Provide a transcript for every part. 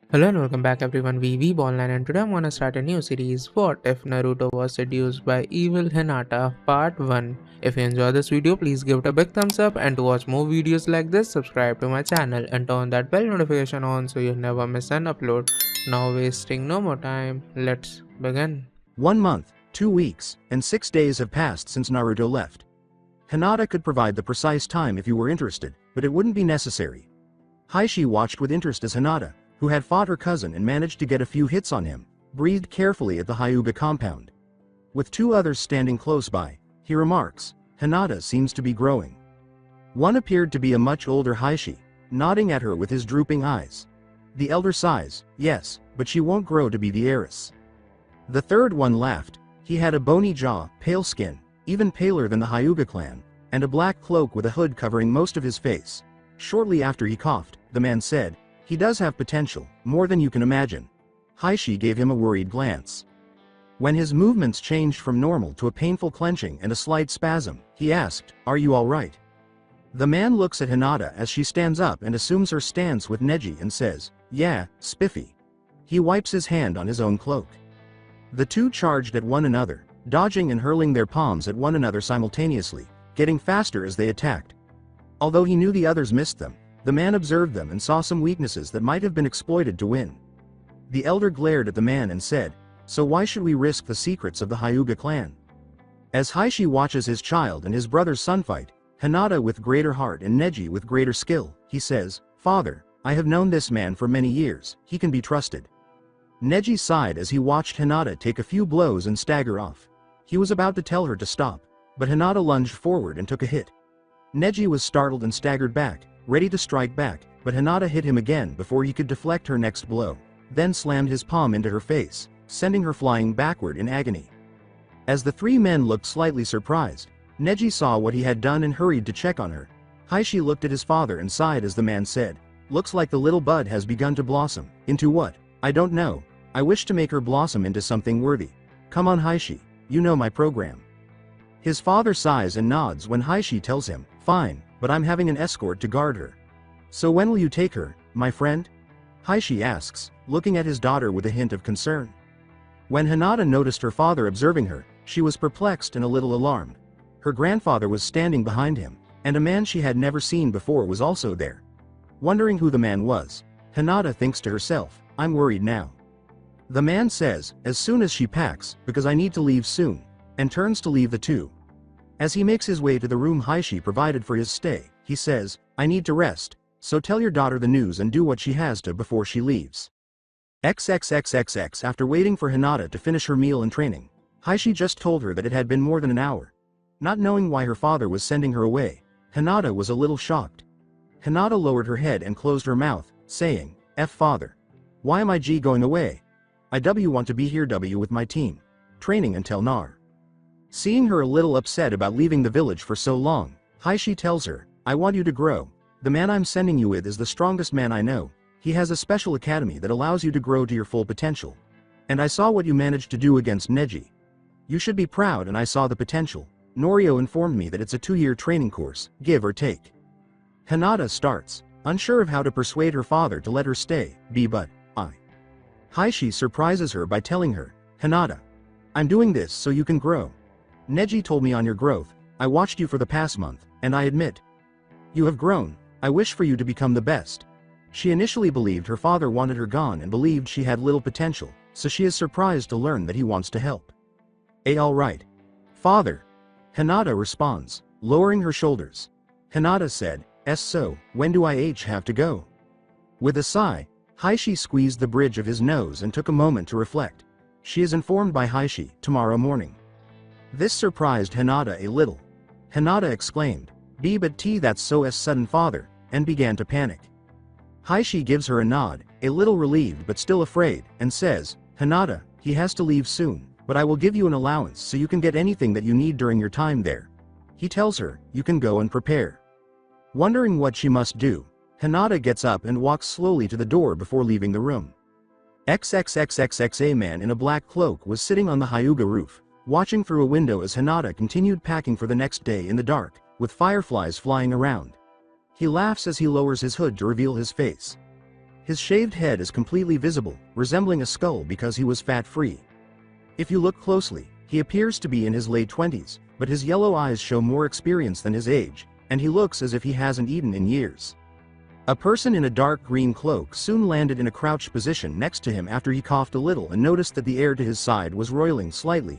Hello and welcome back everyone, we Weeb Online, and today I'm gonna start a new series, What If Naruto Was Seduced by Evil Hinata Part 1. If you enjoy this video, please give it a big thumbs up, and to watch more videos like this, subscribe to my channel and turn that bell notification on so you never miss an upload. Now wasting no more time, let's begin. 1 month, 2 weeks, and 6 days have passed since Naruto left. Hinata could provide the precise time if you were interested, but it wouldn't be necessary. Heishi watched with interest as Hinata, who had fought her cousin and managed to get a few hits on him, breathed carefully at the Hyuga compound. With two others standing close by, he remarks, Hinata seems to be growing. One appeared to be a much older Heishi, nodding at her with his drooping eyes. The elder sighs, yes, but she won't grow to be the heiress. The third one laughed. He had a bony jaw, pale skin, even paler than the Hyuga clan, and a black cloak with a hood covering most of his face. Shortly after he coughed, the man said, he does have potential, more than you can imagine. Heishi gave him a worried glance. When his movements changed from normal to a painful clenching and a slight spasm, he asked, are you alright? The man looks at Hinata as she stands up and assumes her stance with Neji and says, yeah, spiffy. He wipes his hand on his own cloak. The two charged at one another, dodging and hurling their palms at one another simultaneously, getting faster as they attacked. Although he knew the others missed them, the man observed them and saw some weaknesses that might have been exploited to win. The elder glared at the man and said, so why should we risk the secrets of the Hyuga clan? As Heishi watches his child and his brother's son fight, Hinata with greater heart and Neji with greater skill, he says, Father, I have known this man for many years, he can be trusted. Neji sighed as he watched Hinata take a few blows and stagger off. He was about to tell her to stop, but Hinata lunged forward and took a hit. Neji was startled and staggered back, ready to strike back, but Hinata hit him again before he could deflect her next blow, then slammed his palm into her face, sending her flying backward in agony. As the three men looked slightly surprised, Neji saw what he had done and hurried to check on her. Heishi looked at his father and sighed as the man said, looks like the little bud has begun to blossom. Into what? I don't know. I wish to make her blossom into something worthy. Come on Heishi, you know my program. His father sighs and nods when Heishi tells him, fine, but I'm having an escort to guard her. So when will you take her, my friend? Heishi asks, looking at his daughter with a hint of concern. When Hinata noticed her father observing her, she was perplexed and a little alarmed. Her grandfather was standing behind him, and a man she had never seen before was also there. Wondering who the man was, Hinata thinks to herself, I'm worried now. The man says, as soon as she packs, because I need to leave soon, and turns to leave the two. As he makes his way to the room Heishi provided for his stay, he says, I need to rest, so tell your daughter the news and do what she has to before she leaves. XXXXX. After waiting for Hinata to finish her meal and training, Heishi just told her that it had been more than an hour. Not knowing why her father was sending her away, Hinata was a little shocked. Hinata lowered her head and closed her mouth, saying, F father. Why am I going away? I want to be here with my team. Training until Nar. Seeing her a little upset about leaving the village for so long, Heishi tells her, I want you to grow. The man I'm sending you with is the strongest man I know. He has a special academy that allows you to grow to your full potential. And I saw what you managed to do against Neji. You should be proud, and I saw the potential. Norio informed me that it's a 2-year training course, give or take. Hinata starts, unsure of how to persuade her father to let her stay, but I. Heishi surprises her by telling her, Hinata, I'm doing this so you can grow. Neji told me on your growth, I watched you for the past month, and I admit. You have grown, I wish for you to become the best. She initially believed her father wanted her gone and believed she had little potential, so she is surprised to learn that he wants to help. Alright. Father. Hinata responds, lowering her shoulders. Hinata said, so, when do I have to go? With a sigh, Heishi squeezed the bridge of his nose and took a moment to reflect. She is informed by Heishi, tomorrow morning. This surprised Hinata a little. Hinata exclaimed, but that's so sudden father, and began to panic. Heishi gives her a nod, a little relieved but still afraid, and says, Hinata, he has to leave soon, but I will give you an allowance so you can get anything that you need during your time there. He tells her, you can go and prepare. Wondering what she must do, Hinata gets up and walks slowly to the door before leaving the room. XXXXX. A man in a black cloak was sitting on the Hyuga roof, watching through a window as Hinata continued packing for the next day in the dark, with fireflies flying around. He laughs as he lowers his hood to reveal his face. His shaved head is completely visible, resembling a skull because he was fat-free. If you look closely, he appears to be in his late 20s, but his yellow eyes show more experience than his age, and he looks as if he hasn't eaten in years. A person in a dark green cloak soon landed in a crouched position next to him after he coughed a little and noticed that the air to his side was roiling slightly.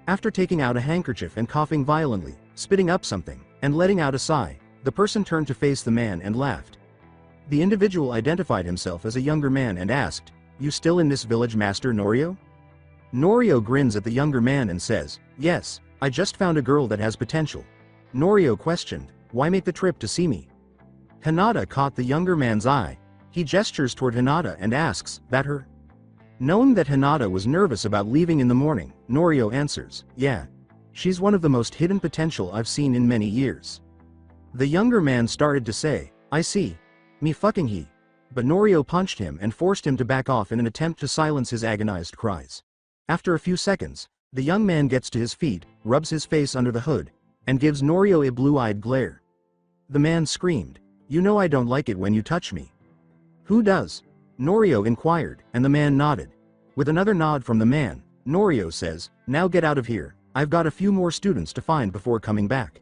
After taking out a handkerchief and coughing violently, spitting up something, and letting out a sigh, the person turned to face the man and laughed. The individual identified himself as a younger man and asked, "You still in this village, Master Norio?" Norio grins at the younger man and says, "Yes, I just found a girl that has potential." Norio questioned, "Why make the trip to see me?" Hinata caught the younger man's eye. He gestures toward Hinata and asks, "That her?" Knowing that Hinata was nervous about leaving in the morning, Norio answers, "Yeah. She's one of the most hidden potential I've seen in many years." The younger man started to say, "I see. Me fucking he." But Norio punched him and forced him to back off in an attempt to silence his agonized cries. After a few seconds, the young man gets to his feet, rubs his face under the hood, and gives Norio a blue-eyed glare. The man screamed, "You know I don't like it when you touch me." "Who does?" Norio inquired, and the man nodded. With another nod from the man, Norio says, "Now get out of here, I've got a few more students to find before coming back."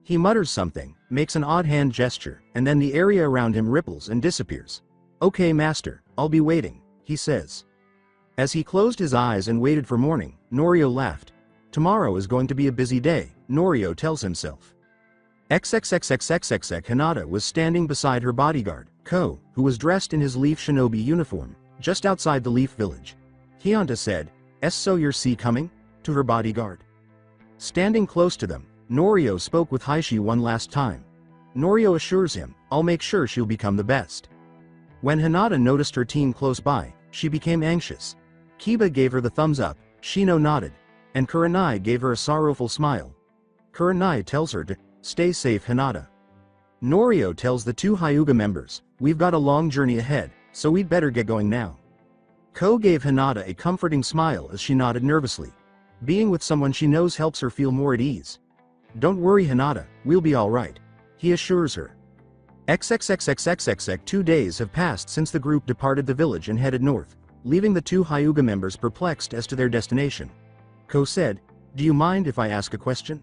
He mutters something, makes an odd hand gesture, and then the area around him ripples and disappears. "Okay, master, I'll be waiting," he says. As he closed his eyes and waited for morning, Norio laughed. Tomorrow is going to be a busy day, Norio tells himself. XXXXXXX Hinata was standing beside her bodyguard, Ko, who was dressed in his Leaf Shinobi uniform, just outside the Leaf Village. Hinata said, "So you're coming?" to her bodyguard. Standing close to them, Norio spoke with Heishi one last time. Norio assures him, "I'll make sure she'll become the best." When Hinata noticed her team close by, she became anxious. Kiba gave her the thumbs up, Shino nodded, and Kurenai gave her a sorrowful smile. Kurenai tells her to stay safe, Hinata. Norio tells the two Hyuga members, "We've got a long journey ahead, so we'd better get going now." Ko gave Hinata a comforting smile as she nodded nervously. Being with someone she knows helps her feel more at ease. "Don't worry, Hinata, we'll be alright," he assures her. XXXXXXX 2 days have passed since the group departed the village and headed north, leaving the two Hyuga members perplexed as to their destination. Ko said, "Do you mind if I ask a question?"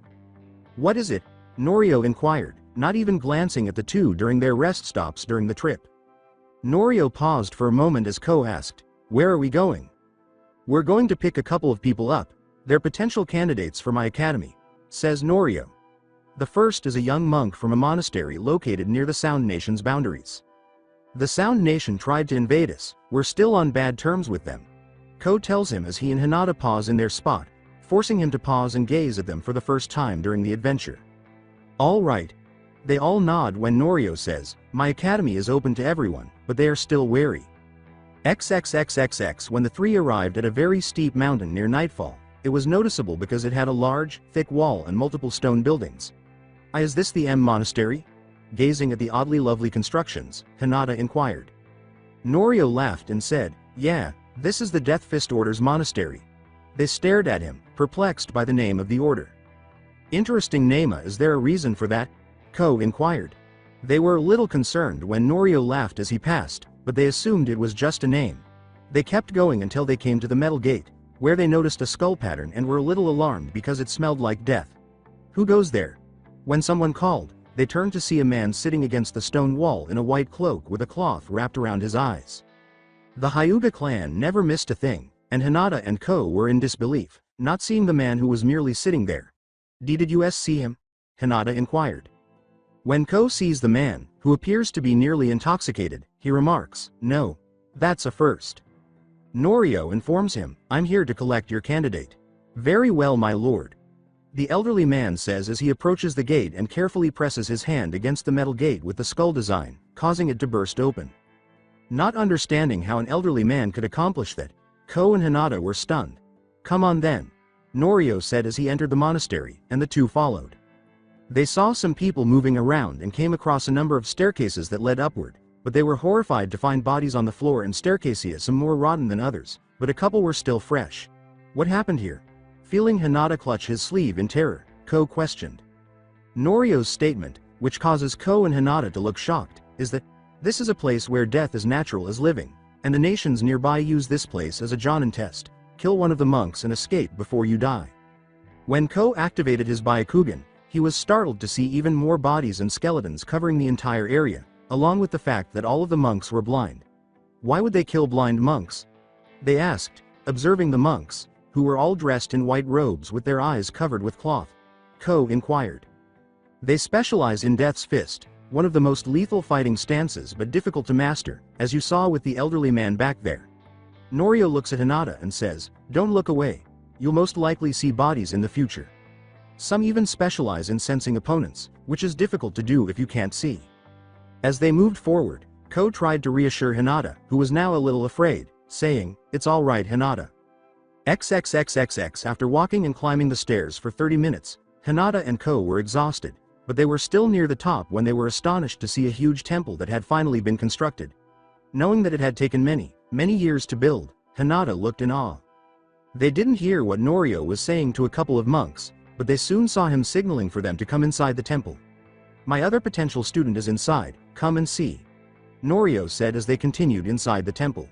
"What is it?" Norio inquired, not even glancing at the two during their rest stops during the trip. Norio paused for a moment as Ko asked, "Where are we going?" "We're going to pick a couple of people up. They're potential candidates for my academy," says Norio. The first is a young monk from a monastery located near the Sound Nation's boundaries. "The Sound Nation tried to invade us, we're still on bad terms with them," Ko tells him as he and Hinata pause in their spot, forcing him to pause and gaze at them for the first time during the adventure. "All right." They all nod when Norio says, "My academy is open to everyone, but they are still wary." XXXXX When the three arrived at a very steep mountain near nightfall, it was noticeable because it had a large, thick wall and multiple stone buildings. "Is this the M Monastery?" Gazing at the oddly lovely constructions, Hinata inquired. Norio laughed and said, "Yeah, this is the Death Fist Order's monastery." They stared at him, perplexed by the name of the order. "Interesting name, is there a reason for that?" Ko inquired. They were a little concerned when Norio laughed as he passed, but they assumed it was just a name. They kept going until they came to the metal gate, where they noticed a skull pattern and were a little alarmed because it smelled like death. "Who goes there?" When someone called, they turned to see a man sitting against the stone wall in a white cloak with a cloth wrapped around his eyes. The Hyuga clan never missed a thing, and Hinata and Ko were in disbelief, not seeing the man who was merely sitting there. Did you see him?" Hinata inquired. When Ko sees the man, who appears to be nearly intoxicated, he remarks, "No. That's a first." Norio informs him, "I'm here to collect your candidate." "Very well, my lord." The elderly man says as he approaches the gate and carefully presses his hand against the metal gate with the skull design, causing it to burst open. Not understanding how an elderly man could accomplish that, Ko and Hinata were stunned. "Come on then," Norio said as he entered the monastery, and the two followed. They saw some people moving around and came across a number of staircases that led upward, but they were horrified to find bodies on the floor and staircases, some more rotten than others, but a couple were still fresh. "What happened here?" Feeling Hinata clutch his sleeve in terror, Ko questioned. Norio's statement, which causes Ko and Hinata to look shocked, is that This is a place where death is natural as living, and the nations nearby use this place as a Jonin test. Kill one of the monks and escape before you die. When Ko activated his Byakugan, he was startled to see even more bodies and skeletons covering the entire area, along with the fact that all of the monks were blind. Why would they kill blind monks? They asked, observing the monks, who were all dressed in white robes with their eyes covered with cloth. Ko inquired. They specialize in Death's Fist, one of the most lethal fighting stances but difficult to master, as you saw with the elderly man back there. Norio looks at Hinata and says, don't look away. You'll most likely see bodies in the future. Some even specialize in sensing opponents, which is difficult to do if you can't see. As they moved forward, Ko tried to reassure Hinata, who was now a little afraid, saying, it's all right, Hinata. XXXXX. After walking and climbing the stairs for 30 minutes, Hinata and Ko were exhausted, but they were still near the top when they were astonished to see a huge temple that had finally been constructed. Knowing that it had taken many years to build, Hinata looked in awe. They didn't hear what Norio was saying to a couple of monks, but they soon saw him signaling for them to come inside the temple. My other potential student is inside, come and see. Norio said as they continued inside the temple.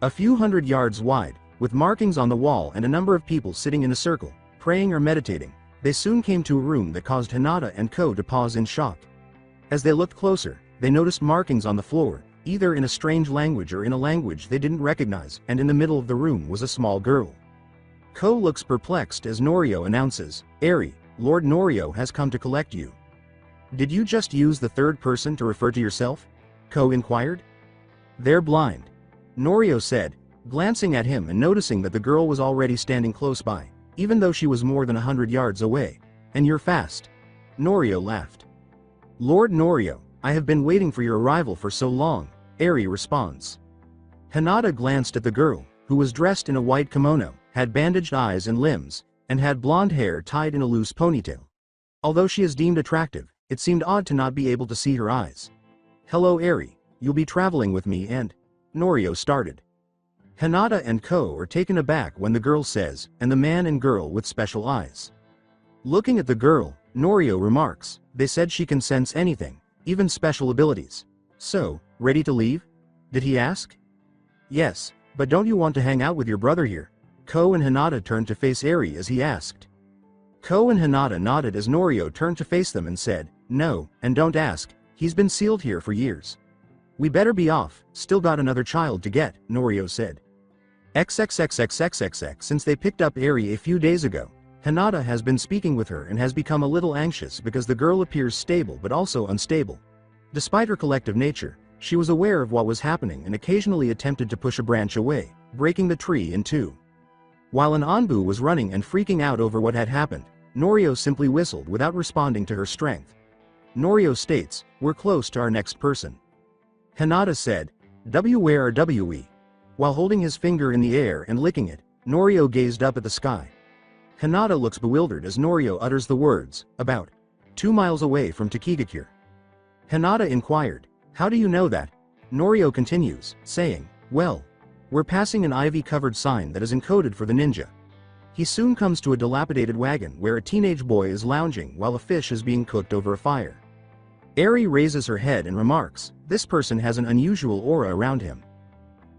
A few hundred yards wide, with markings on the wall and a number of people sitting in a circle, praying or meditating, they soon came to a room that caused Hinata and Ko to pause in shock. As they looked closer, they noticed markings on the floor, either in a strange language or in a language they didn't recognize, and in the middle of the room was a small girl. Ko looks perplexed as Norio announces, Eri, Lord Norio has come to collect you. Did you just use the third person to refer to yourself? Ko inquired. They're blind. Norio said, glancing at him and noticing that the girl was already standing close by, even though she was more than 100 yards away. And you're fast. Norio laughed. Lord Norio, I have been waiting for your arrival for so long, Eri responds. Hinata glanced at the girl, who was dressed in a white kimono, had bandaged eyes and limbs, and had blonde hair tied in a loose ponytail. Although she is deemed attractive, it seemed odd to not be able to see her eyes. Hello Eri, you'll be traveling with me and... Norio started. Hinata and Ko are taken aback when the girl says, and the man and girl with special eyes. Looking at the girl, Norio remarks, they said she can sense anything, even special abilities. So, ready to leave? Did he ask? Yes, but don't you want to hang out with your brother here? Ko and Hinata turned to face Eri as he asked. Ko and Hinata nodded as Norio turned to face them and said, no, and don't ask, he's been sealed here for years. We better be off, still got another child to get, Norio said. XXXXXXX. Since they picked up Eri a few days ago, Hinata has been speaking with her and has become a little anxious because the girl appears stable but also unstable. Despite her collective nature, she was aware of what was happening and occasionally attempted to push a branch away, breaking the tree in two. While an Anbu was running and freaking out over what had happened, Norio simply whistled without responding to her strength. Norio states, we're close to our next person. Hinata said, where are we? While holding his finger in the air and licking it, Norio gazed up at the sky. Hinata looks bewildered as Norio utters the words, about 2 miles away from Takigakure. Hinata inquired, how do you know that? Norio continues, saying, well, we're passing an ivy-covered sign that is encoded for the ninja. He soon comes to a dilapidated wagon where a teenage boy is lounging while a fish is being cooked over a fire. Eri raises her head and remarks, this person has an unusual aura around him.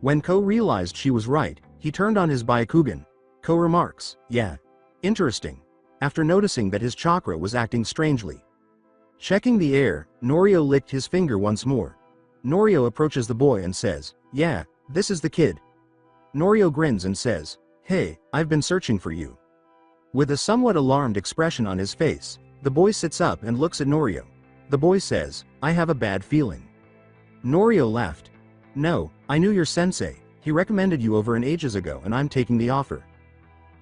When Ko realized she was right, he turned on his Byakugan. Ko remarks, yeah. Interesting. After noticing that his chakra was acting strangely. Checking the air, Norio licked his finger once more. Norio approaches the boy and says, yeah, this is the kid. Norio grins and says, hey, I've been searching for you. With a somewhat alarmed expression on his face, the boy sits up and looks at Norio. The boy says, I have a bad feeling. Norio laughed. No, I knew your sensei, he recommended you over an ages ago and I'm taking the offer.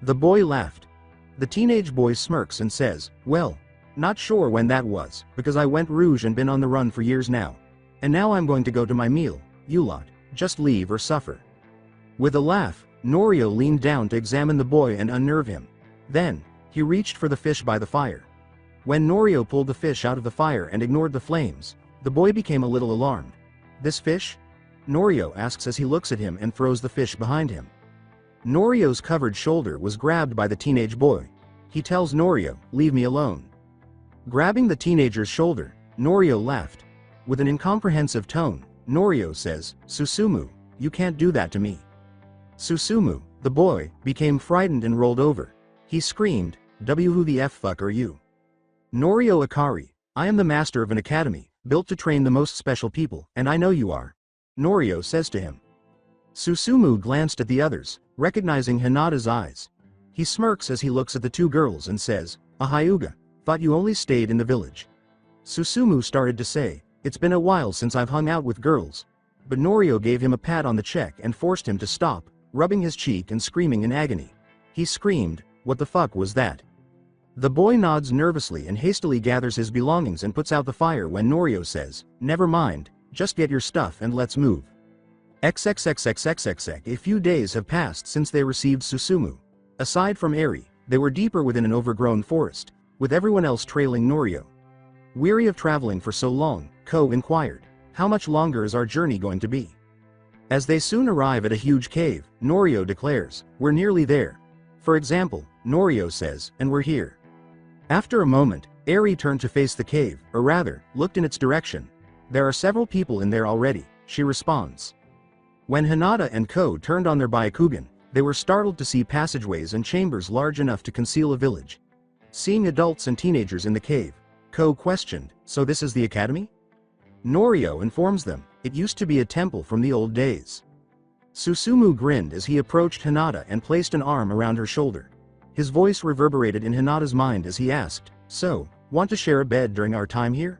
The boy laughed. The teenage boy smirks and says, well, not sure when that was, because I went rouge and been on the run for years now. And now I'm going to go to my meal, you lot, just leave or suffer. With a laugh, Norio leaned down to examine the boy and unnerve him. Then, he reached for the fish by the fire. When Norio pulled the fish out of the fire and ignored the flames, the boy became a little alarmed. This fish? Norio asks as he looks at him and throws the fish behind him. Norio's covered shoulder was grabbed by the teenage boy. He tells Norio, leave me alone. Grabbing the teenager's shoulder, Norio laughed. With an incomprehensive tone, Norio says, Susumu, you can't do that to me. Susumu, the boy, became frightened and rolled over. He screamed, who the fuck are you? Norio Akari, I am the master of an academy, built to train the most special people, and I know you are. Norio says to him. Susumu glanced at the others, recognizing Hinata's eyes. He smirks as he looks at the two girls and says, Ahayuga, thought you only stayed in the village. Susumu started to say, it's been a while since I've hung out with girls. But Norio gave him a pat on the cheek and forced him to stop, rubbing his cheek and screaming in agony. He screamed, what the fuck was that? The boy nods nervously and hastily gathers his belongings and puts out the fire when Norio says, never mind, just get your stuff and let's move. XXXXXXX. A few days have passed since they received Susumu. Aside from Eri, they were deeper within an overgrown forest, with everyone else trailing Norio. Weary of traveling for so long, Ko inquired, how much longer is our journey going to be? As they soon arrive at a huge cave, Norio declares, we're nearly there. For example, Norio says, and we're here. After a moment, Eri turned to face the cave, or rather, looked in its direction. There are several people in there already, she responds. When Hinata and Ko turned on their Byakugan, they were startled to see passageways and chambers large enough to conceal a village. Seeing adults and teenagers in the cave, Ko questioned, so this is the academy? Norio informs them, it used to be a temple from the old days. Susumu grinned as he approached Hinata and placed an arm around her shoulder. His voice reverberated in Hinata's mind as he asked, so, want to share a bed during our time here?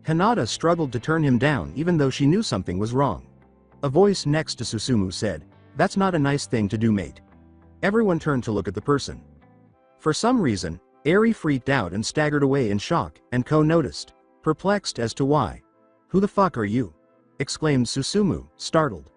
Hinata struggled to turn him down even though she knew something was wrong. A voice next to Susumu said, that's not a nice thing to do, mate. Everyone turned to look at the person. For some reason, Eri freaked out and staggered away in shock, and Ko noticed, perplexed as to why. Who the fuck are you? Exclaimed Susumu, startled.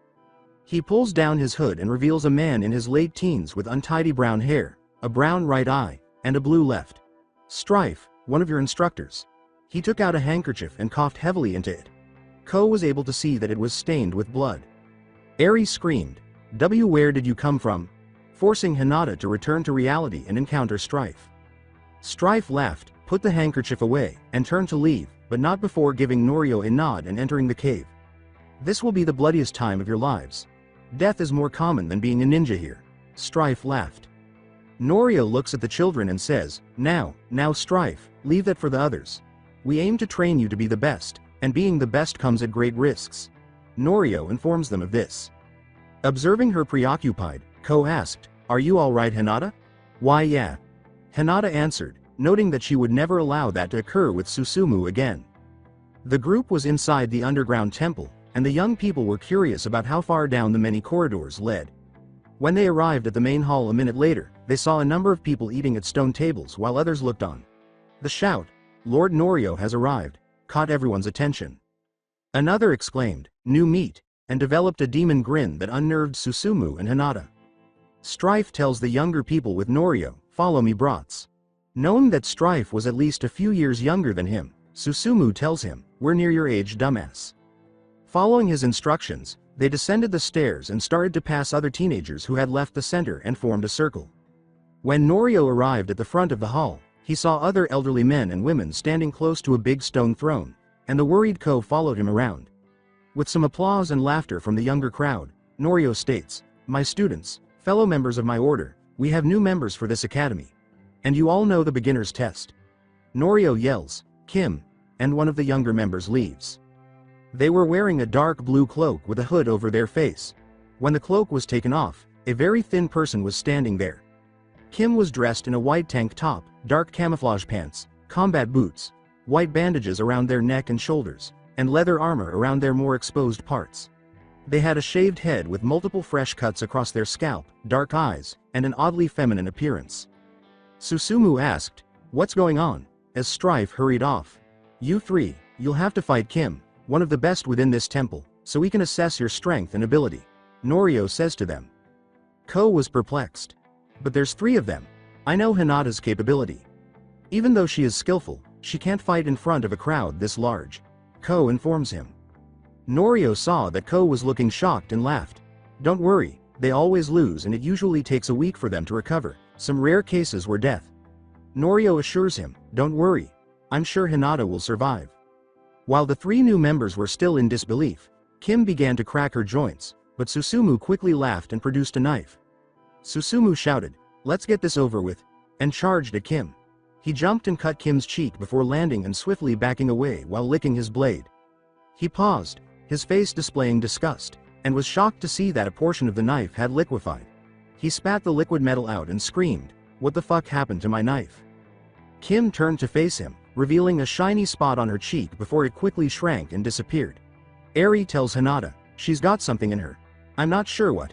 He pulls down his hood and reveals a man in his late teens with untidy brown hair, a brown right eye, and a blue left. Strife, one of your instructors. He took out a handkerchief and coughed heavily into it. Ko was able to see that it was stained with blood. Eri screamed, where did you come from? Forcing Hinata to return to reality and encounter Strife. Strife laughed, put the handkerchief away, and turned to leave, but not before giving Norio a nod and entering the cave. This will be the bloodiest time of your lives. Death is more common than being a ninja here. Strife laughed. Norio looks at the children and says, now Strife, leave that for the others. We aim to train you to be the best, and being the best comes at great risks. Norio informs them of this. Observing her preoccupied, Ko asked, are you alright, Hinata? Why yeah. Hinata answered, noting that she would never allow that to occur with Susumu again. The group was inside the underground temple, and the young people were curious about how far down the many corridors led. When they arrived at the main hall a minute later, they saw a number of people eating at stone tables while others looked on. The shout, Lord Norio has arrived, caught everyone's attention. Another exclaimed, new meat, and developed a demon grin that unnerved Susumu and Hinata. Strife tells the younger people with Norio, follow me brats. Knowing that Strife was at least a few years younger than him, Susumu tells him, we're near your age, dumbass. Following his instructions, they descended the stairs and started to pass other teenagers who had left the center and formed a circle. When Norio arrived at the front of the hall, he saw other elderly men and women standing close to a big stone throne, and the worried Ko followed him around. With some applause and laughter from the younger crowd, Norio states, my students, fellow members of my order, we have new members for this academy. And you all know the beginner's test. Norio yells, Kim, and one of the younger members leaves. They were wearing a dark blue cloak with a hood over their face. When the cloak was taken off, a very thin person was standing there. Kim was dressed in a white tank top, dark camouflage pants, combat boots, white bandages around their neck and shoulders, and leather armor around their more exposed parts. They had a shaved head with multiple fresh cuts across their scalp, dark eyes, and an oddly feminine appearance. Susumu asked, what's going on, as Strife hurried off. You three, you'll have to fight Kim, one of the best within this temple, so we can assess your strength and ability, Norio says to them. Ko was perplexed. But there's three of them. I know Hinata's capability. Even though she is skillful, she can't fight in front of a crowd this large. Ko informs him. Norio saw that Ko was looking shocked and laughed. Don't worry, they always lose and it usually takes a week for them to recover, some rare cases were death. Norio assures him, don't worry, I'm sure Hinata will survive. While the three new members were still in disbelief, Kim began to crack her joints, but Susumu quickly laughed and produced a knife. Susumu shouted, "Let's get this over with," and charged at Kim. He jumped and cut Kim's cheek before landing and swiftly backing away while licking his blade. He paused, his face displaying disgust, and was shocked to see that a portion of the knife had liquefied. He spat the liquid metal out and screamed, "What the fuck happened to my knife?" Kim turned to face him, revealing a shiny spot on her cheek before it quickly shrank and disappeared. Eri tells Hinata, "She's got something in her. I'm not sure what."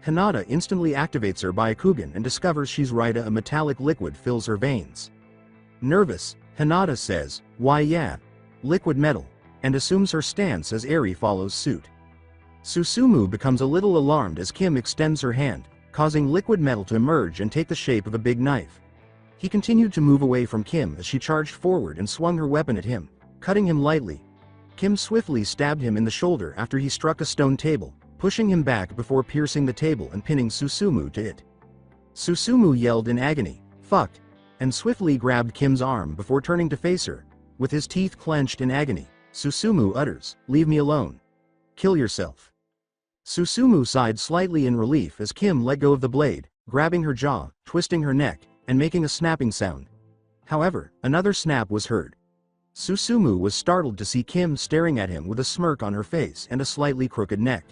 Hinata instantly activates her Byakugan and discovers she's right. A metallic liquid fills her veins. Nervous, Hinata says, "Why yeah, liquid metal," and assumes her stance as Eri follows suit. Susumu becomes a little alarmed as Kim extends her hand, causing liquid metal to emerge and take the shape of a big knife. He continued to move away from Kim as she charged forward and swung her weapon at him, cutting him lightly. Kim swiftly stabbed him in the shoulder after he struck a stone table, pushing him back before piercing the table and pinning Susumu to it. Susumu yelled in agony, "Fuck," and swiftly grabbed Kim's arm before turning to face her. With his teeth clenched in agony, Susumu utters, "Leave me alone. Kill yourself." Susumu sighed slightly in relief as Kim let go of the blade, grabbing her jaw, twisting her neck, and making a snapping sound. However, another snap was heard. Susumu was startled to see Kim staring at him with a smirk on her face and a slightly crooked neck.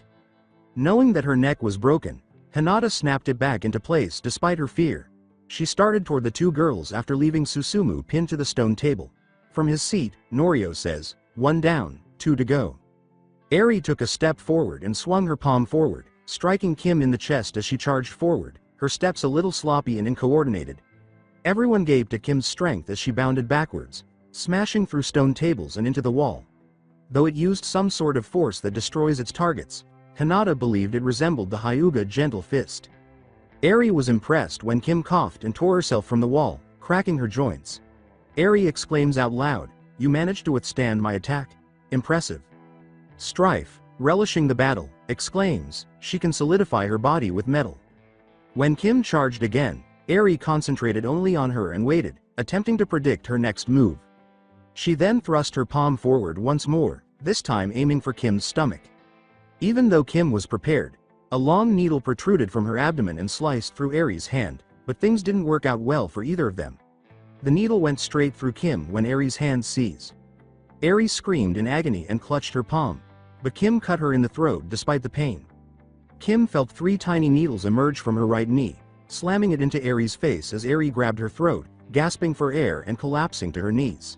Knowing that her neck was broken, Hinata snapped it back into place despite her fear. She started toward the two girls after leaving Susumu pinned to the stone table. From his seat, Norio says, "One down, 2 to go." Eri took a step forward and swung her palm forward, striking Kim in the chest as she charged forward, her steps a little sloppy and uncoordinated. Everyone gaped at Kim's strength as she bounded backwards, smashing through stone tables and into the wall. Though it used some sort of force that destroys its targets, Hinata believed it resembled the Hyuga gentle fist. Eri was impressed when Kim coughed and tore herself from the wall, cracking her joints. Eri exclaims out loud, "You managed to withstand my attack? Impressive." Strife, relishing the battle, exclaims, "She can solidify her body with metal." When Kim charged again, Eri concentrated only on her and waited, attempting to predict her next move. She then thrust her palm forward once more, this time aiming for Kim's stomach. Even though Kim was prepared, a long needle protruded from her abdomen and sliced through Eri's hand, but things didn't work out well for either of them. The needle went straight through Kim when Eri's hand seized. Eri screamed in agony and clutched her palm, but Kim cut her in the throat despite the pain. Kim felt 3 tiny needles emerge from her right knee, slamming it into Eri's face as Eri grabbed her throat, gasping for air and collapsing to her knees.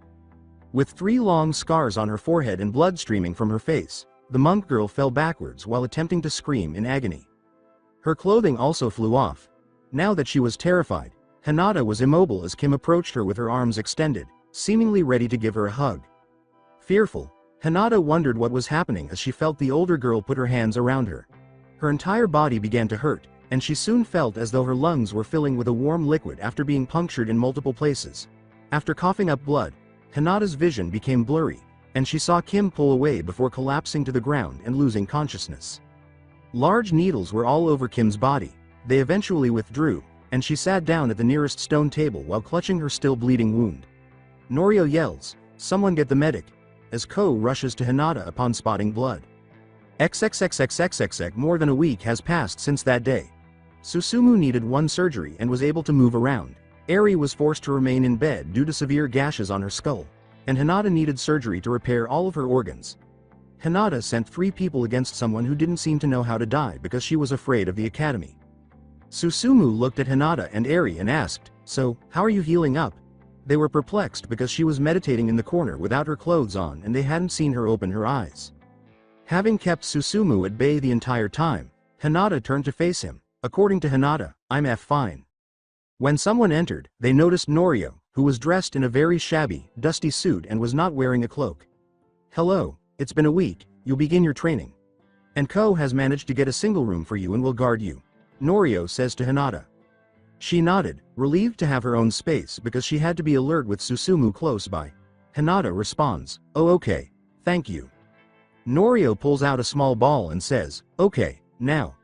With 3 long scars on her forehead and blood streaming from her face, the monk girl fell backwards while attempting to scream in agony. Her clothing also flew off. Now that she was terrified, Hinata was immobile as Kim approached her with her arms extended, seemingly ready to give her a hug. Fearful, Hinata wondered what was happening as she felt the older girl put her hands around her. Her entire body began to hurt, and she soon felt as though her lungs were filling with a warm liquid after being punctured in multiple places. After coughing up blood, Hinata's vision became blurry, and she saw Kim pull away before collapsing to the ground and losing consciousness. Large needles were all over Kim's body. They eventually withdrew, and she sat down at the nearest stone table while clutching her still bleeding wound. Norio yells, "Someone get the medic," as Ko rushes to Hinata upon spotting blood. XXXXXXX. More than a week has passed since that day. Susumu needed 1 surgery and was able to move around. Eri was forced to remain in bed due to severe gashes on her skull, and Hinata needed surgery to repair all of her organs. Hinata sent 3 people against someone who didn't seem to know how to die because she was afraid of the academy. Susumu looked at Hinata and Eri and asked, "So, how are you healing up?" They were perplexed because she was meditating in the corner without her clothes on and they hadn't seen her open her eyes. Having kept Susumu at bay the entire time, Hinata turned to face him. According to Hinata, "I'm fine." When someone entered, they noticed Norio, who was dressed in a very shabby, dusty suit and was not wearing a cloak. "Hello, it's been a week, you'll begin your training. And Ko has managed to get a single room for you and will guard you," Norio says to Hinata. She nodded, relieved to have her own space because she had to be alert with Susumu close by. Hinata responds, "Oh okay, thank you." Norio pulls out a small ball and says, "Okay, now.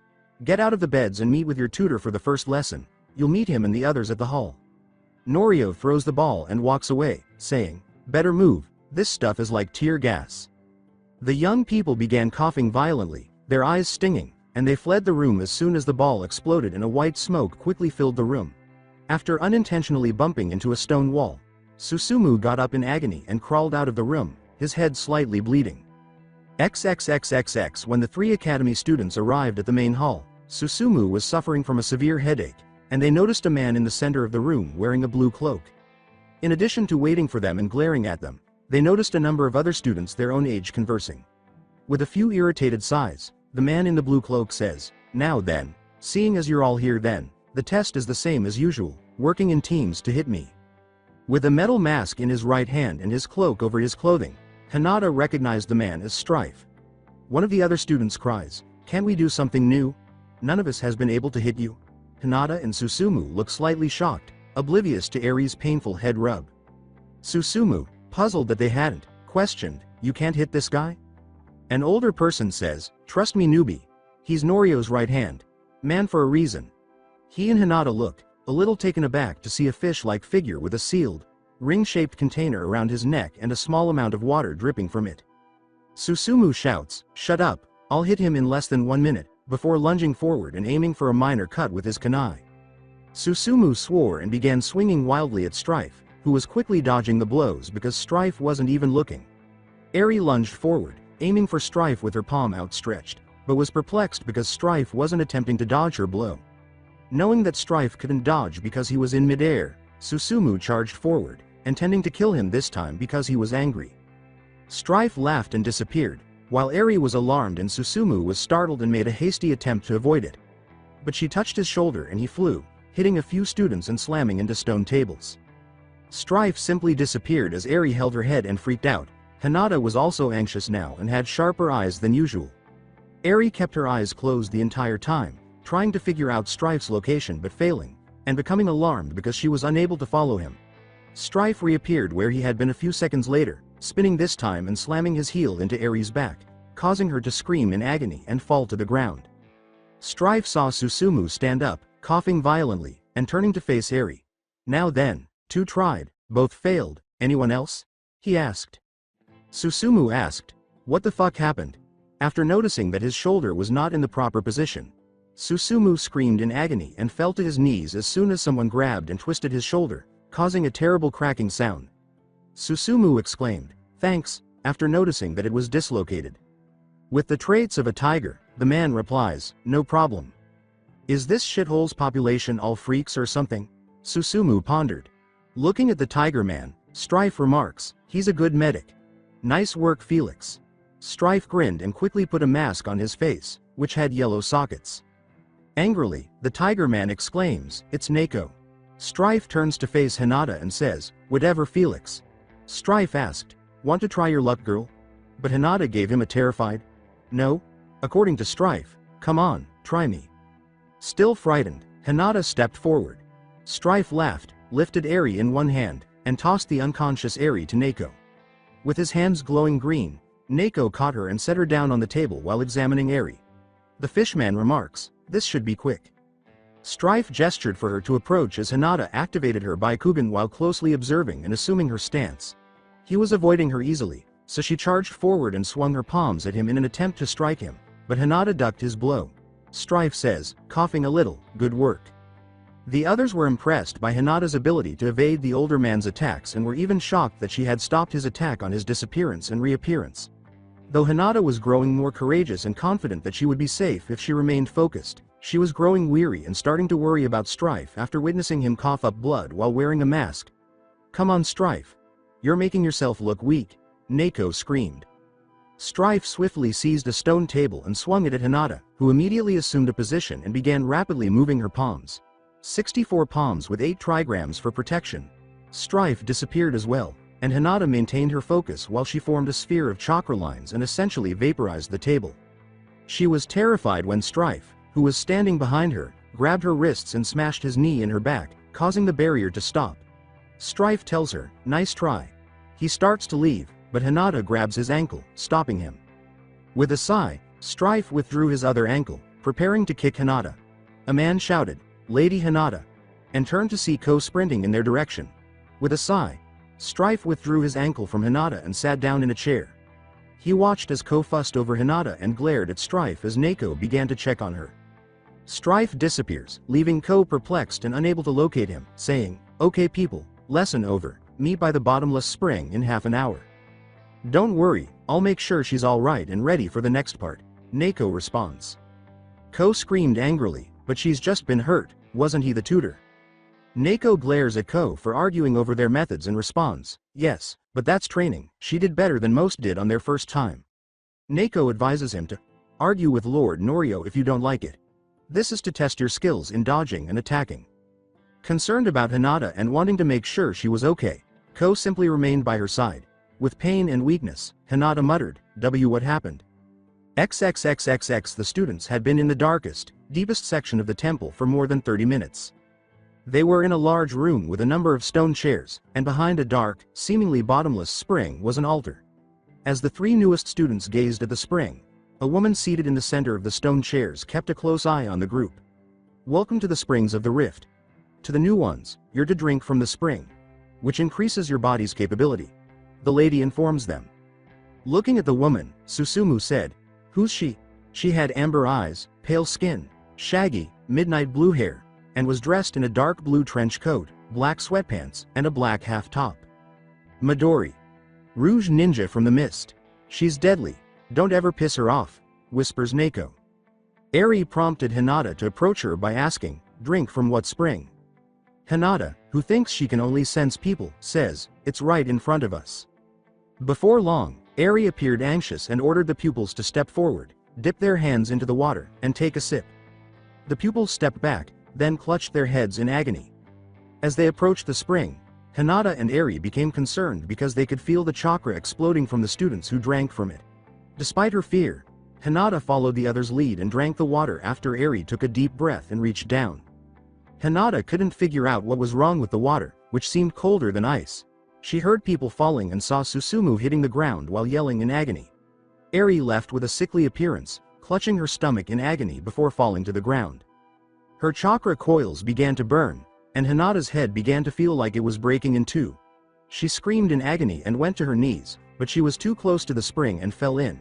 Get out of the beds and meet with your tutor for the first lesson. You'll meet him and the others at the hall." Norio throws the ball and walks away, saying, "Better move, this stuff is like tear gas." The young people began coughing violently, their eyes stinging, and they fled the room as soon as the ball exploded and a white smoke quickly filled the room. After unintentionally bumping into a stone wall, Susumu got up in agony and crawled out of the room, his head slightly bleeding. XXXXX. When the 3 academy students arrived at the main hall, Susumu was suffering from a severe headache, and they noticed a man in the center of the room wearing a blue cloak. In addition to waiting for them and glaring at them, they noticed a number of other students their own age conversing. With a few irritated sighs, the man in the blue cloak says, "Now then, seeing as you're all here then, the test is the same as usual, working in teams to hit me." With a metal mask in his right hand and his cloak over his clothing, Hinata recognized the man as Strife. One of the other students cries, "Can't we do something new? None of us has been able to hit you." Hinata and Susumu look slightly shocked, oblivious to Eri's painful head rub. Susumu, puzzled that they hadn't, questioned, "You can't hit this guy?" An older person says, "Trust me newbie. He's Norio's right hand. Man for a reason." He and Hinata look, a little taken aback to see a fish-like figure with a sealed, ring-shaped container around his neck and a small amount of water dripping from it. Susumu shouts, "Shut up, I'll hit him in less than 1 minute," before lunging forward and aiming for a minor cut with his kunai. Susumu swore and began swinging wildly at Strife, who was quickly dodging the blows because Strife wasn't even looking. Eri lunged forward, aiming for Strife with her palm outstretched, but was perplexed because Strife wasn't attempting to dodge her blow. Knowing that Strife couldn't dodge because he was in midair, Susumu charged forward, intending to kill him this time because he was angry. Strife laughed and disappeared, while Eri was alarmed and Susumu was startled and made a hasty attempt to avoid it. But she touched his shoulder and he flew, hitting a few students and slamming into stone tables. Strife simply disappeared as Eri held her head and freaked out. Hinata was also anxious now and had sharper eyes than usual. Eri kept her eyes closed the entire time, trying to figure out Strife's location but failing, and becoming alarmed because she was unable to follow him. Strife reappeared where he had been a few seconds later, spinning this time and slamming his heel into Eri's back, causing her to scream in agony and fall to the ground. Strife saw Susumu stand up, coughing violently, and turning to face Eri. "Now then, 2 tried, both failed, anyone else?" he asked. Susumu asked, "What the fuck happened?" After noticing that his shoulder was not in the proper position, Susumu screamed in agony and fell to his knees as soon as someone grabbed and twisted his shoulder, causing a terrible cracking sound. Susumu exclaimed, "Thanks," after noticing that it was dislocated. With the traits of a tiger, the man replies, "No problem." "Is this shithole's population all freaks or something?" Susumu pondered. Looking at the tiger man, Strife remarks, "He's a good medic. Nice work, Felix." Strife grinned and quickly put a mask on his face, which had yellow sockets. Angrily, the tiger man exclaims, "It's Neko." Strife turns to face Hinata and says, "Whatever, Felix." Strife asked, "Want to try your luck, girl?" But Hinata gave him a terrified, "No." According to Strife, "Come on, try me." Still frightened, Hinata stepped forward. Strife laughed, lifted Eri in one hand, and tossed the unconscious Eri to Neko. With his hands glowing green, Neko caught her and set her down on the table while examining Eri. The fishman remarks, "This should be quick." Strife gestured for her to approach as Hinata activated her Byakugan while closely observing and assuming her stance. He was avoiding her easily, so she charged forward and swung her palms at him in an attempt to strike him, but Hinata ducked his blow. Strife says, coughing a little, "Good work." The others were impressed by Hinata's ability to evade the older man's attacks and were even shocked that she had stopped his attack on his disappearance and reappearance. Though Hinata was growing more courageous and confident that she would be safe if she remained focused, she was growing weary and starting to worry about Strife after witnessing him cough up blood while wearing a mask. "Come on, Strife. You're making yourself look weak," Neko screamed. Strife swiftly seized a stone table and swung it at Hinata, who immediately assumed a position and began rapidly moving her palms. 64 palms with 8 trigrams for protection. Strife disappeared as well, and Hinata maintained her focus while she formed a sphere of chakra lines and essentially vaporized the table. She was terrified when Strife, who was standing behind her, grabbed her wrists and smashed his knee in her back, causing the barrier to stop. Strife tells her, "Nice try." He starts to leave, but Hinata grabs his ankle, stopping him. With a sigh, Strife withdrew his other ankle, preparing to kick Hinata. A man shouted, "Lady Hinata," and turned to see Ko sprinting in their direction. With a sigh, Strife withdrew his ankle from Hinata and sat down in a chair. He watched as Ko fussed over Hinata and glared at Strife as Neko began to check on her. Strife disappears, leaving Ko perplexed and unable to locate him, saying, "Okay people, lesson over, meet by the bottomless spring in half an hour." "Don't worry, I'll make sure she's alright and ready for the next part," Neko responds. Ko screamed angrily, "But she's just been hurt, wasn't he the tutor?" Neko glares at Ko for arguing over their methods and responds, "Yes, but that's training, she did better than most did on their first time." Neko advises him to argue with Lord Norio if you don't like it. This is to test your skills in dodging and attacking. Concerned about Hinata and wanting to make sure she was okay, Ko simply remained by her side. With pain and weakness, Hinata muttered, what happened?" XXXXX The students had been in the darkest, deepest section of the temple for more than 30 minutes. They were in a large room with a number of stone chairs, and behind a dark, seemingly bottomless spring was an altar. As the 3 newest students gazed at the spring, a woman seated in the center of the stone chairs kept a close eye on the group. "Welcome to the springs of the rift. To the new ones, you're to drink from the spring, which increases your body's capability," the lady informs them. Looking at the woman, Susumu said, "Who's she?" She had amber eyes, pale skin, shaggy, midnight blue hair, and was dressed in a dark blue trench coat, black sweatpants, and a black half-top. "Midori. Rouge ninja from the mist. She's deadly, don't ever piss her off," whispers Neko. Eri prompted Hinata to approach her by asking, "Drink from what spring?" Hinata, who thinks she can only sense people, says, "It's right in front of us." Before long, Eri appeared anxious and ordered the pupils to step forward, dip their hands into the water, and take a sip. The pupils stepped back, then clutched their heads in agony. As they approached the spring, Hinata and Eri became concerned because they could feel the chakra exploding from the students who drank from it. Despite her fear, Hinata followed the others' lead and drank the water after Eri took a deep breath and reached down. Hinata couldn't figure out what was wrong with the water, which seemed colder than ice. She heard people falling and saw Susumu hitting the ground while yelling in agony. Eri left with a sickly appearance, clutching her stomach in agony before falling to the ground. Her chakra coils began to burn, and Hinata's head began to feel like it was breaking in two. She screamed in agony and went to her knees, but she was too close to the spring and fell in.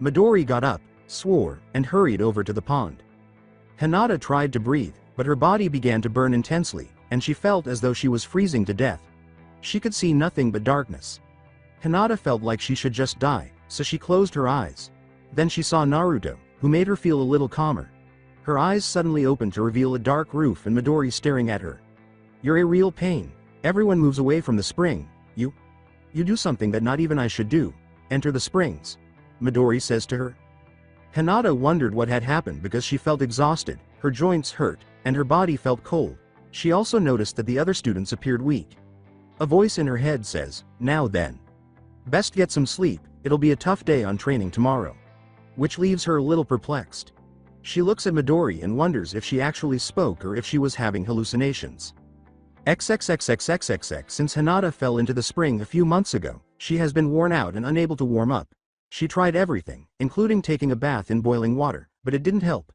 Midori got up, swore, and hurried over to the pond. Hinata tried to breathe, but her body began to burn intensely, and she felt as though she was freezing to death. She could see nothing but darkness. Hinata felt like she should just die, so she closed her eyes. Then she saw Naruto, who made her feel a little calmer. Her eyes suddenly opened to reveal a dark roof and Midori staring at her. "You're a real pain. Everyone moves away from the spring. You do something that not even I should do. Enter the springs," Midori says to her. Hinata wondered what had happened because she felt exhausted, her joints hurt, and her body felt cold. She also noticed that the other students appeared weak. A voice in her head says, "Now then. Best get some sleep, it'll be a tough day on training tomorrow." Which leaves her a little perplexed. She looks at Midori and wonders if she actually spoke or if she was having hallucinations. XXXXXXX Since Hinata fell into the spring a few months ago, she has been worn out and unable to warm up. She tried everything, including taking a bath in boiling water, but it didn't help.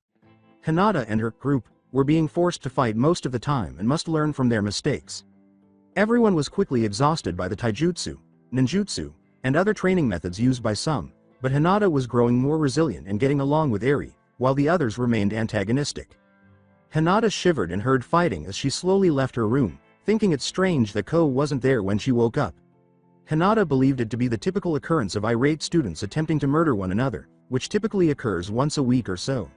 Hinata and her group were being forced to fight most of the time and must learn from their mistakes. Everyone was quickly exhausted by the taijutsu, ninjutsu, and other training methods used by some, but Hinata was growing more resilient and getting along with Eri, while the others remained antagonistic. Hinata shivered and heard fighting as she slowly left her room, thinking it strange that Ko wasn't there when she woke up. Hinata believed it to be the typical occurrence of irate students attempting to murder one another, which typically occurs once a week or so.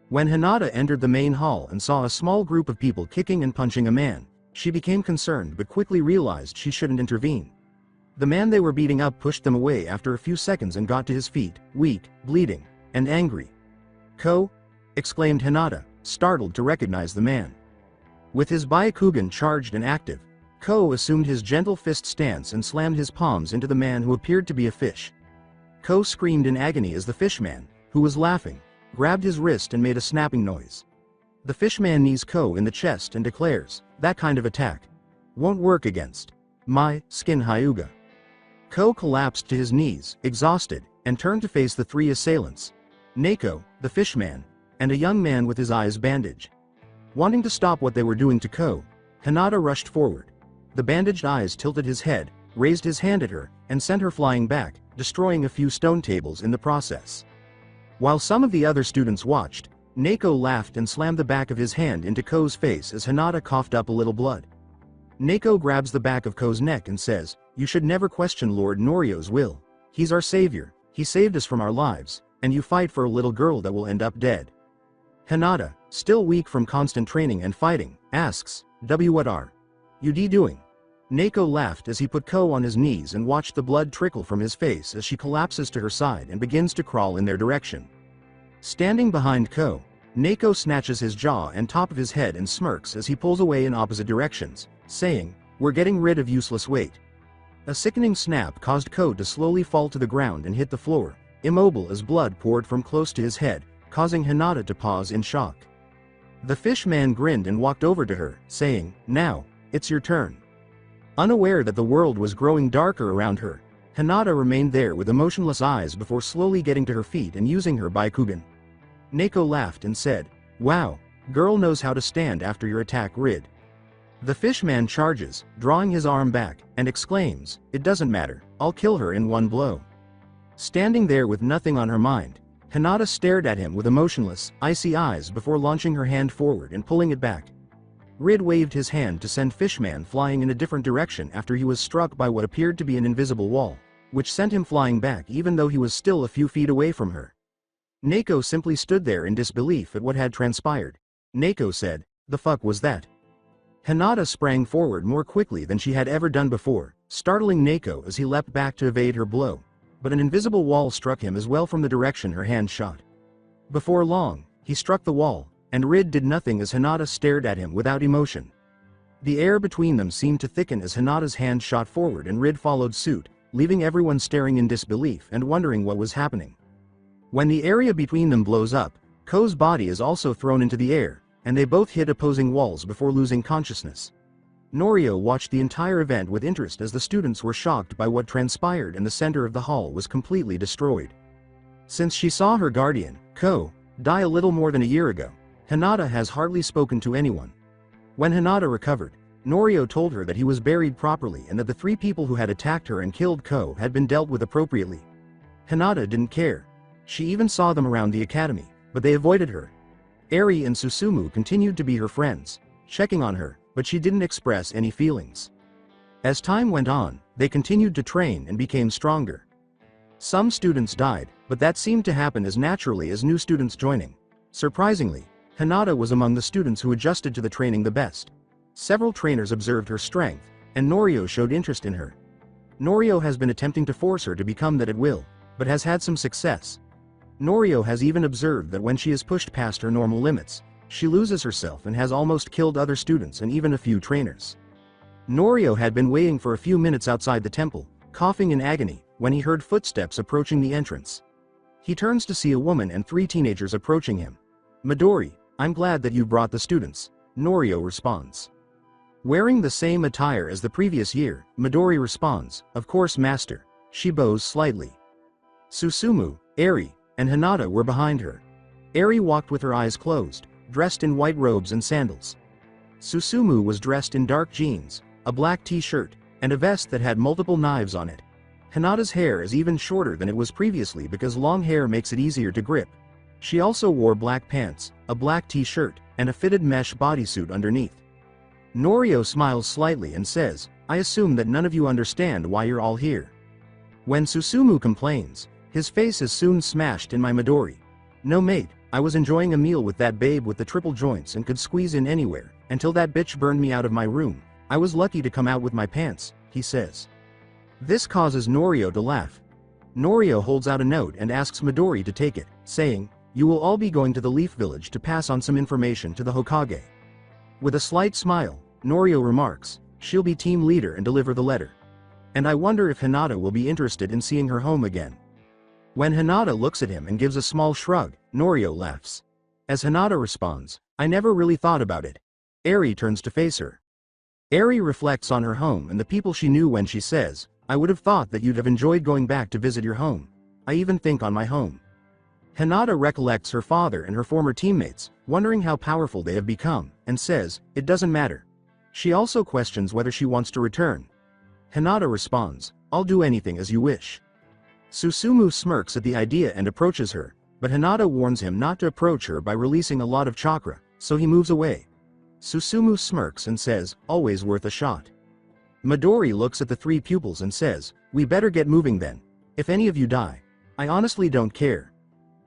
When Hinata entered the main hall and saw a small group of people kicking and punching a man, she became concerned but quickly realized she shouldn't intervene. The man they were beating up pushed them away after a few seconds and got to his feet, weak, bleeding, and angry. "Ko?" exclaimed Hinata, startled to recognize the man. With his Byakugan charged and active, Ko assumed his gentle fist stance and slammed his palms into the man who appeared to be a fish. Ko screamed in agony as the fishman, who was laughing, grabbed his wrist and made a snapping noise. The fishman knees Ko in the chest and declares, "That kind of attack won't work against my skin Hyuga." Ko collapsed to his knees, exhausted, and turned to face the three assailants: Neko, the fishman, and a young man with his eyes bandaged. Wanting to stop what they were doing to Ko, Hinata rushed forward. The bandaged eyes tilted his head, raised his hand at her, and sent her flying back, destroying a few stone tables in the process. While some of the other students watched, Neko laughed and slammed the back of his hand into Ko's face as Hinata coughed up a little blood. Neko grabs the back of Ko's neck and says, "You should never question Lord Norio's will. He's our savior, he saved us from our lives, and you fight for a little girl that will end up dead." Hinata, still weak from constant training and fighting, asks, "What are you doing?" Neko laughed as he put Ko on his knees and watched the blood trickle from his face as she collapses to her side and begins to crawl in their direction. Standing behind Ko, Neko snatches his jaw and top of his head and smirks as he pulls away in opposite directions, saying, "We're getting rid of useless weight." A sickening snap caused Ko to slowly fall to the ground and hit the floor, immobile as blood poured from close to his head, causing Hinata to pause in shock. The fish man grinned and walked over to her, saying, "Now, it's your turn." Unaware that the world was growing darker around her, Hinata remained there with emotionless eyes before slowly getting to her feet and using her Baikugan. Neko laughed and said, "Wow, girl knows how to stand after your attack rid." The fish man charges, drawing his arm back, and exclaims, "It doesn't matter, I'll kill her in one blow." Standing there with nothing on her mind, Hinata stared at him with emotionless, icy eyes before launching her hand forward and pulling it back. Rid waved his hand to send Fishman flying in a different direction after he was struck by what appeared to be an invisible wall, which sent him flying back even though he was still a few feet away from her. Neko simply stood there in disbelief at what had transpired. Neko said, "The fuck was that?" Hinata sprang forward more quickly than she had ever done before, startling Neko as he leapt back to evade her blow, but an invisible wall struck him as well from the direction her hand shot. Before long, he struck the wall, and Rid did nothing as Hinata stared at him without emotion. The air between them seemed to thicken as Hinata's hand shot forward and Rid followed suit, leaving everyone staring in disbelief and wondering what was happening. When the area between them blows up, Ko's body is also thrown into the air, and they both hit opposing walls before losing consciousness. Norio watched the entire event with interest as the students were shocked by what transpired and the center of the hall was completely destroyed. Since she saw her guardian, Ko, die a little more than a year ago, Hinata has hardly spoken to anyone. When Hinata recovered, Norio told her that he was buried properly and that the 3 people who had attacked her and killed Ko had been dealt with appropriately. Hinata didn't care. She even saw them around the academy, but they avoided her. Eri and Susumu continued to be her friends, checking on her, but she didn't express any feelings. As time went on, they continued to train and became stronger. Some students died, but that seemed to happen as naturally as new students joining. Surprisingly, Hinata was among the students who adjusted to the training the best. Several trainers observed her strength, and Norio showed interest in her. Norio has been attempting to force her to become that at will, but has had some success. Norio has even observed that when she is pushed past her normal limits, she loses herself and has almost killed other students and even a few trainers. Norio had been waiting for a few minutes outside the temple, coughing in agony, when he heard footsteps approaching the entrance. He turns to see a woman and 3 teenagers approaching him. "Midori, I'm glad that you brought the students," Norio responds. Wearing the same attire as the previous year, Midori responds, "Of course, master." She bows slightly. Susumu, Eri, and Hinata were behind her. Eri walked with her eyes closed, dressed in white robes and sandals. Susumu was dressed in dark jeans, a black t-shirt, and a vest that had multiple knives on it. Hinata's hair is even shorter than it was previously because long hair makes it easier to grip. She also wore black pants, a black t-shirt, and a fitted mesh bodysuit underneath. Norio smiles slightly and says, "I assume that none of you understand why you're all here." When Susumu complains, his face is soon smashed in my Midori. "No mate, I was enjoying a meal with that babe with the triple joints and could squeeze in anywhere, until that bitch burned me out of my room. I was lucky to come out with my pants," he says. This causes Norio to laugh. Norio holds out a note and asks Midori to take it, saying, "You will all be going to the Leaf Village to pass on some information to the Hokage." With a slight smile, Norio remarks, "She'll be team leader and deliver the letter. And I wonder if Hinata will be interested in seeing her home again." When Hinata looks at him and gives a small shrug, Norio laughs. As Hinata responds, "I never really thought about it." Eri turns to face her. Eri reflects on her home and the people she knew when she says, "I would have thought that you'd have enjoyed going back to visit your home. I even think on my home." Hinata recollects her father and her former teammates, wondering how powerful they have become, and says, "It doesn't matter." She also questions whether she wants to return. Hinata responds, "I'll do anything as you wish." Susumu smirks at the idea and approaches her, but Hinata warns him not to approach her by releasing a lot of chakra, so he moves away. Susumu smirks and says, always worth a shot. Midori looks at the three pupils and says, we better get moving then. If any of you die, I honestly don't care.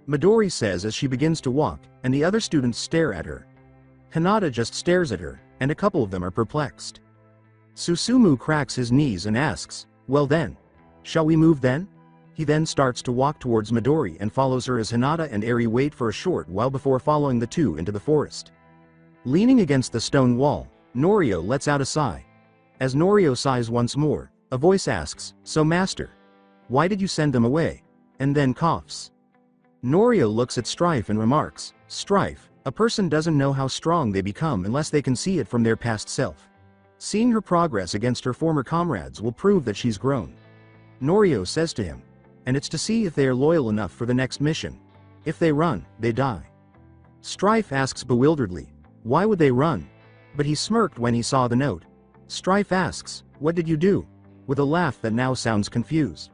Midori says as she begins to walk, and the other students stare at her. Hinata just stares at her, and a couple of them are perplexed. Susumu cracks his knees and asks, well then, shall we move then? He then starts to walk towards Midori and follows her as Hinata and Eri wait for a short while before following the two into the forest. Leaning against the stone wall, Norio lets out a sigh. As Norio sighs once more, a voice asks, so master, why did you send them away? And then coughs. Norio looks at Strife and remarks, Strife, a person doesn't know how strong they become unless they can see it from their past self. Seeing her progress against her former comrades will prove that she's grown. Norio says to him, and it's to see if they are loyal enough for the next mission. If they run, they die. Strife asks bewilderedly, why would they run? But he smirked when he saw the note. Strife asks, what did you do? With a laugh that now sounds confused.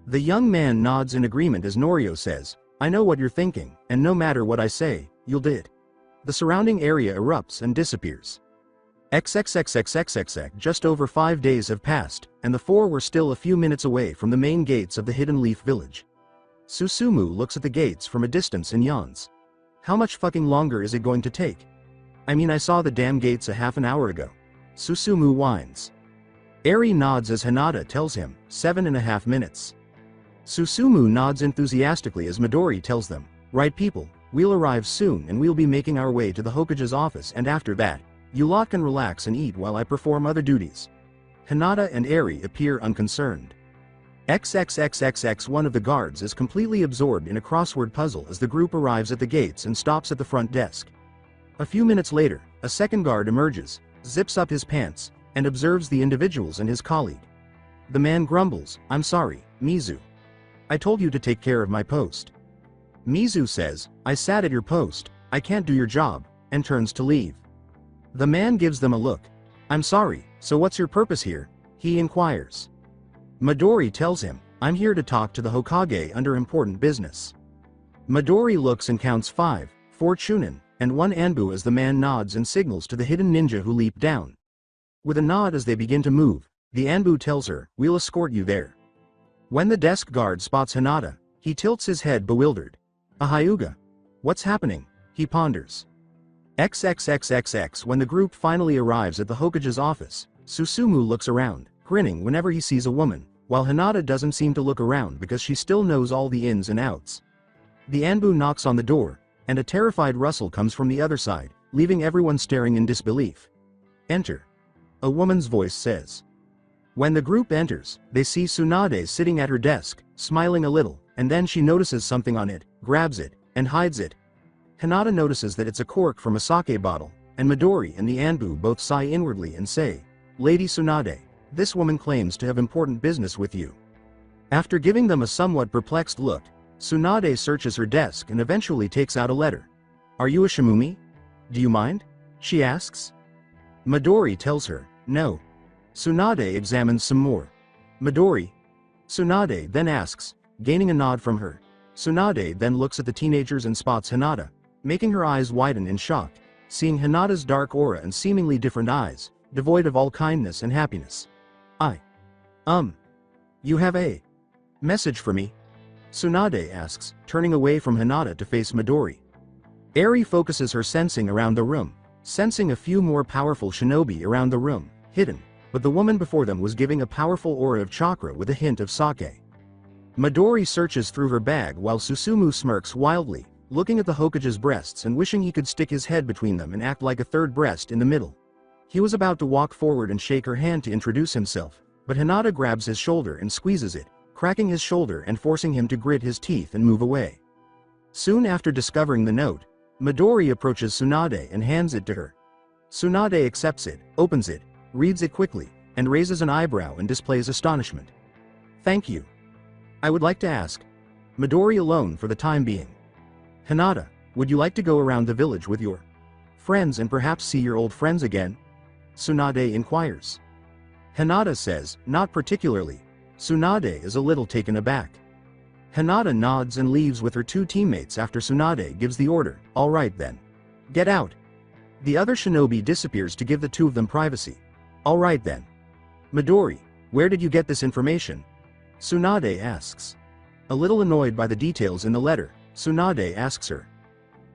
The young man nods in agreement as Norio says, I know what you're thinking, and no matter what I say, you'll do it. The surrounding area erupts and disappears. XXXXXXX. Just over 5 days have passed, and the four were still a few minutes away from the main gates of the Hidden Leaf Village. Susumu looks at the gates from a distance and yawns. How much fucking longer is it going to take? I mean, I saw the damn gates a half an hour ago. Susumu whines. Eri nods as Hinata tells him, 7.5 minutes. Susumu nods enthusiastically as Midori tells them, right people, we'll arrive soon and we'll be making our way to the Hokage's office, and after that, you lot can relax and eat while I perform other duties. Hinata and Eri appear unconcerned. XXXXX. One of the guards is completely absorbed in a crossword puzzle as the group arrives at the gates and stops at the front desk. A few minutes later, a second guard emerges, zips up his pants, and observes the individuals and his colleague. The man grumbles, I'm sorry, Mizu. I told you to take care of my post. Mizu says, I sat at your post, I can't do your job, and turns to leave. The man gives them a look. I'm sorry, so what's your purpose here? He inquires. Midori tells him, I'm here to talk to the Hokage under important business. Midori looks and counts 5, 4 chunin, and 1 anbu as the man nods and signals to the hidden ninja who leap down. With a nod as they begin to move, the anbu tells her, we'll escort you there. When the desk guard spots Hinata, he tilts his head bewildered. A Hyuga. What's happening? He ponders. XXXXX. When the group finally arrives at the Hokage's office, Susumu looks around, grinning whenever he sees a woman, while Hinata doesn't seem to look around because she still knows all the ins and outs. The anbu knocks on the door, and a terrified rustle comes from the other side, leaving everyone staring in disbelief. Enter. A woman's voice says. When the group enters, they see Tsunade sitting at her desk, smiling a little, and then she notices something on it, grabs it, and hides it. Hinata notices that it's a cork from a sake bottle, and Midori and the anbu both sigh inwardly and say, Lady Tsunade, this woman claims to have important business with you. After giving them a somewhat perplexed look, Tsunade searches her desk and eventually takes out a letter. Are you a shimumi? Do you mind? She asks. Midori tells her, no. Tsunade examines some more. Midori. Tsunade then asks, gaining a nod from her. Tsunade then looks at the teenagers and spots Hinata, making her eyes widen in shock, seeing Hinata's dark aura and seemingly different eyes, devoid of all kindness and happiness. You have a message for me? Tsunade asks, turning away from Hinata to face Midori. Eri focuses her sensing around the room, sensing a few more powerful shinobi around the room, hidden, but the woman before them was giving a powerful aura of chakra with a hint of sake. Midori searches through her bag while Susumu smirks wildly, looking at the Hokage's breasts and wishing he could stick his head between them and act like a third breast in the middle. He was about to walk forward and shake her hand to introduce himself, but Hinata grabs his shoulder and squeezes it, cracking his shoulder and forcing him to grit his teeth and move away. Soon after discovering the note, Midori approaches Tsunade and hands it to her. Tsunade accepts it, opens it, reads it quickly, and raises an eyebrow and displays astonishment. Thank you. I would like to ask. Midori alone for the time being. Hinata, would you like to go around the village with your friends and perhaps see your old friends again? Tsunade inquires. Hinata says, not particularly. Tsunade is a little taken aback. Hinata nods and leaves with her 2 teammates after Tsunade gives the order, "Alright then. Get out." The other shinobi disappears to give the 2 of them privacy. "Alright then. Midori, where did you get this information?" Tsunade asks. A little annoyed by the details in the letter, Tsunade asks her.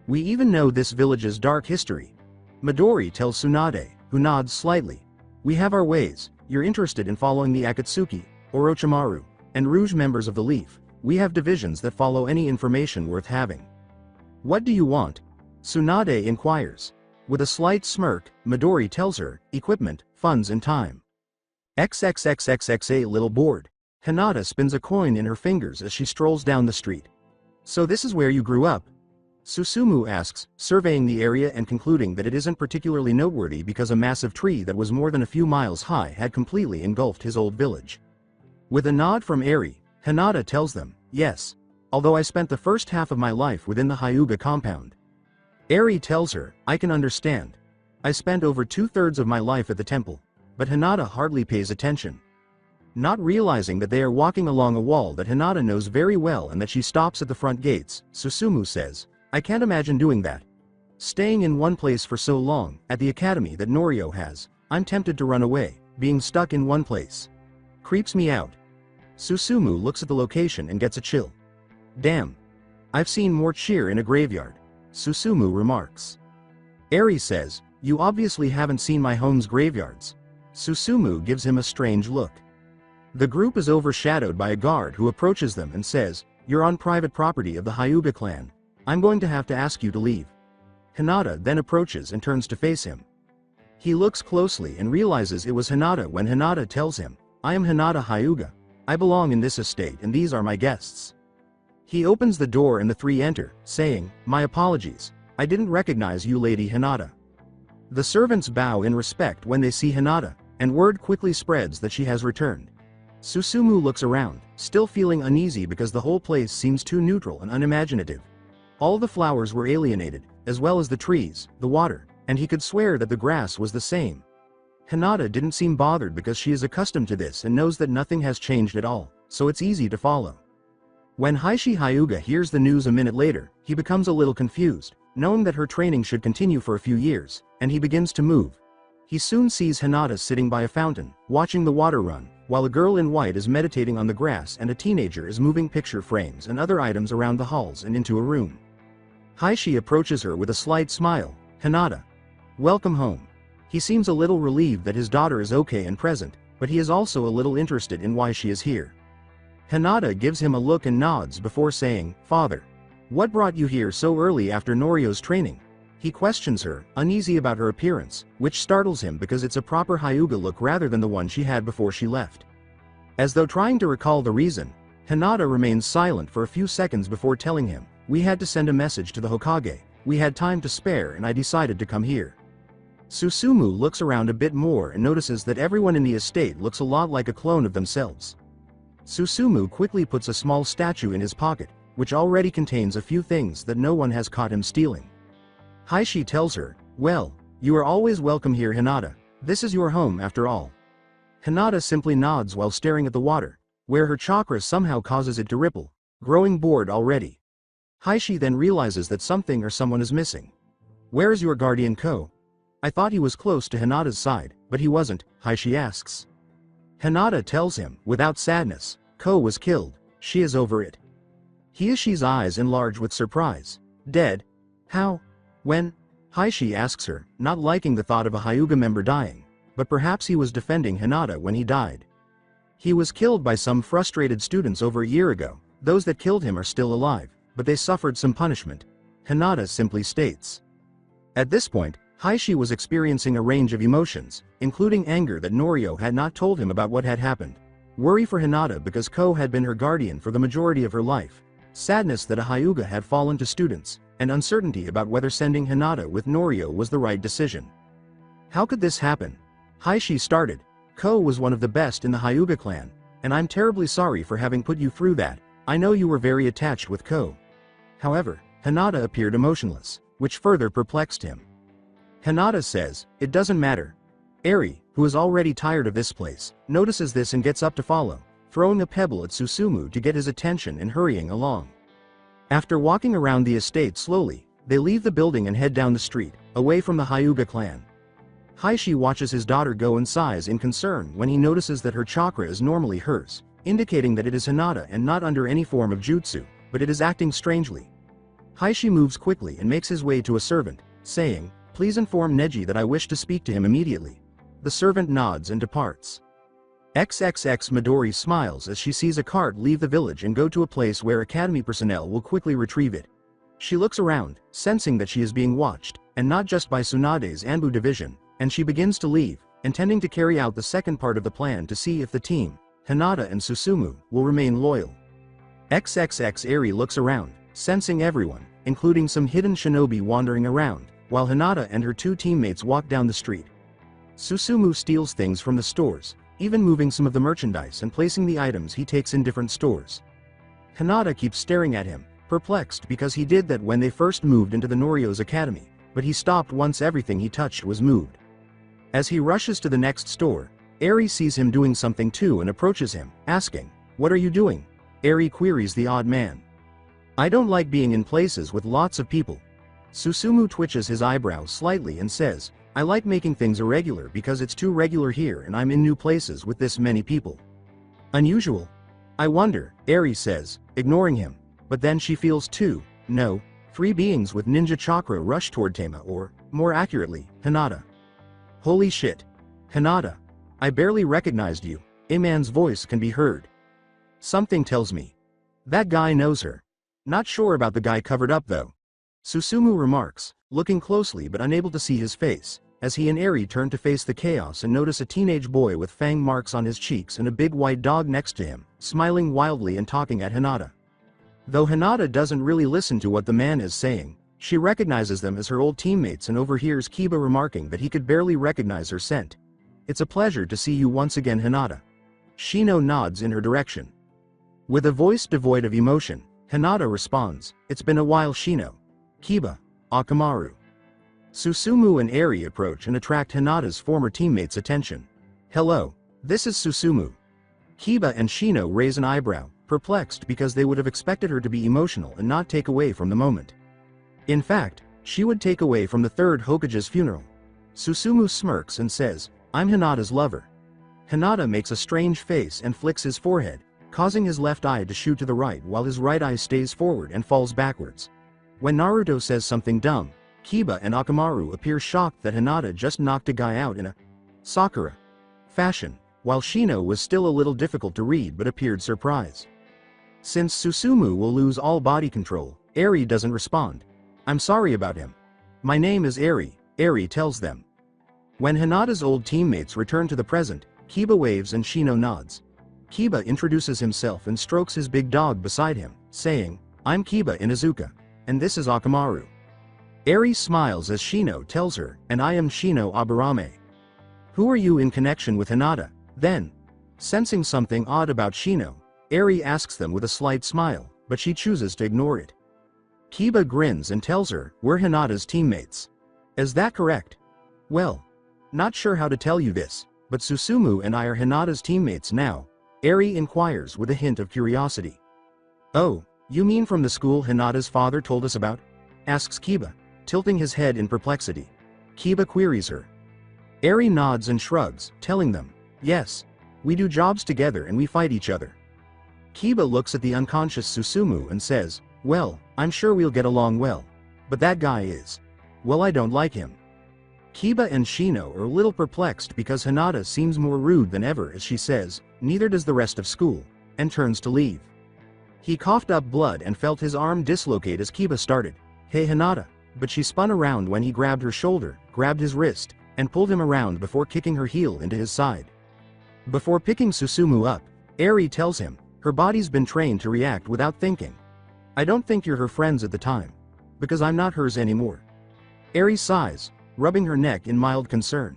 "We even know this village's dark history." Midori tells Tsunade, who nods slightly. "We have our ways. You're interested in following the Akatsuki, Orochimaru, and Rouge members of the Leaf. We have divisions that follow any information worth having." "What do you want?" Tsunade inquires. With a slight smirk, Midori tells her, "Equipment, funds and time." XXXXX, a little bored. Hinata spins a coin in her fingers as she strolls down the street. "So this is where you grew up?" Susumu asks, surveying the area and concluding that it isn't particularly noteworthy because a massive tree that was more than a few miles high had completely engulfed his old village. With a nod from Eri, Hinata tells them, "Yes. Although I spent the first half of my life within the Hyuga compound." Eri tells her, "I can understand. I spent over 2/3 of my life at the temple." But Hinata hardly pays attention. Not realizing that they are walking along a wall that Hinata knows very well and that she stops at the front gates, Susumu says, "I can't imagine doing that. Staying in one place for so long, at the academy that Norio has, I'm tempted to run away. Being stuck in one place creeps me out." Susumu looks at the location and gets a chill. "Damn. I've seen more cheer in a graveyard," Susumu remarks. Eri says, "You obviously haven't seen my home's graveyards." Susumu gives him a strange look. The group is overshadowed by a guard who approaches them and says, "You're on private property of the Hyuga clan. I'm going to have to ask you to leave." Hinata then approaches and turns to face him. He looks closely and realizes it was Hinata when Hinata tells him, "I am Hinata Hyuga. I belong in this estate and these are my guests." He opens the door and the 3 enter, saying, "My apologies. I didn't recognize you, Lady Hinata." The servants bow in respect when they see Hinata, and word quickly spreads that she has returned. Susumu looks around, still feeling uneasy because the whole place seems too neutral and unimaginative. All the flowers were alienated, as well as the trees, the water, and he could swear that the grass was the same. Hinata didn't seem bothered because she is accustomed to this and knows that nothing has changed at all, so it's easy to follow. When Heishi Hyuga hears the news a minute later, he becomes a little confused, knowing that her training should continue for a few years, and he begins to move. He soon sees Hinata sitting by a fountain, watching the water run, while a girl in white is meditating on the grass and a teenager is moving picture frames and other items around the halls and into a room. Heishi approaches her with a slight smile. "Hinata. Welcome home." He seems a little relieved that his daughter is okay and present, but he is also a little interested in why she is here. Hinata gives him a look and nods before saying, "Father. What brought you here so early after Norio's training?" He questions her, uneasy about her appearance, which startles him because it's a proper Hyuga look rather than the one she had before she left. As though trying to recall the reason, Hinata remains silent for a few seconds before telling him, "We had to send a message to the Hokage. We had time to spare and I decided to come here." Susumu looks around a bit more and notices that everyone in the estate looks a lot like a clone of themselves. Susumu quickly puts a small statue in his pocket, which already contains a few things that no one has caught him stealing. Heishi tells her, "Well, you are always welcome here, Hinata. This is your home after all." Hinata simply nods while staring at the water, where her chakra somehow causes it to ripple, growing bored already. Heishi then realizes that something or someone is missing. "Where is your guardian Ko?" "I thought he was close to Hinata's side, but he wasn't," Heishi asks. Hinata tells him, without sadness, "Ko was killed. She is over it." Hiashi's eyes enlarge with surprise. "Dead? How? When?" Heishi asks her, not liking the thought of a Hyuga member dying, but perhaps he was defending Hinata when he died. "He was killed by some frustrated students over a year ago. Those that killed him are still alive, but they suffered some punishment," Hinata simply states. At this point, Heishi was experiencing a range of emotions, including anger that Norio had not told him about what had happened, worry for Hinata because Ko had been her guardian for the majority of her life, sadness that a Hyuga had fallen to students, and uncertainty about whether sending Hinata with Norio was the right decision. "How could this happen?" Heishi started. "Ko was one of the best in the Hyuga clan, and I'm terribly sorry for having put you through that. I know you were very attached with Ko." However, Hinata appeared emotionless, which further perplexed him. Hinata says, "It doesn't matter." Eri, who is already tired of this place, notices this and gets up to follow, throwing a pebble at Susumu to get his attention and hurrying along. After walking around the estate slowly, they leave the building and head down the street, away from the Hyuga clan. Heishi watches his daughter go and sighs in concern when he notices that her chakra is normally hers, indicating that it is Hinata and not under any form of jutsu, but it is acting strangely. Heishi moves quickly and makes his way to a servant, saying, "Please inform Neji that I wish to speak to him immediately." The servant nods and departs. XXX Midori smiles as she sees a cart leave the village and go to a place where academy personnel will quickly retrieve it. She looks around, sensing that she is being watched, and not just by Tsunade's Anbu division, and she begins to leave, intending to carry out the second part of the plan to see if the team, Hinata and Susumu, will remain loyal. XXX Eri looks around, sensing everyone, including some hidden shinobi wandering around, while Hinata and her two teammates walk down the street. Susumu steals things from the stores, even moving some of the merchandise and placing the items he takes in different stores. Hinata keeps staring at him, perplexed because he did that when they first moved into the Norio's academy, but he stopped once everything he touched was moved. As he rushes to the next store, Eri sees him doing something too and approaches him, asking, "What are you doing?" Eri queries the odd man. "I don't like being in places with lots of people." Susumu twitches his eyebrows slightly and says, "I like making things irregular because it's too regular here and I'm in new places with this many people." "Unusual? I wonder," Eri says, ignoring him, but then she feels three beings with ninja chakra rush toward Tama or, more accurately, Hinata. "Holy shit. Hinata. I barely recognized you," a man's voice can be heard. "Something tells me that guy knows her. Not sure about the guy covered up though." Susumu remarks, looking closely but unable to see his face, as he and Eri turn to face the chaos and notice a teenage boy with fang marks on his cheeks and a big white dog next to him, smiling wildly and talking at Hinata. Though Hinata doesn't really listen to what the man is saying, she recognizes them as her old teammates and overhears Kiba remarking that he could barely recognize her scent. "It's a pleasure to see you once again, Hinata." Shino nods in her direction. With a voice devoid of emotion, Hinata responds, "It's been a while, Shino." Kiba, Akamaru. Susumu and Eri approach and attract Hinata's former teammates' attention. "Hello, this is Susumu." Kiba and Shino raise an eyebrow, perplexed because they would have expected her to be emotional and not take away from the moment. In fact, she would take away from the third Hokage's funeral. Susumu smirks and says, "I'm Hinata's lover." Hinata makes a strange face and flicks his forehead, causing his left eye to shoot to the right while his right eye stays forward and falls backwards. When Naruto says something dumb, Kiba and Akamaru appear shocked that Hinata just knocked a guy out in a Sakura fashion, while Shino was still a little difficult to read but appeared surprised. Since Susumu will lose all body control, Eri doesn't respond. "I'm sorry about him. My name is Eri," Eri tells them. When Hinata's old teammates return to the present, Kiba waves and Shino nods. Kiba introduces himself and strokes his big dog beside him, saying, "I'm Kiba Inuzuka, and this is Akamaru." Eri smiles as Shino tells her, "And I am Shino Aburame." "Who are you in connection with Hinata?" Then, sensing something odd about Shino, Eri asks them with a slight smile, but she chooses to ignore it. Kiba grins and tells her, "We're Hinata's teammates." "Is that correct?" "Well, not sure how to tell you this, but Susumu and I are Hinata's teammates now," Eri inquires with a hint of curiosity. "Oh, you mean from the school Hinata's father told us about?" asks Kiba, tilting his head in perplexity. Kiba queries her. Eri nods and shrugs, telling them, "Yes, we do jobs together and we fight each other." Kiba looks at the unconscious Susumu and says, "Well, I'm sure we'll get along well. But that guy is. Well, I don't like him." Kiba and Shino are a little perplexed because Hinata seems more rude than ever as she says, "Neither does the rest of school," and turns to leave. He coughed up blood and felt his arm dislocate as Kiba started, "Hey Hinata," but she spun around when he grabbed her shoulder, grabbed his wrist, and pulled him around before kicking her heel into his side. Before picking Susumu up, Eri tells him, "Her body's been trained to react without thinking. I don't think you're her friends at the time. Because I'm not hers anymore." Eri sighs, rubbing her neck in mild concern.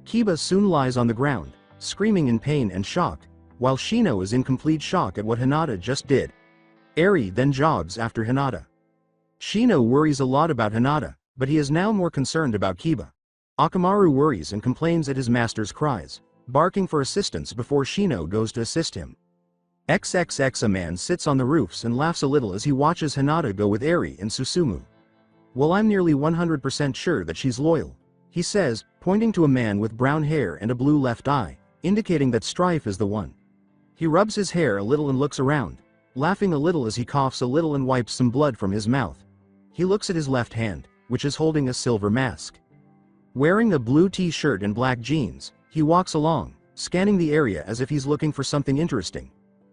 Kiba soon lies on the ground, screaming in pain and shock, while Shino is in complete shock at what Hinata just did. Eri then jogs after Hinata. Shino worries a lot about Hinata, but he is now more concerned about Kiba. Akamaru worries and complains at his master's cries, barking for assistance before Shino goes to assist him. XXX. A man sits on the roofs and laughs a little as he watches Hinata go with Eri and Susumu. Well, I'm nearly 100% sure that she's loyal, he says, pointing to a man with brown hair and a blue left eye, indicating that Strife is the one. He rubs his hair a little and looks around, laughing a little as he coughs a little and wipes some blood from his mouth. He looks at his left hand, which is holding a silver mask. Wearing a blue t-shirt and black jeans, he walks along, scanning the area as if he's looking for something interesting.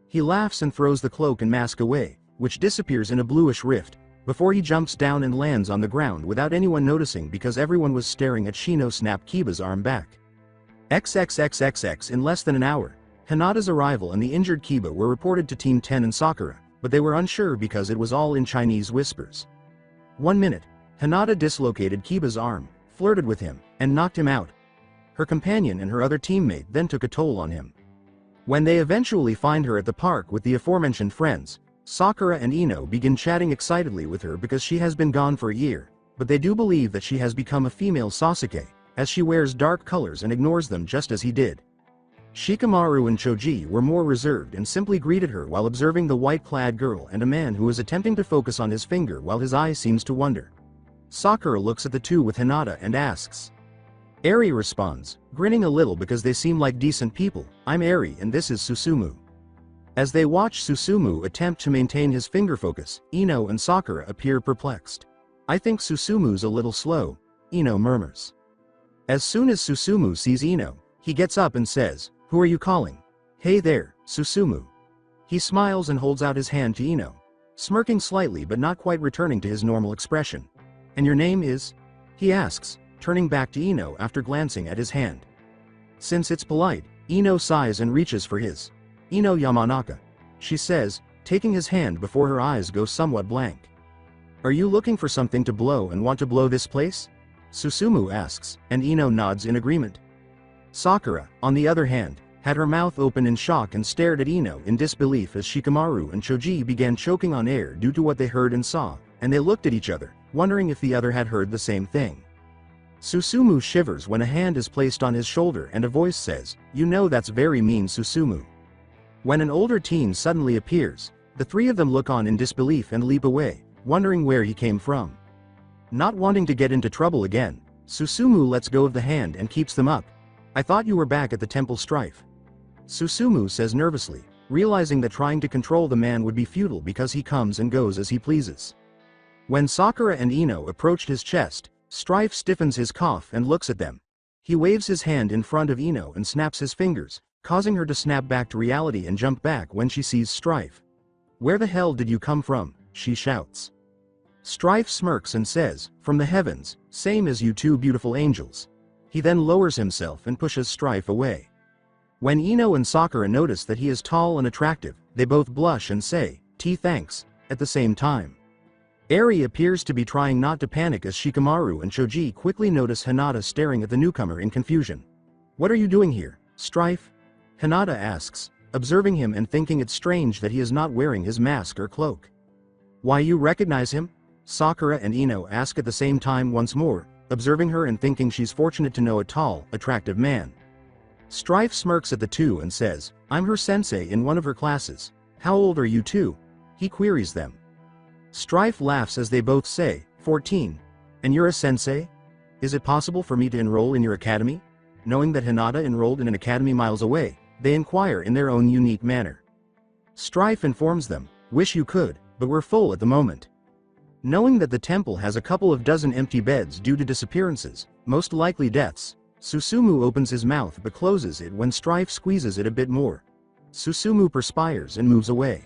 He laughs and throws the cloak and mask away, which disappears in a bluish rift, before he jumps down and lands on the ground without anyone noticing because everyone was staring at Shino snap Kiba's arm back. XXXXX. In less than an hour, Hinata's arrival and the injured Kiba were reported to Team 10 and Sakura, but they were unsure because it was all in Chinese whispers. 1 minute, Hinata dislocated Kiba's arm, flirted with him, and knocked him out. Her companion and her other teammate then took a toll on him. When they eventually find her at the park with the aforementioned friends, Sakura and Ino begin chatting excitedly with her because she has been gone for a year, but they do believe that she has become a female Sasuke, as she wears dark colors and ignores them just as he did. Shikamaru and Choji were more reserved and simply greeted her while observing the white-clad girl and a man who is attempting to focus on his finger while his eye seems to wander. Sakura looks at the two with Hinata and asks. Eri responds, grinning a little because they seem like decent people, I'm Eri and this is Susumu. As they watch Susumu attempt to maintain his finger focus, Ino and Sakura appear perplexed. I think Susumu's a little slow, Ino murmurs. As soon as Susumu sees Ino, he gets up and says, who are you calling? Hey there, Susumu. He smiles and holds out his hand to Ino, smirking slightly but not quite returning to his normal expression. And your name is? He asks, turning back to Ino after glancing at his hand. Since it's polite, Ino sighs and reaches for his. Ino Yamanaka, she says, taking his hand before her eyes go somewhat blank. Are you looking for something to blow and want to blow this place? Susumu asks, and Ino nods in agreement. Sakura, on the other hand, had her mouth open in shock and stared at Ino in disbelief as Shikamaru and Choji began choking on air due to what they heard and saw, and they looked at each other, wondering if the other had heard the same thing. Susumu shivers when a hand is placed on his shoulder and a voice says, you know that's very mean, Susumu. When an older teen suddenly appears, the three of them look on in disbelief and leap away, wondering where he came from. Not wanting to get into trouble again, Susumu lets go of the hand and keeps them up. I thought you were back at the temple Strife. Susumu says nervously, realizing that trying to control the man would be futile because he comes and goes as he pleases. When Sakura and Ino approached his chest, Strife stiffens his cough and looks at them. He waves his hand in front of Ino and snaps his fingers, causing her to snap back to reality and jump back when she sees Strife. Where the hell did you come from? She shouts. Strife smirks and says, from the heavens, same as you two beautiful angels. He then lowers himself and pushes Strife away. When Ino and Sakura notice that he is tall and attractive, they both blush and say, thanks, at the same time. Eri appears to be trying not to panic as Shikamaru and Choji quickly notice Hinata staring at the newcomer in confusion. What are you doing here, Strife? Hinata asks, observing him and thinking it strange that he is not wearing his mask or cloak. Why, you recognize him? Sakura and Ino ask at the same time once more, observing her and thinking she's fortunate to know a tall, attractive man. Strife smirks at the two and says, I'm her sensei in one of her classes. How old are you two? He queries them. Strife laughs as they both say, 14. And you're a sensei? Is it possible for me to enroll in your academy? Knowing that Hinata enrolled in an academy miles away, they inquire in their own unique manner. Strife informs them, wish you could, but we're full at the moment. Knowing that the temple has a couple of dozen empty beds due to disappearances, most likely deaths, Susumu opens his mouth but closes it when Strife squeezes it a bit more. Susumu perspires and moves away.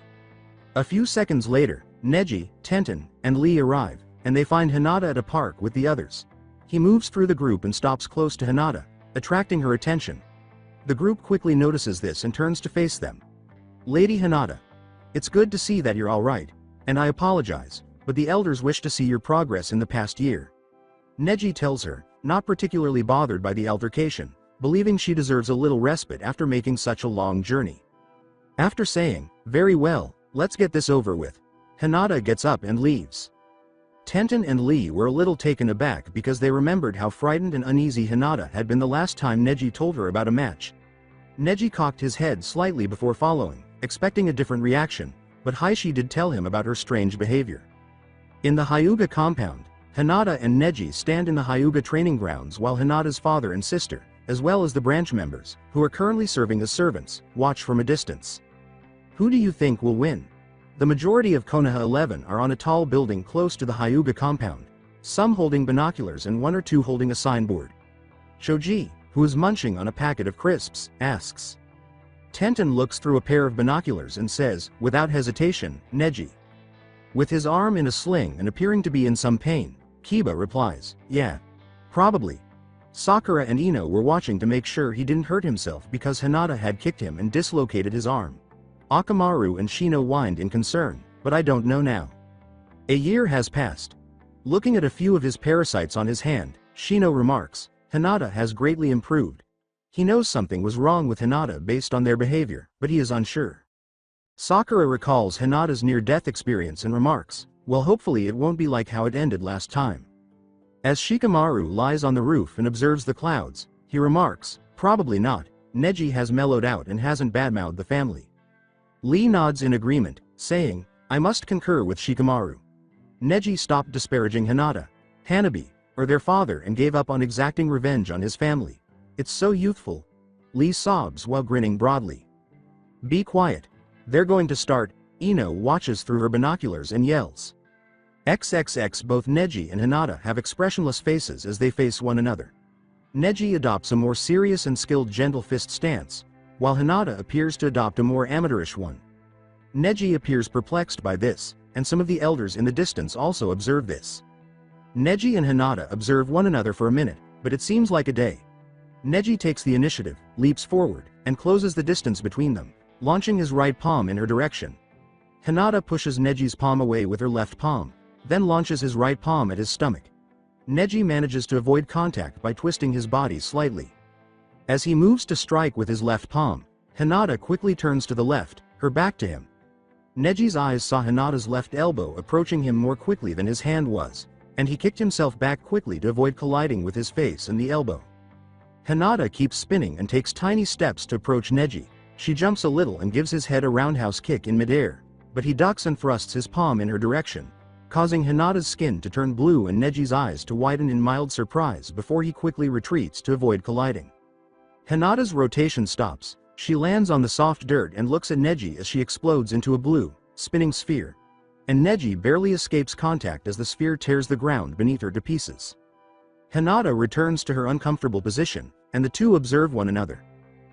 A few seconds later, Neji, Tenten, and Lee arrive, and they find Hinata at a park with the others. He moves through the group and stops close to Hinata, attracting her attention. The group quickly notices this and turns to face them. Lady Hinata, it's good to see that you're alright, and I apologize, but the elders wish to see your progress in the past year. Neji tells her, not particularly bothered by the altercation, believing she deserves a little respite after making such a long journey. After saying, very well, let's get this over with, Hinata gets up and leaves. Tenten and Lee were a little taken aback because they remembered how frightened and uneasy Hinata had been the last time Neji told her about a match. Neji cocked his head slightly before following, expecting a different reaction, but Heishi did tell him about her strange behavior. In the Hyuga compound, Hinata and Neji stand in the Hyuga training grounds while Hinata's father and sister, as well as the branch members, who are currently serving as servants, watch from a distance. Who do you think will win? The majority of Konoha 11 are on a tall building close to the Hyuga compound, some holding binoculars and one or two holding a signboard. Shoji, who is munching on a packet of crisps, asks. Tenten looks through a pair of binoculars and says, without hesitation, Neji. With his arm in a sling and appearing to be in some pain, Kiba replies, yeah. Probably. Sakura and Ino were watching to make sure he didn't hurt himself because Hinata had kicked him and dislocated his arm. Akamaru and Shino whined in concern, but I don't know now. A year has passed. Looking at a few of his parasites on his hand, Shino remarks, Hinata has greatly improved. He knows something was wrong with Hinata based on their behavior, but he is unsure. Sakura recalls Hinata's near-death experience and remarks, well, hopefully it won't be like how it ended last time. As Shikamaru lies on the roof and observes the clouds, he remarks, probably not, Neji has mellowed out and hasn't badmouthed the family. Lee nods in agreement, saying, I must concur with Shikamaru. Neji stopped disparaging Hinata, Hanabi, or their father and gave up on exacting revenge on his family. It's so youthful. Lee sobs while grinning broadly. Be quiet. They're going to start. Ino watches through her binoculars and yells. XXX. Both Neji and Hinata have expressionless faces as they face one another. Neji adopts a more serious and skilled gentle fist stance, while Hinata appears to adopt a more amateurish one. Neji appears perplexed by this, and some of the elders in the distance also observe this. Neji and Hinata observe one another for a minute, but it seems like a day. Neji takes the initiative, leaps forward, and closes the distance between them, launching his right palm in her direction. Hinata pushes Neji's palm away with her left palm, then launches his right palm at his stomach. Neji manages to avoid contact by twisting his body slightly. As he moves to strike with his left palm, Hinata quickly turns to the left, her back to him. Neji's eyes saw Hinata's left elbow approaching him more quickly than his hand was, and he kicked himself back quickly to avoid colliding with his face and the elbow. Hinata keeps spinning and takes tiny steps to approach Neji. She jumps a little and gives his head a roundhouse kick in midair, but he ducks and thrusts his palm in her direction, causing Hinata's skin to turn blue and Neji's eyes to widen in mild surprise before he quickly retreats to avoid colliding. Hinata's rotation stops, she lands on the soft dirt and looks at Neji as she explodes into a blue, spinning sphere. And Neji barely escapes contact as the sphere tears the ground beneath her to pieces. Hinata returns to her uncomfortable position, and the two observe one another.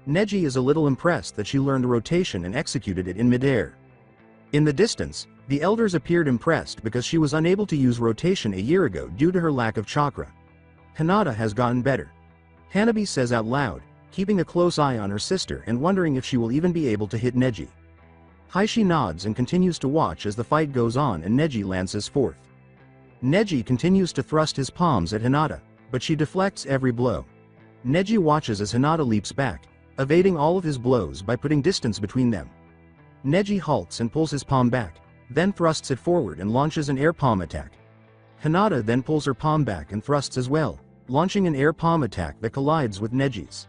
Neji is a little impressed that she learned the rotation and executed it in midair. In the distance, the elders appeared impressed because she was unable to use rotation a year ago due to her lack of chakra. Hinata has gotten better. Hanabi says out loud, keeping a close eye on her sister and wondering if she will even be able to hit Neji. Heishi nods and continues to watch as the fight goes on and Neji lances fourth. Neji continues to thrust his palms at Hinata, but she deflects every blow. Neji watches as Hinata leaps back, evading all of his blows by putting distance between them. Neji halts and pulls his palm back, then thrusts it forward and launches an air palm attack. Hinata then pulls her palm back and thrusts as well, launching an air palm attack that collides with Neji's.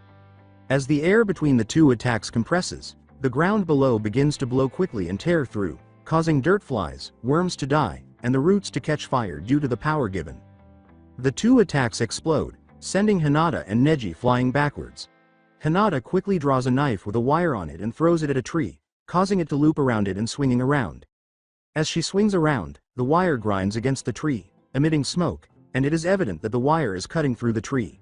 As the air between the two attacks compresses, the ground below begins to blow quickly and tear through, causing dirt flies, worms to die, and the roots to catch fire due to the power given. The two attacks explode, sending Hinata and Neji flying backwards. Hinata quickly draws a knife with a wire on it and throws it at a tree, causing it to loop around it and swinging around. As she swings around, the wire grinds against the tree, emitting smoke, and it is evident that the wire is cutting through the tree.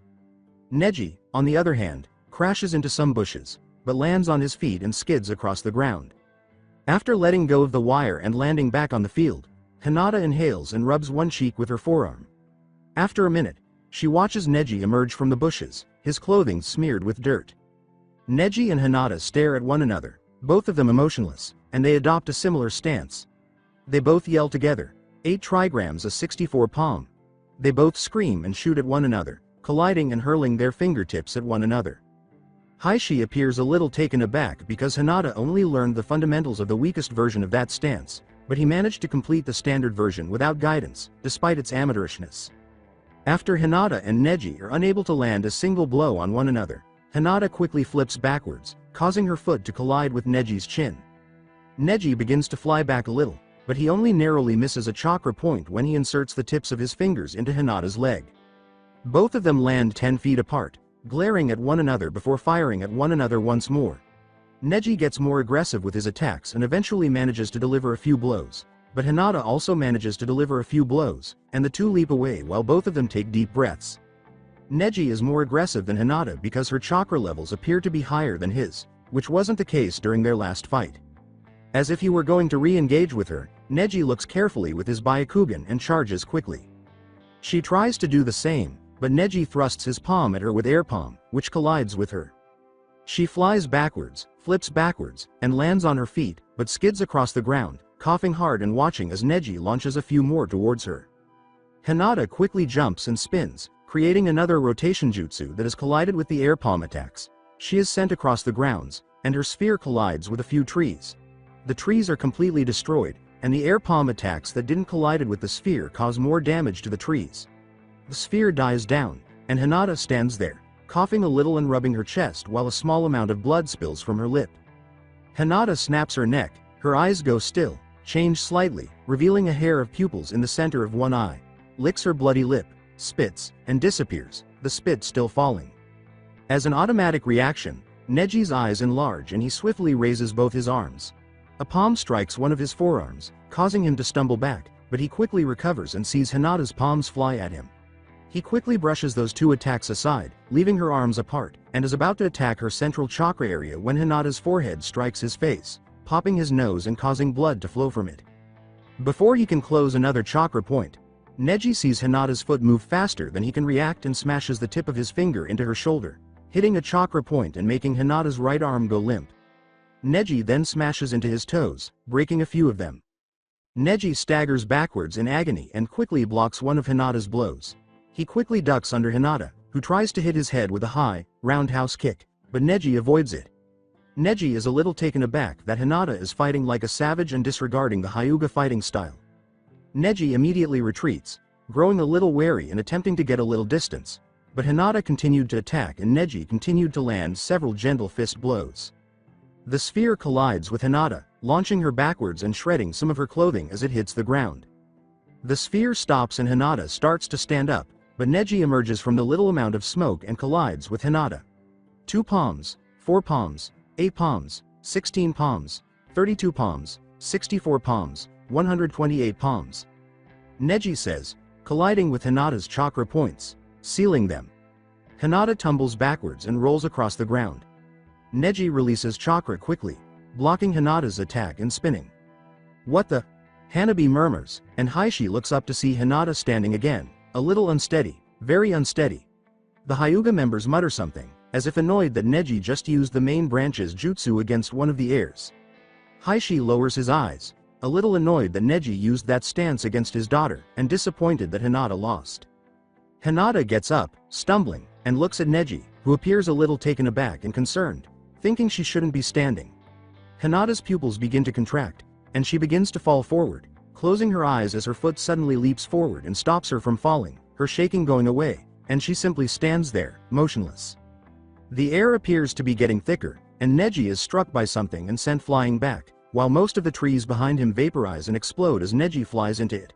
Neji, on the other hand, crashes into some bushes, but lands on his feet and skids across the ground. After letting go of the wire and landing back on the field, Hinata inhales and rubs one cheek with her forearm. After a minute, she watches Neji emerge from the bushes, his clothing smeared with dirt. Neji and Hinata stare at one another, both of them emotionless, and they adopt a similar stance. They both yell together, 8 trigrams a 64 palm. They both scream and shoot at one another, colliding and hurling their fingertips at one another. Heishi appears a little taken aback because Hinata only learned the fundamentals of the weakest version of that stance, but he managed to complete the standard version without guidance, despite its amateurishness. After Hinata and Neji are unable to land a single blow on one another, Hinata quickly flips backwards, causing her foot to collide with Neji's chin. Neji begins to fly back a little, but he only narrowly misses a chakra point when he inserts the tips of his fingers into Hinata's leg. Both of them land 10 feet apart, glaring at one another before firing at one another once more. Neji gets more aggressive with his attacks and eventually manages to deliver a few blows, but Hinata also manages to deliver a few blows, and the two leap away while both of them take deep breaths. Neji is more aggressive than Hinata because her chakra levels appear to be higher than his, which wasn't the case during their last fight. As if he were going to re-engage with her, Neji looks carefully with his Byakugan and charges quickly. She tries to do the same, but Neji thrusts his palm at her with air palm, which collides with her. She flies backwards, flips backwards, and lands on her feet, but skids across the ground, coughing hard and watching as Neji launches a few more towards her. Hinata quickly jumps and spins, creating another rotation jutsu that has collided with the air palm attacks. She is sent across the grounds, and her sphere collides with a few trees. The trees are completely destroyed, and the air palm attacks that didn't collide with the sphere cause more damage to the trees. The sphere dies down, and Hinata stands there, coughing a little and rubbing her chest while a small amount of blood spills from her lip. Hinata snaps her neck, her eyes go still, change slightly, revealing a hair of pupils in the center of one eye, licks her bloody lip, spits, and disappears, the spit still falling. As an automatic reaction, Neji's eyes enlarge and he swiftly raises both his arms. A palm strikes one of his forearms, causing him to stumble back, but he quickly recovers and sees Hinata's palms fly at him. He quickly brushes those two attacks aside, leaving her arms apart, and is about to attack her central chakra area when Hinata's forehead strikes his face, popping his nose and causing blood to flow from it. Before he can close another chakra point, Neji sees Hinata's foot move faster than he can react and smashes the tip of his finger into her shoulder, hitting a chakra point and making Hinata's right arm go limp. Neji then smashes into his toes, breaking a few of them. Neji staggers backwards in agony and quickly blocks one of Hinata's blows. He quickly ducks under Hinata, who tries to hit his head with a high, roundhouse kick, but Neji avoids it. Neji is a little taken aback that Hinata is fighting like a savage and disregarding the Hyuga fighting style. Neji immediately retreats, growing a little wary and attempting to get a little distance, but Hinata continued to attack and Neji continued to land several gentle fist blows. The sphere collides with Hinata, launching her backwards and shredding some of her clothing as it hits the ground. The sphere stops and Hinata starts to stand up, but Neji emerges from the little amount of smoke and collides with Hinata. 2 palms, 4 palms, 8 palms, 16 palms, 32 palms, 64 palms, 128 palms. Neji says, colliding with Hinata's chakra points, sealing them. Hinata tumbles backwards and rolls across the ground. Neji releases chakra quickly, blocking Hinata's attack and spinning. What the? Hanabi murmurs, and Heishi looks up to see Hinata standing again, a little unsteady, very unsteady. The Hyuga members mutter something, as if annoyed that Neji just used the main branch's jutsu against one of the heirs. Heishi lowers his eyes, a little annoyed that Neji used that stance against his daughter, and disappointed that Hinata lost. Hinata gets up, stumbling, and looks at Neji, who appears a little taken aback and concerned, thinking she shouldn't be standing. Hinata's pupils begin to contract, and she begins to fall forward, closing her eyes as her foot suddenly leaps forward and stops her from falling, her shaking going away, and she simply stands there, motionless. The air appears to be getting thicker, and Neji is struck by something and sent flying back, while most of the trees behind him vaporize and explode as Neji flies into it.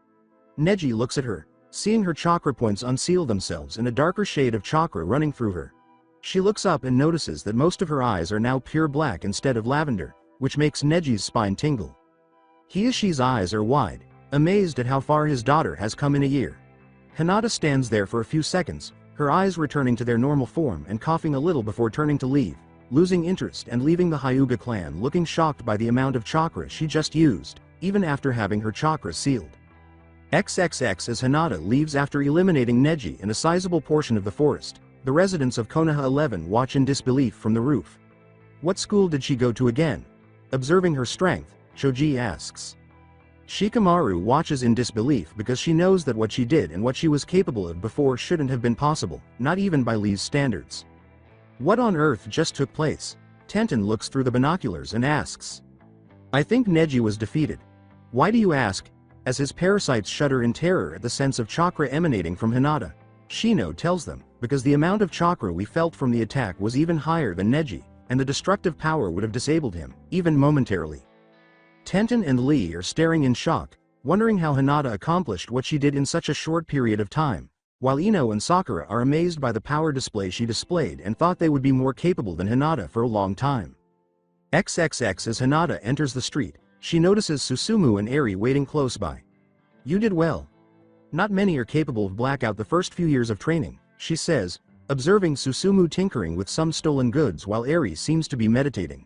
Neji looks at her, seeing her chakra points unseal themselves and a darker shade of chakra running through her. She looks up and notices that most of her eyes are now pure black instead of lavender, which makes Neji's spine tingle. Hiashi's eyes are wide, amazed at how far his daughter has come in a year. Hinata stands there for a few seconds, her eyes returning to their normal form and coughing a little before turning to leave, losing interest and leaving the Hyuga clan looking shocked by the amount of chakra she just used, even after having her chakra sealed. XXX as Hinata leaves after eliminating Neji and a sizable portion of the forest, the residents of Konoha 11 watch in disbelief from the roof. What school did she go to again? Observing her strength, Choji asks. Shikamaru watches in disbelief because she knows that what she did and what she was capable of before shouldn't have been possible, not even by Lee's standards. What on earth just took place? Tenten looks through the binoculars and asks. I think Neji was defeated. Why do you ask? As his parasites shudder in terror at the sense of chakra emanating from Hinata. Shino tells them, because the amount of chakra we felt from the attack was even higher than Neji, and the destructive power would have disabled him, even momentarily. Tenten and Lee are staring in shock, wondering how Hinata accomplished what she did in such a short period of time, while Ino and Sakura are amazed by the power display she displayed and thought they would be more capable than Hinata for a long time. XXX As Hinata enters the street, she notices Susumu and Eri waiting close by. You did well. Not many are capable of blackout the first few years of training, she says, observing Susumu tinkering with some stolen goods while Eri seems to be meditating.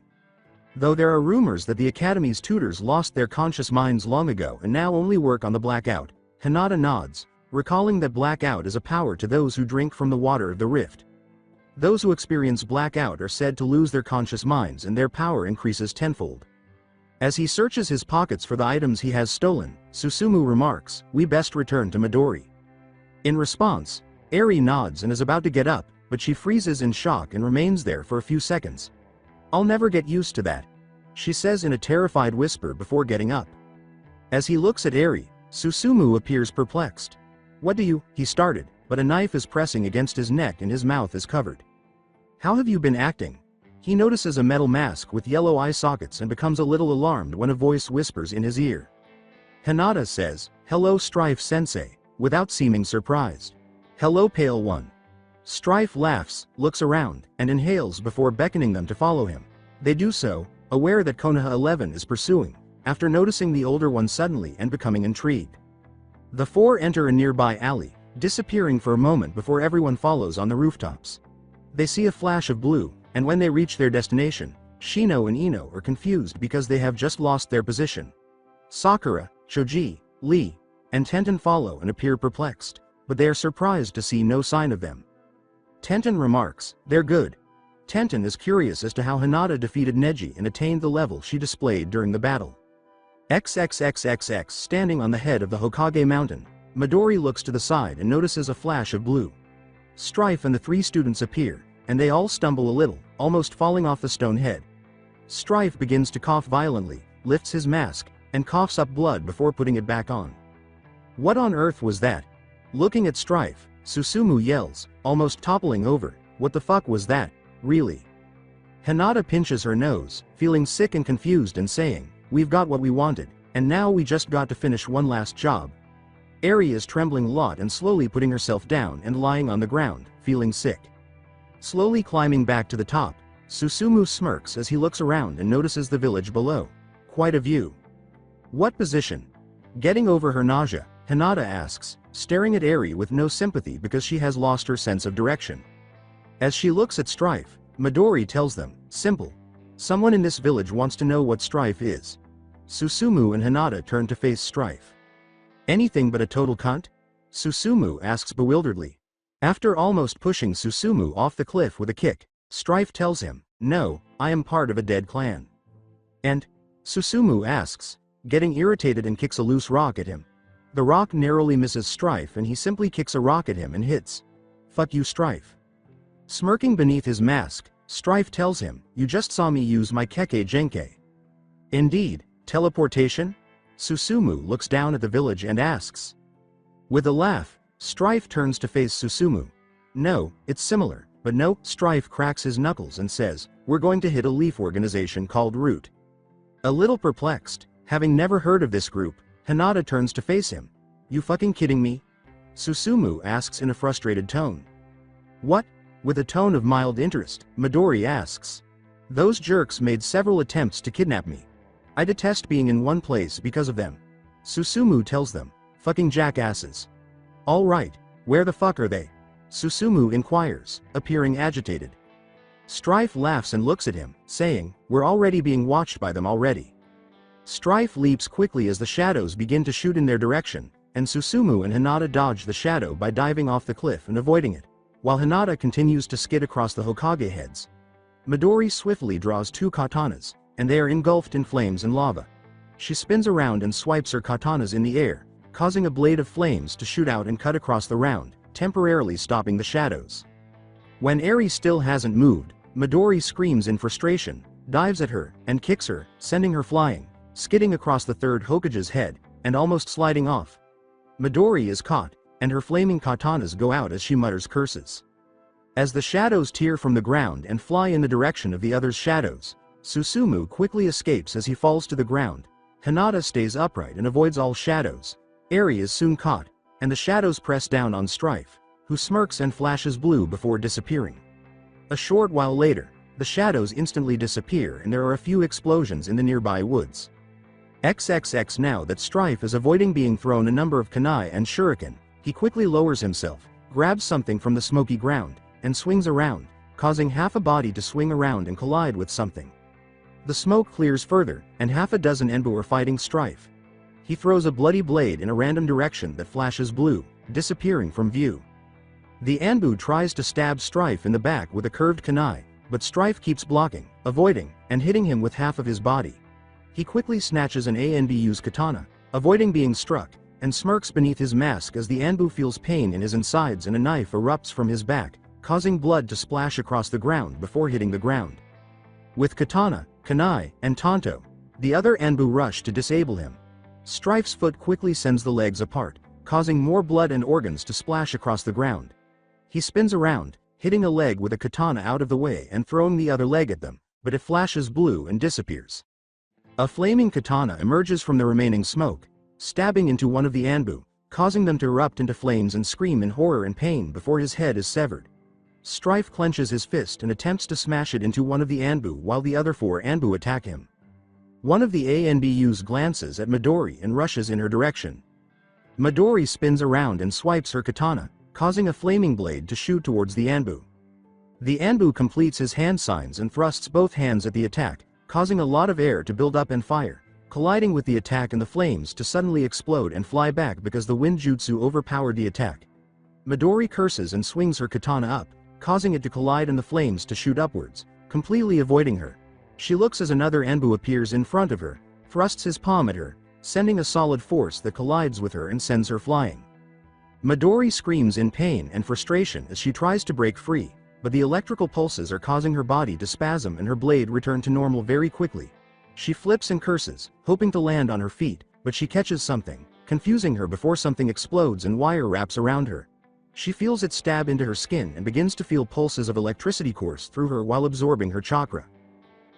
Though there are rumors that the Academy's tutors lost their conscious minds long ago and now only work on the blackout, Hinata nods, recalling that blackout is a power to those who drink from the water of the rift. Those who experience blackout are said to lose their conscious minds and their power increases tenfold. As he searches his pockets for the items he has stolen, Susumu remarks, "We best return to Midori." In response, Eri nods and is about to get up, but she freezes in shock and remains there for a few seconds. "I'll never get used to that," she says in a terrified whisper before getting up. As he looks at Eri, Susumu appears perplexed. "What do you," he started, but a knife is pressing against his neck and his mouth is covered. "How have you been acting?" He notices a metal mask with yellow eye sockets and becomes a little alarmed when a voice whispers in his ear. Hinata says, "Hello Strife-sensei," without seeming surprised. "Hello Pale One." Strife laughs, looks around, and inhales before beckoning them to follow him. They do so, aware that Konoha 11 is pursuing, after noticing the older one suddenly and becoming intrigued. The four enter a nearby alley, disappearing for a moment before everyone follows on the rooftops. They see a flash of blue, and when they reach their destination, Shino and Ino are confused because they have just lost their position. Sakura, Choji, Lee, and Tenten follow and appear perplexed, but they are surprised to see no sign of them. Tenten remarks, "They're good." Tenten is curious as to how Hinata defeated Neji and attained the level she displayed during the battle. XXXXX Standing on the head of the Hokage mountain, Midori looks to the side and notices a flash of blue. Strife and the three students appear, and they all stumble a little, almost falling off the stone head. Strife begins to cough violently, lifts his mask, and coughs up blood before putting it back on. What on earth was that? Looking at Strife, Susumu yells, almost toppling over, "What the fuck was that, really?" Hinata pinches her nose, feeling sick and confused and saying, "We've got what we wanted, and now we just got to finish one last job." Eri is trembling a lot and slowly putting herself down and lying on the ground, feeling sick. Slowly climbing back to the top, Susumu smirks as he looks around and notices the village below. Quite a view. "What position?" Getting over her nausea, Hinata asks, staring at Eri with no sympathy because she has lost her sense of direction. As she looks at Strife, Midori tells them, "Simple. Someone in this village wants to know what Strife is." Susumu and Hinata turn to face Strife. "Anything but a total cunt?" Susumu asks bewilderedly. After almost pushing Susumu off the cliff with a kick, Strife tells him, "No, I am part of a dead clan." "And?" Susumu asks, getting irritated and kicks a loose rock at him. The rock narrowly misses Strife and he simply kicks a rock at him and hits. "Fuck you Strife." Smirking beneath his mask, Strife tells him, "You just saw me use my Keke Genkai." "Indeed, teleportation?" Susumu looks down at the village and asks. With a laugh, Strife turns to face Susumu. "No, it's similar, but no." Strife cracks his knuckles and says, "We're going to hit a leaf organization called Root." A little perplexed, having never heard of this group, Hinata turns to face him. "You fucking kidding me?" Susumu asks in a frustrated tone. "What?" With a tone of mild interest, Midori asks. "Those jerks made several attempts to kidnap me. I detest being in one place because of them." Susumu tells them, "Fucking jackasses." "All right, where the fuck are they?" Susumu inquires, appearing agitated. Strife laughs and looks at him, saying, "We're already being watched by them already." Strife leaps quickly as the shadows begin to shoot in their direction, and Susumu and Hinata dodge the shadow by diving off the cliff and avoiding it, while Hinata continues to skid across the Hokage heads. Midori swiftly draws two katanas, and they are engulfed in flames and lava. She spins around and swipes her katanas in the air, causing a blade of flames to shoot out and cut across the round, temporarily stopping the shadows. When Eri still hasn't moved, Midori screams in frustration, dives at her, and kicks her, sending her flying, skidding across the third Hokage's head, and almost sliding off. Midori is caught, and her flaming katanas go out as she mutters curses. As the shadows tear from the ground and fly in the direction of the other's shadows, Susumu quickly escapes as he falls to the ground, Hinata stays upright and avoids all shadows. Eri is soon caught, and the shadows press down on Strife, who smirks and flashes blue before disappearing. A short while later, the shadows instantly disappear and there are a few explosions in the nearby woods. XXX. Now that Strife is avoiding being thrown a number of kunai and shuriken, he quickly lowers himself, grabs something from the smoky ground, and swings around, causing half a body to swing around and collide with something. The smoke clears further, and half a dozen Enbu are fighting Strife. He throws a bloody blade in a random direction that flashes blue, disappearing from view. The Anbu tries to stab Strife in the back with a curved kunai, but Strife keeps blocking, avoiding, and hitting him with half of his body. He quickly snatches an Anbu's katana, avoiding being struck, and smirks beneath his mask as the Anbu feels pain in his insides and a knife erupts from his back, causing blood to splash across the ground before hitting the ground. With katana, kunai, and tanto, the other Anbu rush to disable him. Strife's foot quickly sends the legs apart, causing more blood and organs to splash across the ground. He spins around, hitting a leg with a katana out of the way and throwing the other leg at them, but it flashes blue and disappears. A flaming katana emerges from the remaining smoke, stabbing into one of the Anbu, causing them to erupt into flames and scream in horror and pain before his head is severed. Strife clenches his fist and attempts to smash it into one of the Anbu while the other 4 Anbu attack him. One of the Anbus glances at Midori and rushes in her direction. Midori spins around and swipes her katana, causing a flaming blade to shoot towards the Anbu. The Anbu completes his hand signs and thrusts both hands at the attack, causing a lot of air to build up and fire, colliding with the attack and the flames to suddenly explode and fly back because the wind jutsu overpowered the attack. Midori curses and swings her katana up, causing it to collide and the flames to shoot upwards, completely avoiding her. She looks as another Anbu appears in front of her, thrusts his palm at her, sending a solid force that collides with her and sends her flying. Midori screams in pain and frustration as she tries to break free, but the electrical pulses are causing her body to spasm and her blade return to normal very quickly. She flips and curses, hoping to land on her feet, but she catches something, confusing her before something explodes and wire wraps around her. She feels it stab into her skin and begins to feel pulses of electricity course through her while absorbing her chakra.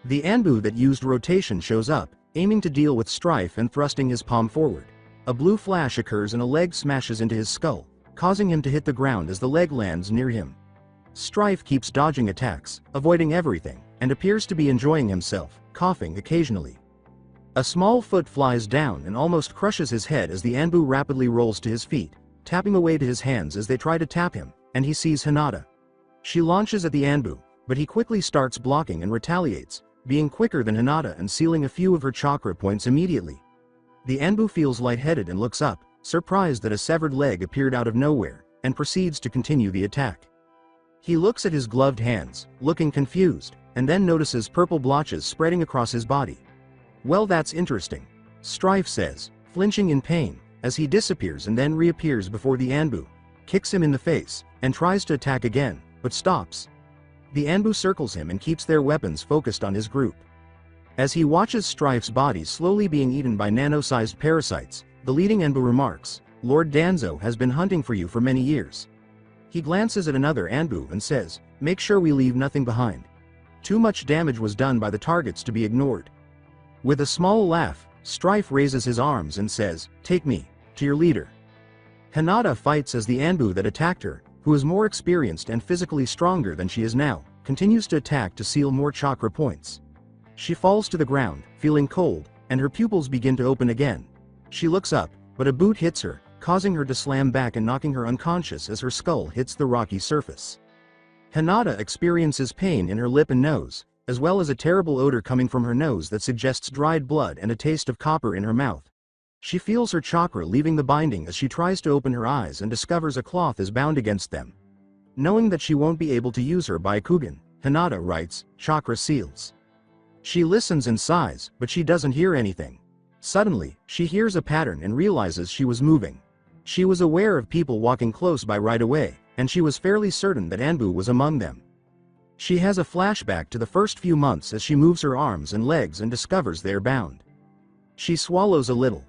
The Anbu that used rotation shows up, aiming to deal with Strife and thrusting his palm forward. A blue flash occurs and a leg smashes into his skull, causing him to hit the ground as the leg lands near him. Strife keeps dodging attacks, avoiding everything, and appears to be enjoying himself, coughing occasionally. A small foot flies down and almost crushes his head as the Anbu rapidly rolls to his feet, tapping away to his hands as they try to tap him, and he sees Hinata. She launches at the Anbu, but he quickly starts blocking and retaliates, being quicker than Hinata and sealing a few of her chakra points immediately. The Anbu feels lightheaded and looks up, surprised that a severed leg appeared out of nowhere, and proceeds to continue the attack. He looks at his gloved hands, looking confused, and then notices purple blotches spreading across his body. "Well, that's interesting," Strife says, flinching in pain, as he disappears and then reappears before the Anbu, kicks him in the face, and tries to attack again, but stops. The Anbu circles him and keeps their weapons focused on his group. As he watches Strife's body slowly being eaten by nano-sized parasites, the leading Anbu remarks, "Lord Danzo has been hunting for you for many years." He glances at another Anbu and says, "Make sure we leave nothing behind. Too much damage was done by the targets to be ignored." With a small laugh, Strife raises his arms and says, "Take me to your leader." Hinata fights as the Anbu that attacked her, who is more experienced and physically stronger than she is now, continues to attack to seal more chakra points. She falls to the ground, feeling cold, and her pupils begin to open again. She looks up, but a boot hits her, causing her to slam back and knocking her unconscious as her skull hits the rocky surface. Hinata experiences pain in her lip and nose, as well as a terrible odor coming from her nose that suggests dried blood and a taste of copper in her mouth. She feels her chakra leaving the binding as she tries to open her eyes and discovers a cloth is bound against them. Knowing that she won't be able to use her Byakugan, Hinata writes, "Chakra seals." She listens and sighs, but she doesn't hear anything. Suddenly, she hears a pattern and realizes she was moving. She was aware of people walking close by right away, and she was fairly certain that Anbu was among them. She has a flashback to the first few months as she moves her arms and legs and discovers they are bound. She swallows a little.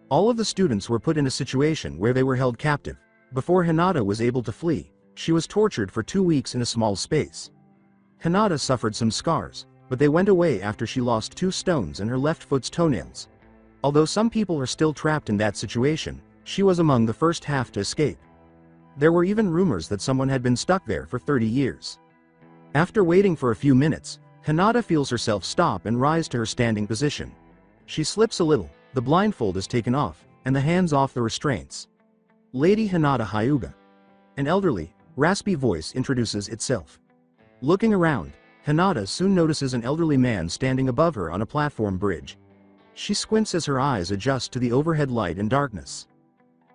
All of the students were put in a situation where they were held captive. Before Hinata was able to flee, she was tortured for 2 weeks in a small space. Hinata suffered some scars, but they went away after she lost 2 stones and her left foot's toenails. Although some people are still trapped in that situation, she was among the first half to escape. There were even rumors that someone had been stuck there for 30 years. After waiting for a few minutes, Hinata feels herself stop and rise to her standing position. She slips a little, the blindfold is taken off, and the hands off the restraints. Lady Hinata Hyuga. An elderly, raspy voice introduces itself. Looking around, Hinata soon notices an elderly man standing above her on a platform bridge. She squints as her eyes adjust to the overhead light and darkness.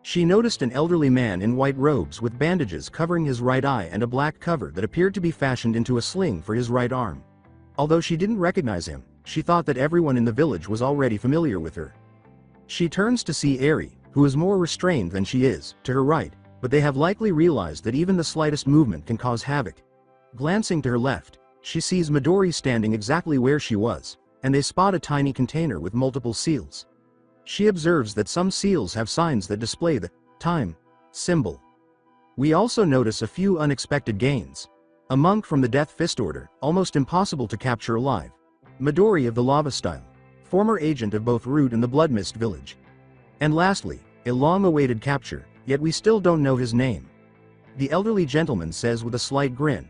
She noticed an elderly man in white robes with bandages covering his right eye and a black cover that appeared to be fashioned into a sling for his right arm. Although she didn't recognize him, she thought that everyone in the village was already familiar with her. She turns to see Eri, who is more restrained than she is, to her right, but they have likely realized that even the slightest movement can cause havoc. Glancing to her left, she sees Midori standing exactly where she was, and they spot a tiny container with multiple seals. She observes that some seals have signs that display the time symbol. We also notice a few unexpected gains. A monk from the Death Fist Order, almost impossible to capture alive. Midori of the Lava Style, former agent of both Root and the Bloodmist village. And lastly, a long-awaited capture, yet we still don't know his name. The elderly gentleman says with a slight grin.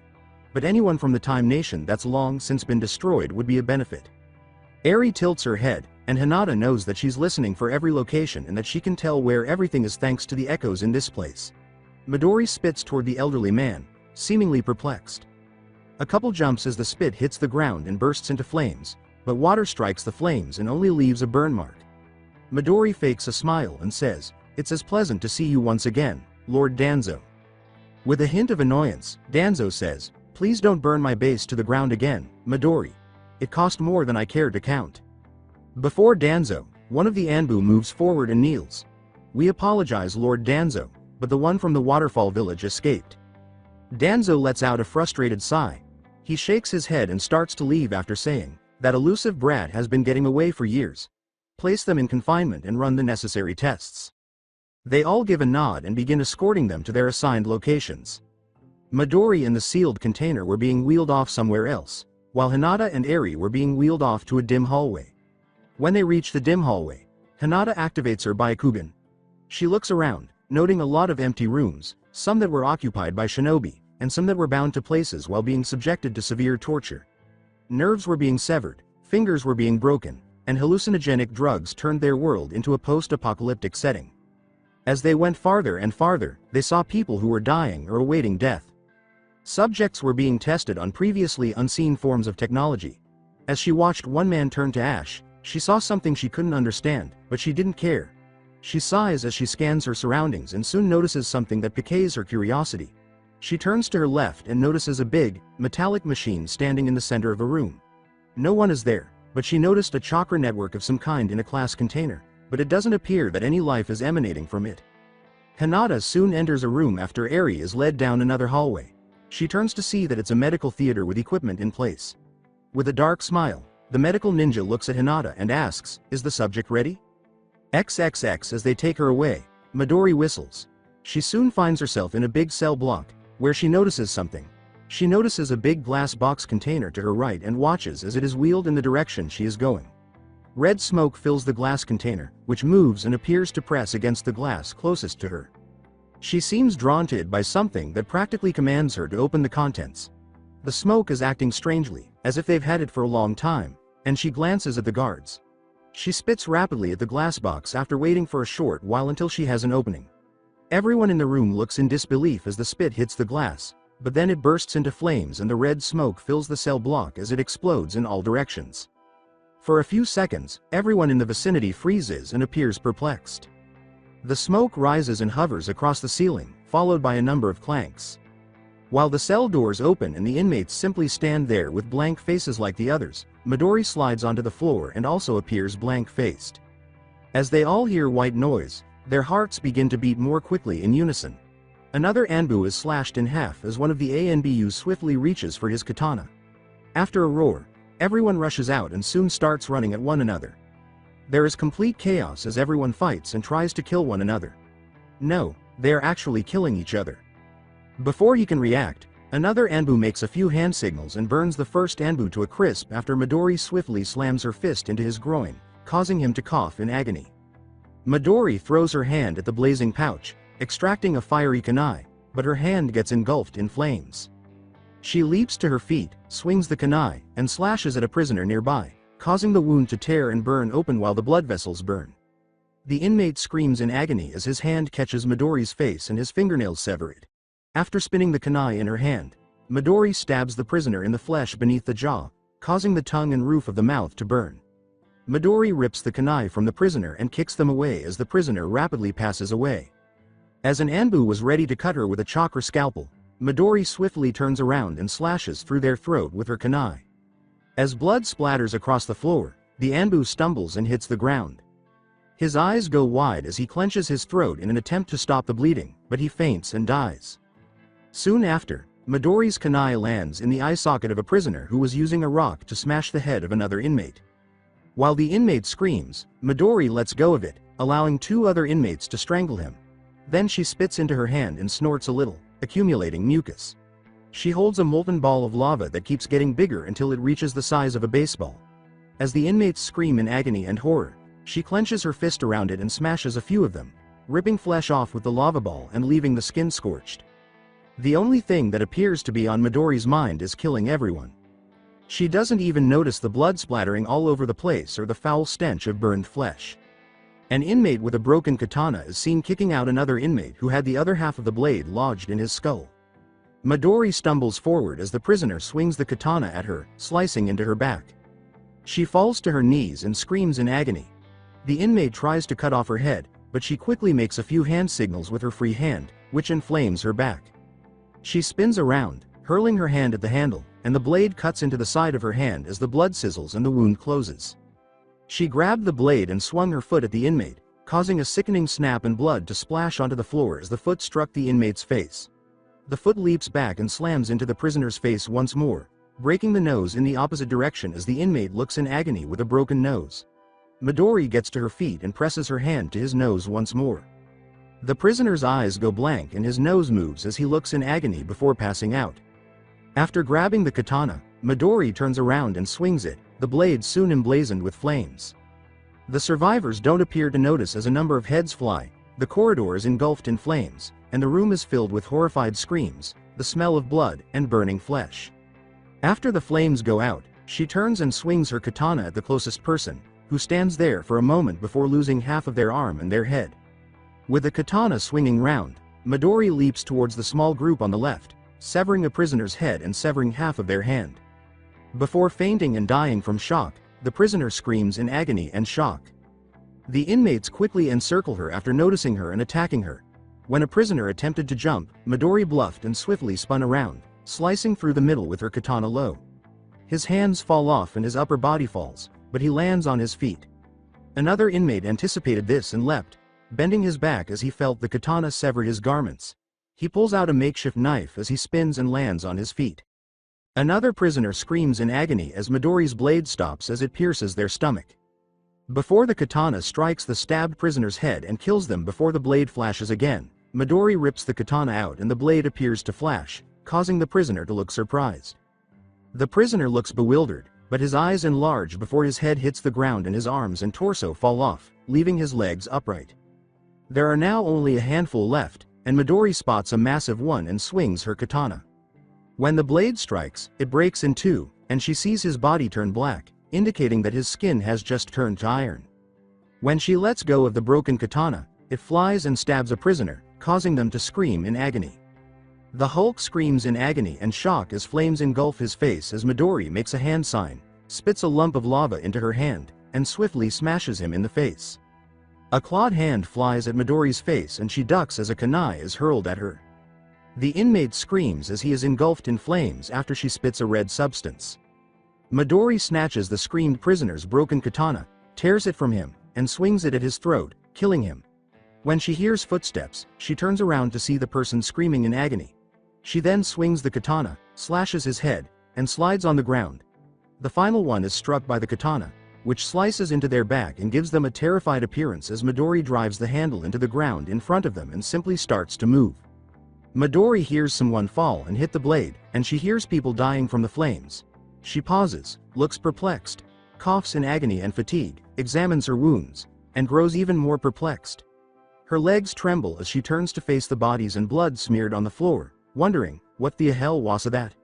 But anyone from the Time Nation that's long since been destroyed would be a benefit. Eri tilts her head, and Hinata knows that she's listening for every location and that she can tell where everything is thanks to the echoes in this place. Midori spits toward the elderly man, seemingly perplexed. A couple jumps as the spit hits the ground and bursts into flames, but water strikes the flames and only leaves a burn mark. Midori fakes a smile and says, "It's as pleasant to see you once again, Lord Danzo." With a hint of annoyance, Danzo says, "Please don't burn my base to the ground again, Midori. It cost more than I care to count." Before Danzo, one of the Anbu moves forward and kneels. "We apologize, Lord Danzo, but the one from the waterfall village escaped." Danzo lets out a frustrated sigh. He shakes his head and starts to leave after saying, "That elusive brat has been getting away for years. Place them in confinement and run the necessary tests." They all give a nod and begin escorting them to their assigned locations. Midori and the sealed container were being wheeled off somewhere else, while Hinata and Eri were being wheeled off to a dim hallway. When they reach the dim hallway, Hinata activates her Byakugan. She looks around, noting a lot of empty rooms, some that were occupied by shinobi, and some that were bound to places while being subjected to severe torture. Nerves were being severed, fingers were being broken, and hallucinogenic drugs turned their world into a post-apocalyptic setting. As they went farther and farther, they saw people who were dying or awaiting death. Subjects were being tested on previously unseen forms of technology. As she watched one man turn to ash, she saw something she couldn't understand, but she didn't care. She sighs as she scans her surroundings and soon notices something that piques her curiosity. She turns to her left and notices a big, metallic machine standing in the center of a room. No one is there, but she noticed a chakra network of some kind in a glass container, but it doesn't appear that any life is emanating from it. Hinata soon enters a room after Eri is led down another hallway. She turns to see that it's a medical theater with equipment in place. With a dark smile, the medical ninja looks at Hinata and asks, "Is the subject ready?" XXX as they take her away, Midori whistles. She soon finds herself in a big cell block, where she notices something. She notices a big glass box container to her right and watches as it is wheeled in the direction she is going. Red smoke fills the glass container, which moves and appears to press against the glass closest to her. She seems drawn to it by something that practically commands her to open the contents. The smoke is acting strangely, as if they've had it for a long time, and she glances at the guards. She spits rapidly at the glass box after waiting for a short while until she has an opening. Everyone in the room looks in disbelief as the spit hits the glass, but then it bursts into flames and the red smoke fills the cell block as it explodes in all directions. For a few seconds, everyone in the vicinity freezes and appears perplexed. The smoke rises and hovers across the ceiling, followed by a number of clanks. While the cell doors open and the inmates simply stand there with blank faces like the others, Midori slides onto the floor and also appears blank-faced. As they all hear white noise, their hearts begin to beat more quickly in unison. Another Anbu is slashed in half as one of the ANBUs swiftly reaches for his katana. After a roar, everyone rushes out and soon starts running at one another. There is complete chaos as everyone fights and tries to kill one another. No, they are actually killing each other. Before he can react, another Anbu makes a few hand signals and burns the first Anbu to a crisp after Midori swiftly slams her fist into his groin, causing him to cough in agony. Midori throws her hand at the blazing pouch, extracting a fiery kunai, but her hand gets engulfed in flames. She leaps to her feet, swings the kunai, and slashes at a prisoner nearby, causing the wound to tear and burn open while the blood vessels burn. The inmate screams in agony as his hand catches Midori's face and his fingernails sever it. After spinning the kunai in her hand, Midori stabs the prisoner in the flesh beneath the jaw, causing the tongue and roof of the mouth to burn. Midori rips the kunai from the prisoner and kicks them away as the prisoner rapidly passes away. As an Anbu was ready to cut her with a chakra scalpel, Midori swiftly turns around and slashes through their throat with her kunai. As blood splatters across the floor, the Anbu stumbles and hits the ground. His eyes go wide as he clenches his throat in an attempt to stop the bleeding, but he faints and dies. Soon after, Midori's kunai lands in the eye socket of a prisoner who was using a rock to smash the head of another inmate. While the inmate screams, Midori lets go of it, allowing 2 other inmates to strangle him. Then she spits into her hand and snorts a little, accumulating mucus. She holds a molten ball of lava that keeps getting bigger until it reaches the size of a baseball. As the inmates scream in agony and horror, she clenches her fist around it and smashes a few of them, ripping flesh off with the lava ball and leaving the skin scorched. The only thing that appears to be on Midori's mind is killing everyone. She doesn't even notice the blood splattering all over the place or the foul stench of burned flesh. An inmate with a broken katana is seen kicking out another inmate who had the other half of the blade lodged in his skull. Midori stumbles forward as the prisoner swings the katana at her, slicing into her back. She falls to her knees and screams in agony. The inmate tries to cut off her head, but she quickly makes a few hand signals with her free hand, which inflames her back. She spins around, hurling her hand at the handle, and the blade cuts into the side of her hand as the blood sizzles and the wound closes. She grabbed the blade and swung her foot at the inmate, causing a sickening snap and blood to splash onto the floor as the foot struck the inmate's face. The foot leaps back and slams into the prisoner's face once more, breaking the nose in the opposite direction as the inmate looks in agony with a broken nose. Midori gets to her feet and presses her hand to his nose once more. The prisoner's eyes go blank and his nose moves as he looks in agony before passing out. After grabbing the katana, Midori turns around and swings it, the blade soon emblazoned with flames. The survivors don't appear to notice as a number of heads fly, the corridor is engulfed in flames, and the room is filled with horrified screams, the smell of blood, and burning flesh. After the flames go out, she turns and swings her katana at the closest person, who stands there for a moment before losing half of their arm and their head. With the katana swinging round, Midori leaps towards the small group on the left, severing a prisoner's head and severing half of their hand. Before fainting and dying from shock, the prisoner screams in agony and shock. The inmates quickly encircle her after noticing her and attacking her. When a prisoner attempted to jump, Midori bluffed and swiftly spun around, slicing through the middle with her katana low. His hands fall off and his upper body falls, but he lands on his feet. Another inmate anticipated this and leapt, bending his back as he felt the katana sever his garments. He pulls out a makeshift knife as he spins and lands on his feet. Another prisoner screams in agony as Midori's blade stops as it pierces their stomach. Before the katana strikes the stabbed prisoner's head and kills them before the blade flashes again, Midori rips the katana out and the blade appears to flash, causing the prisoner to look surprised. The prisoner looks bewildered, but his eyes enlarge before his head hits the ground and his arms and torso fall off, leaving his legs upright. There are now only a handful left, and Midori spots a massive one and swings her katana. When the blade strikes, it breaks in two, and she sees his body turn black, indicating that his skin has just turned to iron. When she lets go of the broken katana, it flies and stabs a prisoner, causing them to scream in agony. The Hulk screams in agony and shock as flames engulf his face as Midori makes a hand sign, spits a lump of lava into her hand, and swiftly smashes him in the face. A clawed hand flies at Midori's face and she ducks as a kunai is hurled at her. The inmate screams as he is engulfed in flames after she spits a red substance. Midori snatches the screamed prisoner's broken katana, tears it from him, and swings it at his throat, killing him. When she hears footsteps, she turns around to see the person screaming in agony. She then swings the katana, slashes his head, and slides on the ground. The final one is struck by the katana, which slices into their back and gives them a terrified appearance as Midori drives the handle into the ground in front of them and simply starts to move. Midori hears someone fall and hit the blade, and she hears people dying from the flames. She pauses, looks perplexed. coughs in agony and fatigue, examines her wounds, and grows even more perplexed. Her legs tremble as she turns to face the bodies and blood smeared on the floor, wondering, what the hell was that?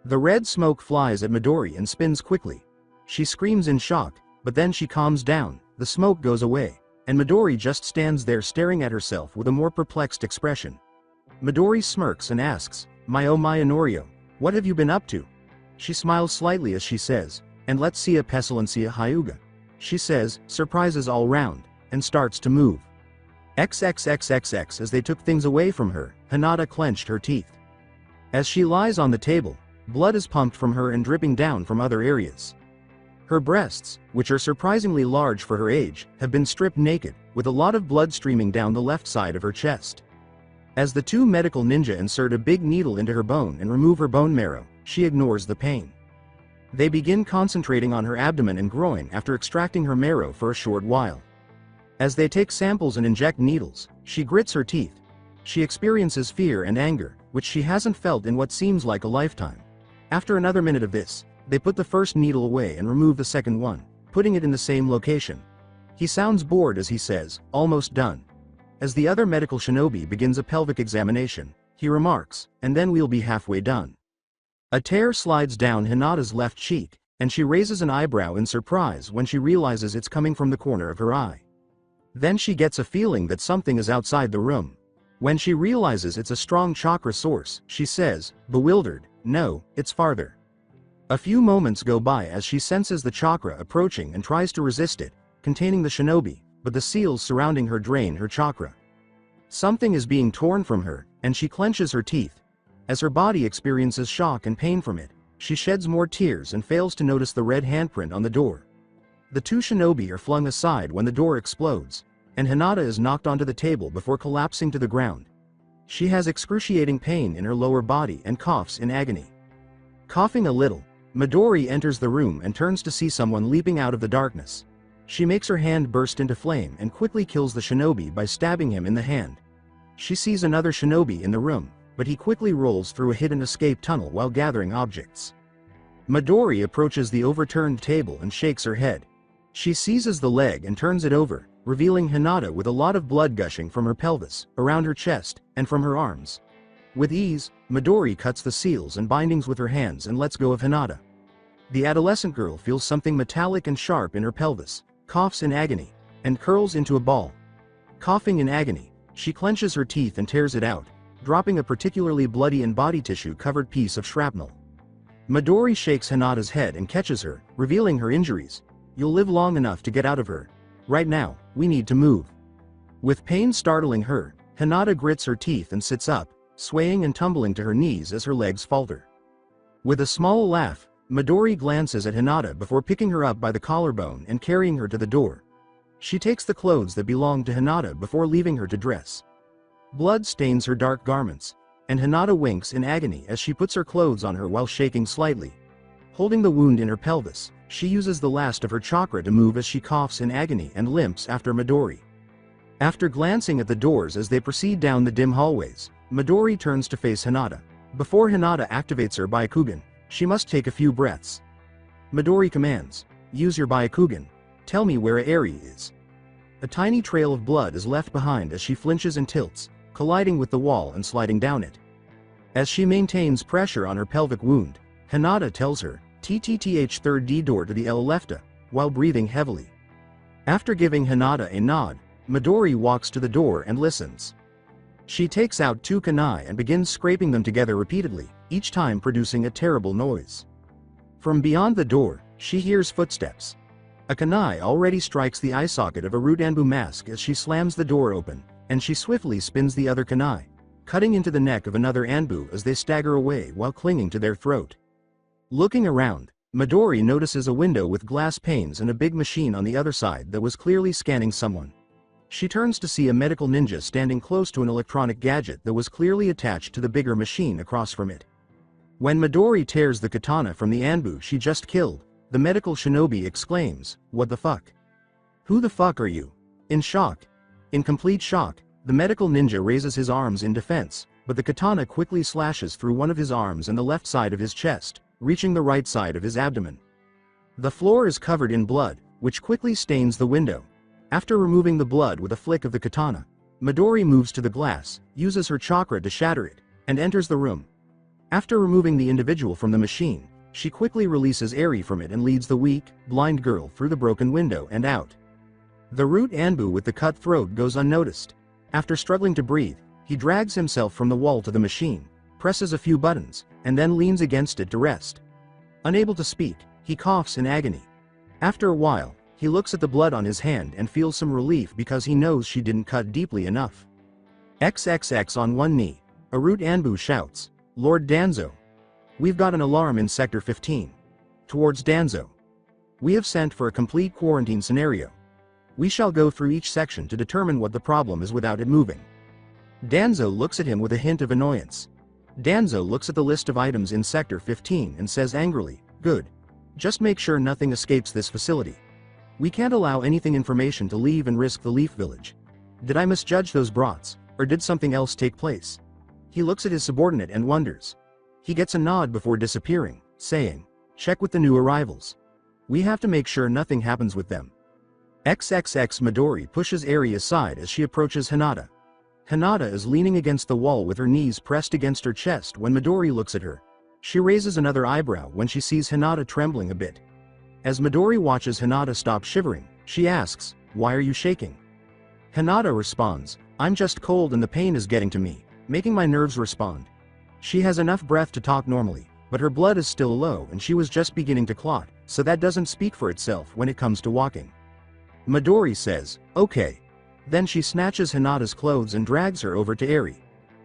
The red smoke flies at Midori and spins quickly. She screams in shock, but then she calms down, the smoke goes away, and Midori just stands there staring at herself with a more perplexed expression. Midori smirks and asks, "My oh my Honorio, what have you been up to?" She smiles slightly as she says, "And let's see a pestilencia hyuga." She says, surprises all round, and starts to move. XXXXX. As they took things away from her, Hinata clenched her teeth. As she lies on the table, blood is pumped from her and dripping down from other areas. Her breasts, which are surprisingly large for her age, have been stripped naked, with a lot of blood streaming down the left side of her chest. As the two medical ninja insert a big needle into her bone and remove her bone marrow, she ignores the pain. They begin concentrating on her abdomen and groin after extracting her marrow for a short while. As they take samples and inject needles, she grits her teeth. She experiences fear and anger, which she hasn't felt in what seems like a lifetime. After another minute of this, they put the first needle away and remove the second one, putting it in the same location. He sounds bored as he says, "Almost done." As the other medical shinobi begins a pelvic examination, he remarks, "And then we'll be halfway done." A tear slides down Hinata's left cheek, and she raises an eyebrow in surprise when she realizes it's coming from the corner of her eye. Then she gets a feeling that something is outside the room. When she realizes it's a strong chakra source, she says, bewildered, "No, it's farther." A few moments go by as she senses the chakra approaching and tries to resist it, containing the shinobi, but the seals surrounding her drain her chakra. Something is being torn from her, and she clenches her teeth. As her body experiences shock and pain from it, she sheds more tears and fails to notice the red handprint on the door. The two shinobi are flung aside when the door explodes, and Hinata is knocked onto the table before collapsing to the ground. She has excruciating pain in her lower body and coughs in agony. Coughing a little, Midori enters the room and turns to see someone leaping out of the darkness. She makes her hand burst into flame and quickly kills the shinobi by stabbing him in the hand. She sees another shinobi in the room, but he quickly rolls through a hidden escape tunnel while gathering objects. Midori approaches the overturned table and shakes her head. She seizes the leg and turns it over, revealing Hinata with a lot of blood gushing from her pelvis, around her chest, and from her arms. With ease, Midori cuts the seals and bindings with her hands and lets go of Hinata. The adolescent girl feels something metallic and sharp in her pelvis, coughs in agony, and curls into a ball. Coughing in agony, she clenches her teeth and tears it out, dropping a particularly bloody and body tissue covered piece of shrapnel. Midori shakes Hinata's head and catches her, revealing her injuries. "You'll live long enough to get out of her. Right now, we need to move." With pain startling her, Hinata grits her teeth and sits up, swaying and tumbling to her knees as her legs falter. With a small laugh, Midori glances at Hinata before picking her up by the collarbone and carrying her to the door. She takes the clothes that belong to Hinata before leaving her to dress. Blood stains her dark garments, and Hinata winks in agony as she puts her clothes on her while shaking slightly. Holding the wound in her pelvis, she uses the last of her chakra to move as she coughs in agony and limps after Midori. After glancing at the doors as they proceed down the dim hallways, Midori turns to face Hinata. Before Hinata activates her Byakugan, she must take a few breaths. Midori commands, "Use your Byakugan. Tell me where Aerie is." A tiny trail of blood is left behind as she flinches and tilts, colliding with the wall and sliding down it. As she maintains pressure on her pelvic wound, Hinata tells her, "TTTH third D door to the L lefta," while breathing heavily. After giving Hinata a nod, Midori walks to the door and listens. She takes out two kunai and begins scraping them together repeatedly, each time producing a terrible noise. From beyond the door, she hears footsteps. A kunai already strikes the eye socket of a root anbu mask as she slams the door open, and she swiftly spins the other kunai, cutting into the neck of another anbu as they stagger away while clinging to their throat. Looking around, Midori notices a window with glass panes and a big machine on the other side that was clearly scanning someone. She turns to see a medical ninja standing close to an electronic gadget that was clearly attached to the bigger machine across from it. When Midori tears the katana from the anbu she just killed, the medical shinobi exclaims, "What the fuck? Who the fuck are you?" In shock. In complete shock, the medical ninja raises his arms in defense, but the katana quickly slashes through one of his arms and the left side of his chest, reaching the right side of his abdomen. The floor is covered in blood, which quickly stains the window. After removing the blood with a flick of the katana, Midori moves to the glass, uses her chakra to shatter it, and enters the room. After removing the individual from the machine, she quickly releases Eri from it and leads the weak, blind girl through the broken window and out. The root Anbu with the cut throat goes unnoticed. After struggling to breathe, he drags himself from the wall to the machine, presses a few buttons, and then leans against it to rest. Unable to speak, he coughs in agony. After a while, he looks at the blood on his hand and feels some relief because he knows she didn't cut deeply enough. XXX on one knee, a root Anbu shouts, "Lord Danzo. We've got an alarm in Sector 15. Towards Danzo. We have sent for a complete quarantine scenario. We shall go through each section to determine what the problem is without it moving." Danzo looks at him with a hint of annoyance. Danzo looks at the list of items in Sector 15 and says angrily, "Good. Just make sure nothing escapes this facility. We can't allow anything information to leave and risk the Leaf Village. Did I misjudge those brats, or did something else take place?" He looks at his subordinate and wonders. He gets a nod before disappearing, saying, "Check with the new arrivals. We have to make sure nothing happens with them." XXX Midori pushes Eri aside as she approaches Hinata. Hinata is leaning against the wall with her knees pressed against her chest when Midori looks at her. She raises another eyebrow when she sees Hinata trembling a bit. As Midori watches Hinata stop shivering, she asks, "Why are you shaking?" Hinata responds, "I'm just cold and the pain is getting to me, making my nerves respond." She has enough breath to talk normally, but her blood is still low and she was just beginning to clot, so that doesn't speak for itself when it comes to walking. Midori says, "Okay." Then she snatches Hinata's clothes and drags her over to Eri.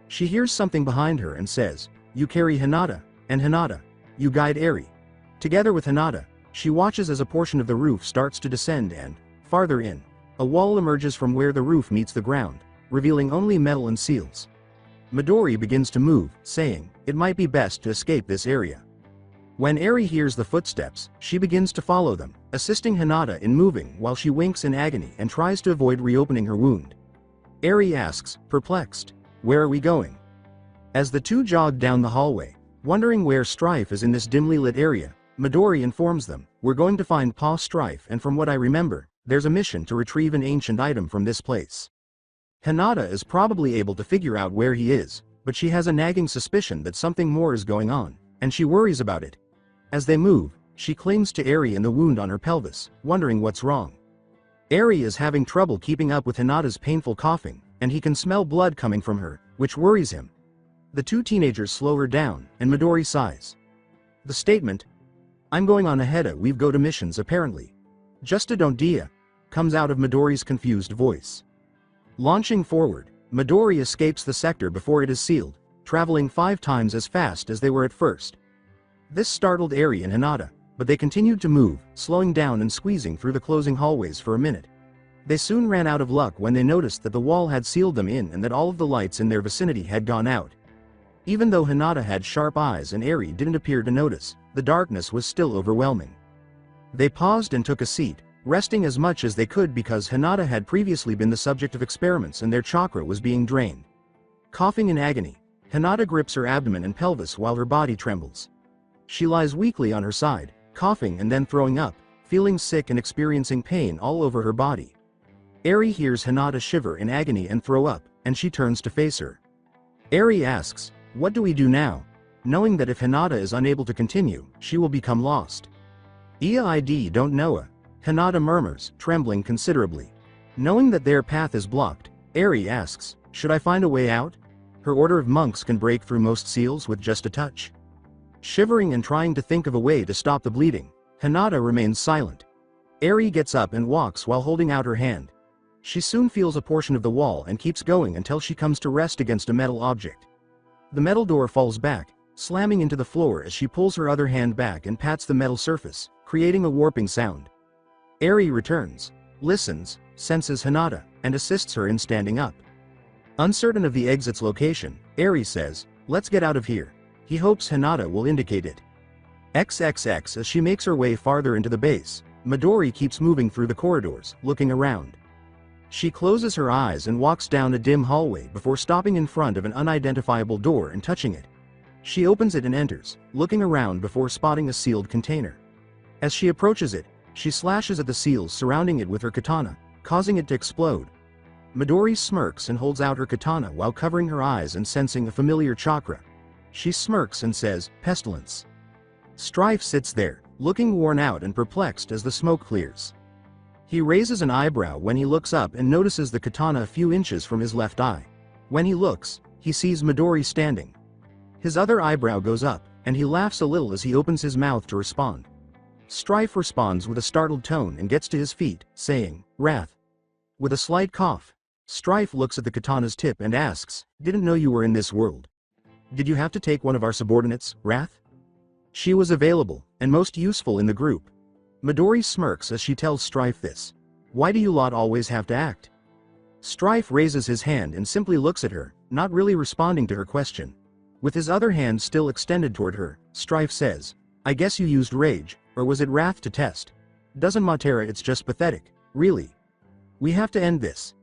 She hears something behind her and says, "You carry Hinata, and Hinata, you guide Eri." Together with Hinata, she watches as a portion of the roof starts to descend and, farther in, a wall emerges from where the roof meets the ground, revealing only metal and seals. Midori begins to move, saying, "It might be best to escape this area." When Eri hears the footsteps, she begins to follow them, assisting Hinata in moving while she winks in agony and tries to avoid reopening her wound. Eri asks, perplexed, "Where are we going?" As the two jog down the hallway, wondering where Strife is in this dimly lit area, Midori informs them, "We're going to find Pa Strife, and from what I remember, there's a mission to retrieve an ancient item from this place." Hinata is probably able to figure out where he is, but she has a nagging suspicion that something more is going on, and she worries about it. As they move, she clings to Eri and the wound on her pelvis, wondering what's wrong. Eri is having trouble keeping up with Hinata's painful coughing, and he can smell blood coming from her, which worries him. The two teenagers slow her down, and Midori sighs. The statement, "I'm going on ahead, we've go to missions apparently. Just a don't dia," comes out of Midori's confused voice. Launching forward, Midori escapes the sector before it is sealed, traveling 5 times as fast as they were at first. This startled Eri and Hinata, but they continued to move, slowing down and squeezing through the closing hallways for a minute. They soon ran out of luck when they noticed that the wall had sealed them in and that all of the lights in their vicinity had gone out. Even though Hinata had sharp eyes and Eri didn't appear to notice, the darkness was still overwhelming. They paused and took a seat, resting as much as they could because Hinata had previously been the subject of experiments and their chakra was being drained. Coughing in agony, Hinata grips her abdomen and pelvis while her body trembles. She lies weakly on her side, coughing and then throwing up, feeling sick and experiencing pain all over her body. Eri hears Hinata shiver in agony and throw up, and she turns to face her. Eri asks, "What do we do now?" knowing that if Hinata is unable to continue, she will become lost. "I don't know," Hinata murmurs, trembling considerably. Knowing that their path is blocked, Eri asks, "Should I find a way out?" Her order of monks can break through most seals with just a touch. Shivering and trying to think of a way to stop the bleeding, Hinata remains silent. Eri gets up and walks while holding out her hand. She soon feels a portion of the wall and keeps going until she comes to rest against a metal object. The metal door falls back, slamming into the floor as she pulls her other hand back and pats the metal surface, creating a warping sound. Eri returns, listens, senses Hinata, and assists her in standing up. Uncertain of the exit's location, Eri says, "Let's get out of here." He hopes Hinata will indicate it. XXX as she makes her way farther into the base, Midori keeps moving through the corridors, looking around. She closes her eyes and walks down a dim hallway before stopping in front of an unidentifiable door and touching it. She opens it and enters, looking around before spotting a sealed container. As she approaches it, she slashes at the seals surrounding it with her katana, causing it to explode. Midori smirks and holds out her katana while covering her eyes and sensing a familiar chakra. She smirks and says, "Pestilence." Strife sits there, looking worn out and perplexed as the smoke clears. He raises an eyebrow when he looks up and notices the katana a few inches from his left eye. When he looks, he sees Midori standing. His other eyebrow goes up, and he laughs a little as he opens his mouth to respond. Strife responds with a startled tone and gets to his feet, saying, "Wrath." With a slight cough, Strife looks at the katana's tip and asks, "Didn't know you were in this world. Did you have to take one of our subordinates, Wrath?" She was available, and most useful in the group. Midori smirks as she tells Strife this. "Why do you lot always have to act?" Strife raises his hand and simply looks at her, not really responding to her question. With his other hand still extended toward her, Strife says, "I guess you used rage, or was it wrath to test? Doesn't matter, it's just pathetic, really. We have to end this.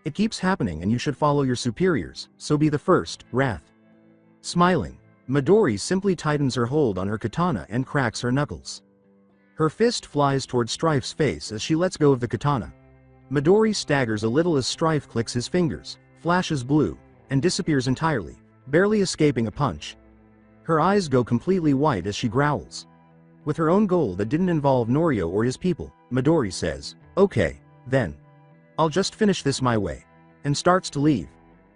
It keeps happening and you should follow your superiors, so be the first, Wrath." Smiling, Midori simply tightens her hold on her katana and cracks her knuckles. Her fist flies toward Strife's face as she lets go of the katana. Midori staggers a little as Strife clicks his fingers, flashes blue, and disappears entirely, barely escaping a punch. Her eyes go completely white as she growls. With her own goal that didn't involve Norio or his people, Midori says, "Okay, then. I'll just finish this my way," and starts to leave.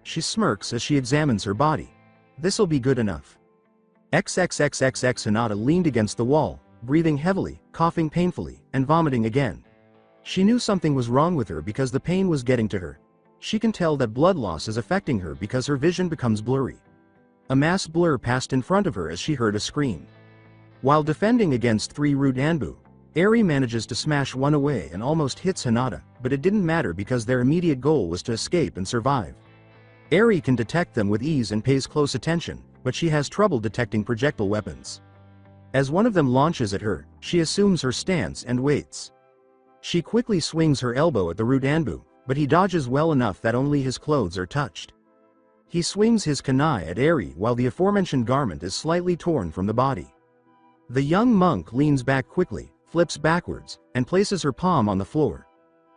She smirks as she examines her body. This'll be good enough. XXXXX Hinata leaned against the wall, breathing heavily, coughing painfully, and vomiting again. She knew something was wrong with her because the pain was getting to her. She can tell that blood loss is affecting her because her vision becomes blurry. A mass blur passed in front of her as she heard a scream. While defending against 3 root Anbu, Eri manages to smash one away and almost hits Hinata, but it didn't matter because their immediate goal was to escape and survive. Eri can detect them with ease and pays close attention, but she has trouble detecting projectile weapons. As one of them launches at her, she assumes her stance and waits. She quickly swings her elbow at the root Anbu, but he dodges well enough that only his clothes are touched. He swings his kunai at Eri while the aforementioned garment is slightly torn from the body. The young monk leans back quickly, flips backwards, and places her palm on the floor.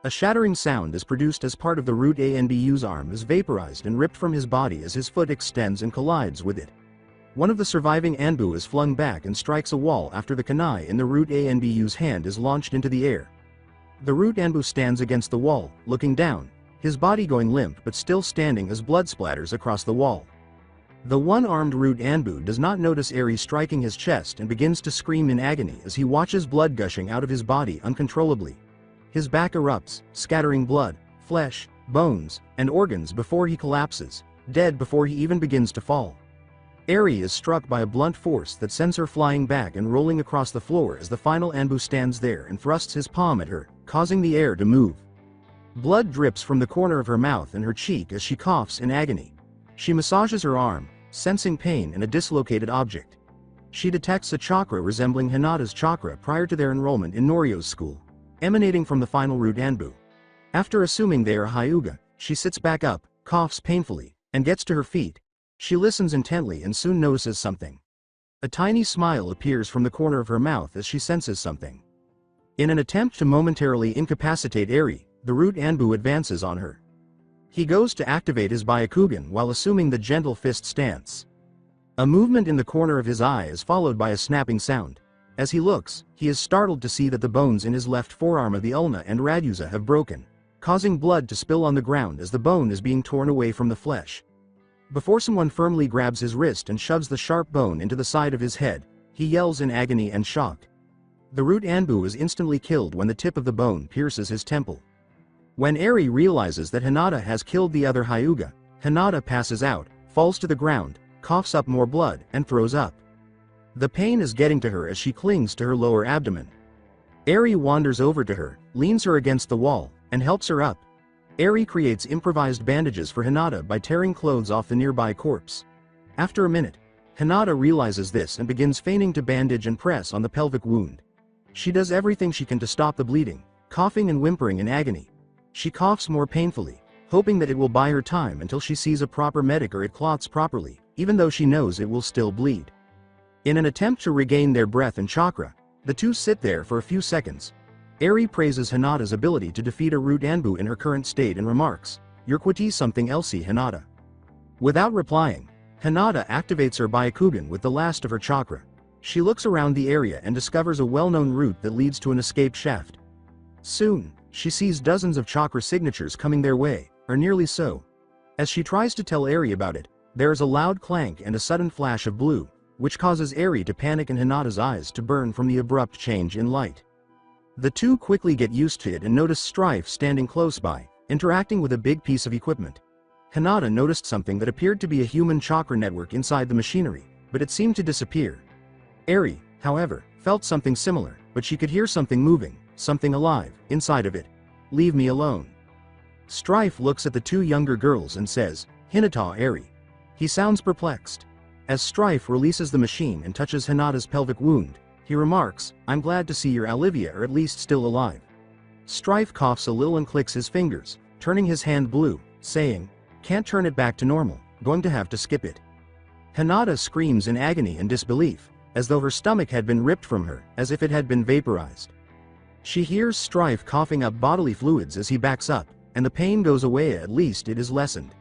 A shattering sound is produced as part of the root Anbu's arm is vaporized and ripped from his body as his foot extends and collides with it. One of the surviving Anbu is flung back and strikes a wall after the kunai in the root Anbu's hand is launched into the air. The root Anbu stands against the wall, looking down, his body going limp but still standing as blood splatters across the wall. The one-armed root Anbu does not notice Eri striking his chest and begins to scream in agony as he watches blood gushing out of his body uncontrollably. His back erupts, scattering blood, flesh, bones, and organs before he collapses, dead before he even begins to fall. Eri is struck by a blunt force that sends her flying back and rolling across the floor as the final Anbu stands there and thrusts his palm at her, causing the air to move. Blood drips from the corner of her mouth and her cheek as she coughs in agony. She massages her arm, sensing pain in a dislocated object. She detects a chakra resembling Hinata's chakra prior to their enrollment in Norio's school, emanating from the final root Anbu. After assuming they are Hyuga, she sits back up, coughs painfully, and gets to her feet. She listens intently and soon notices something. A tiny smile appears from the corner of her mouth as she senses something. In an attempt to momentarily incapacitate Eri, the root Anbu advances on her. He goes to activate his Byakugan while assuming the gentle fist stance. A movement in the corner of his eye is followed by a snapping sound. As he looks, he is startled to see that the bones in his left forearm of the ulna and radyusa have broken, causing blood to spill on the ground as the bone is being torn away from the flesh. Before someone firmly grabs his wrist and shoves the sharp bone into the side of his head, he yells in agony and shock. The root Anbu is instantly killed when the tip of the bone pierces his temple. When Eri realizes that Hinata has killed the other Hyuga, Hinata passes out, falls to the ground, coughs up more blood, and throws up. The pain is getting to her as she clings to her lower abdomen. Eri wanders over to her, leans her against the wall, and helps her up. Eri creates improvised bandages for Hinata by tearing clothes off the nearby corpse. After a minute, Hinata realizes this and begins feigning to bandage and press on the pelvic wound. She does everything she can to stop the bleeding, coughing and whimpering in agony. She coughs more painfully, hoping that it will buy her time until she sees a proper medic or it clots properly, even though she knows it will still bleed. In an attempt to regain their breath and chakra, The two sit there for a few seconds. Eri praises Hinata's ability to defeat a root Anbu in her current state and remarks, "You're quite something elsey, Hinata." Without replying, Hinata activates her Byakugan with the last of her chakra. She looks around the area and discovers a well-known route that leads to an escape shaft. Soon, she sees dozens of chakra signatures coming their way, or nearly so. As she tries to tell Eri about it, there is a loud clank and a sudden flash of blue, which causes Eri to panic and Hinata's eyes to burn from the abrupt change in light. The two quickly get used to it and notice Strife standing close by, interacting with a big piece of equipment. Hinata noticed something that appeared to be a human chakra network inside the machinery, but it seemed to disappear. Eri, however, felt something similar, but she could hear something moving, something alive, inside of it. "Leave me alone." Strife looks at the two younger girls and says, "Hinata, Eri." He sounds perplexed. As Strife releases the machine and touches Hinata's pelvic wound, he remarks, "I'm glad to see your Olivia are at least still alive." Strife coughs a little and clicks his fingers, turning his hand blue, saying, "Can't turn it back to normal, going to have to skip it." Hinata screams in agony and disbelief, as though her stomach had been ripped from her, as if it had been vaporized. She hears Strife coughing up bodily fluids as he backs up, and the pain goes away, at least it is lessened.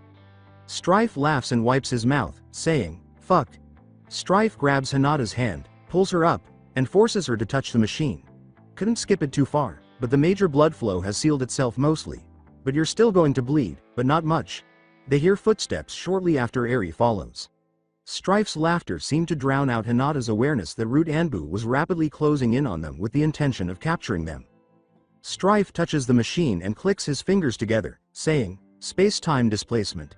Strife laughs and wipes his mouth, saying, "Fuck." Strife grabs Hinata's hand, pulls her up, and forces her to touch the machine. Couldn't skip it too far, but the major blood flow has sealed itself mostly. "But you're still going to bleed, but not much." They hear footsteps shortly after Eri follows. Strife's laughter seemed to drown out Hinata's awareness that Root Anbu was rapidly closing in on them with the intention of capturing them. Strife touches the machine and clicks his fingers together, saying, "Space-time displacement."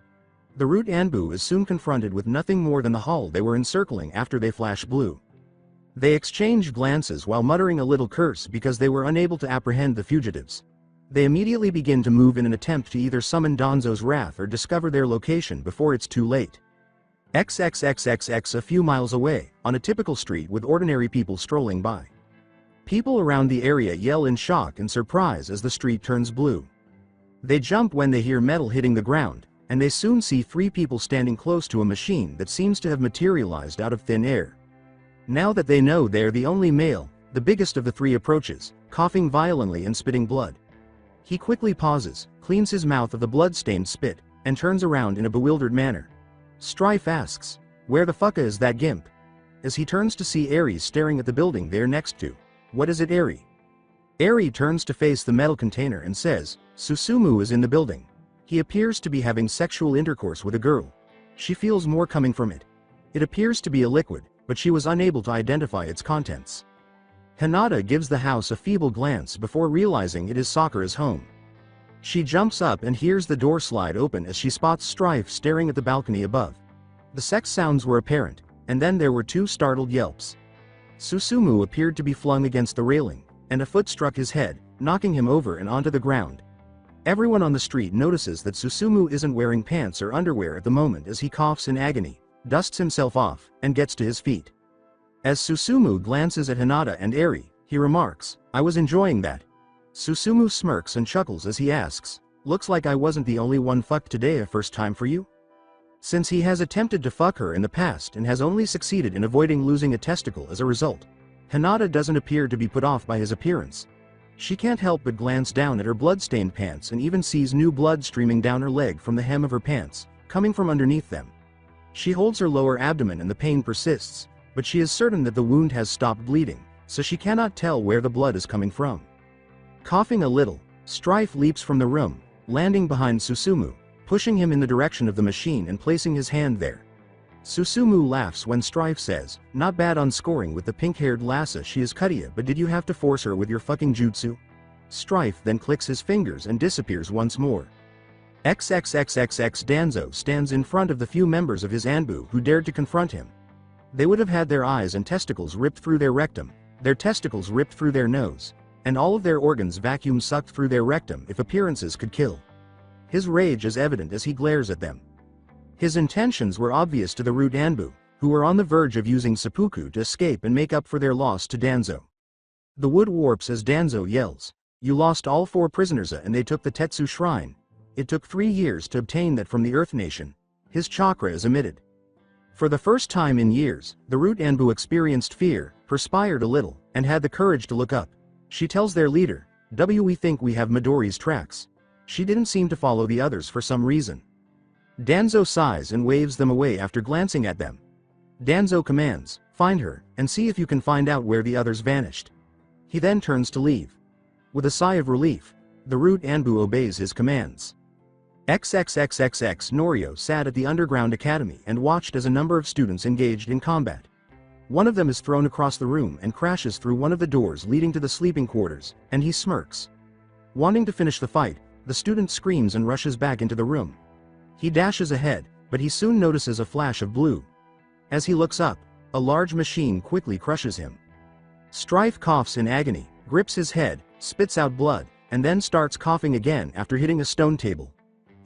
The Root Anbu is soon confronted with nothing more than the hull they were encircling after they flash blue. They exchange glances while muttering a little curse because they were unable to apprehend the fugitives. They immediately begin to move in an attempt to either summon Danzo's wrath or discover their location before it's too late. XXXXX a few miles away, on a typical street with ordinary people strolling by. People around the area yell in shock and surprise as the street turns blue. They jump when they hear metal hitting the ground, and they soon see three people standing close to a machine that seems to have materialized out of thin air. Now that they know they are the only male, the biggest of the three approaches, coughing violently and spitting blood. He quickly pauses, cleans his mouth of the blood-stained spit, and turns around in a bewildered manner. Strife asks, "Where the fucka is that gimp?" As he turns to see Eri staring at the building they're next to. "What is it, Eri?" Eri turns to face the metal container and says, "Susumu is in the building. He appears to be having sexual intercourse with a girl. She feels more coming from it. It appears to be a liquid, but she was unable to identify its contents." Hinata gives the house a feeble glance before realizing it is Sakura's home. She jumps up and hears the door slide open as she spots Strife staring at the balcony above. The sex sounds were apparent, and then there were two startled yelps. Susumu appeared to be flung against the railing, and a foot struck his head, knocking him over and onto the ground. Everyone on the street notices that Susumu isn't wearing pants or underwear at the moment as he coughs in agony, dusts himself off, and gets to his feet. As Susumu glances at Hinata and Eri, he remarks, "I was enjoying that." Susumu smirks and chuckles as he asks, "Looks like I wasn't the only one fucked today, a first time for you?" Since he has attempted to fuck her in the past and has only succeeded in avoiding losing a testicle as a result, Hinata doesn't appear to be put off by his appearance. She can't help but glance down at her blood-stained pants and even sees new blood streaming down her leg from the hem of her pants, coming from underneath them. She holds her lower abdomen and the pain persists, but she is certain that the wound has stopped bleeding, so she cannot tell where the blood is coming from. Coughing a little, Strife leaps from the room, landing behind Susumu, pushing him in the direction of the machine and placing his hand there. Susumu laughs when Strife says, "Not bad on scoring with the pink-haired lassa, she is Kuttia, but did you have to force her with your fucking jutsu?" Strife then clicks his fingers and disappears once more. XXXXX Danzo stands in front of the few members of his Anbu who dared to confront him. They would have had their eyes and testicles ripped through their rectum, their testicles ripped through their nose, and all of their organs vacuum sucked through their rectum if appearances could kill. His rage is evident as he glares at them. His intentions were obvious to the Root Anbu, who were on the verge of using seppuku to escape and make up for their loss to Danzo. The wood warps as Danzo yells, "You lost all 4 prisoners and they took the Tetsu Shrine. It took 3 years to obtain that from the Earth Nation." His chakra is emitted. For the first time in years, the Root Anbu experienced fear, perspired a little, and had the courage to look up. She tells their leader, "We think we have Midori's tracks." She didn't seem to follow the others for some reason. Danzo sighs and waves them away after glancing at them. Danzo commands, "Find her, and see if you can find out where the others vanished." He then turns to leave. With a sigh of relief, the Root Anbu obeys his commands. XXXXX Norio sat at the underground academy and watched as a number of students engaged in combat. One of them is thrown across the room and crashes through one of the doors leading to the sleeping quarters, and he smirks. Wanting to finish the fight, the student screams and rushes back into the room. He dashes ahead, but he soon notices a flash of blue. As he looks up, a large machine quickly crushes him. Strife coughs in agony, grips his head, spits out blood, and then starts coughing again after hitting a stone table.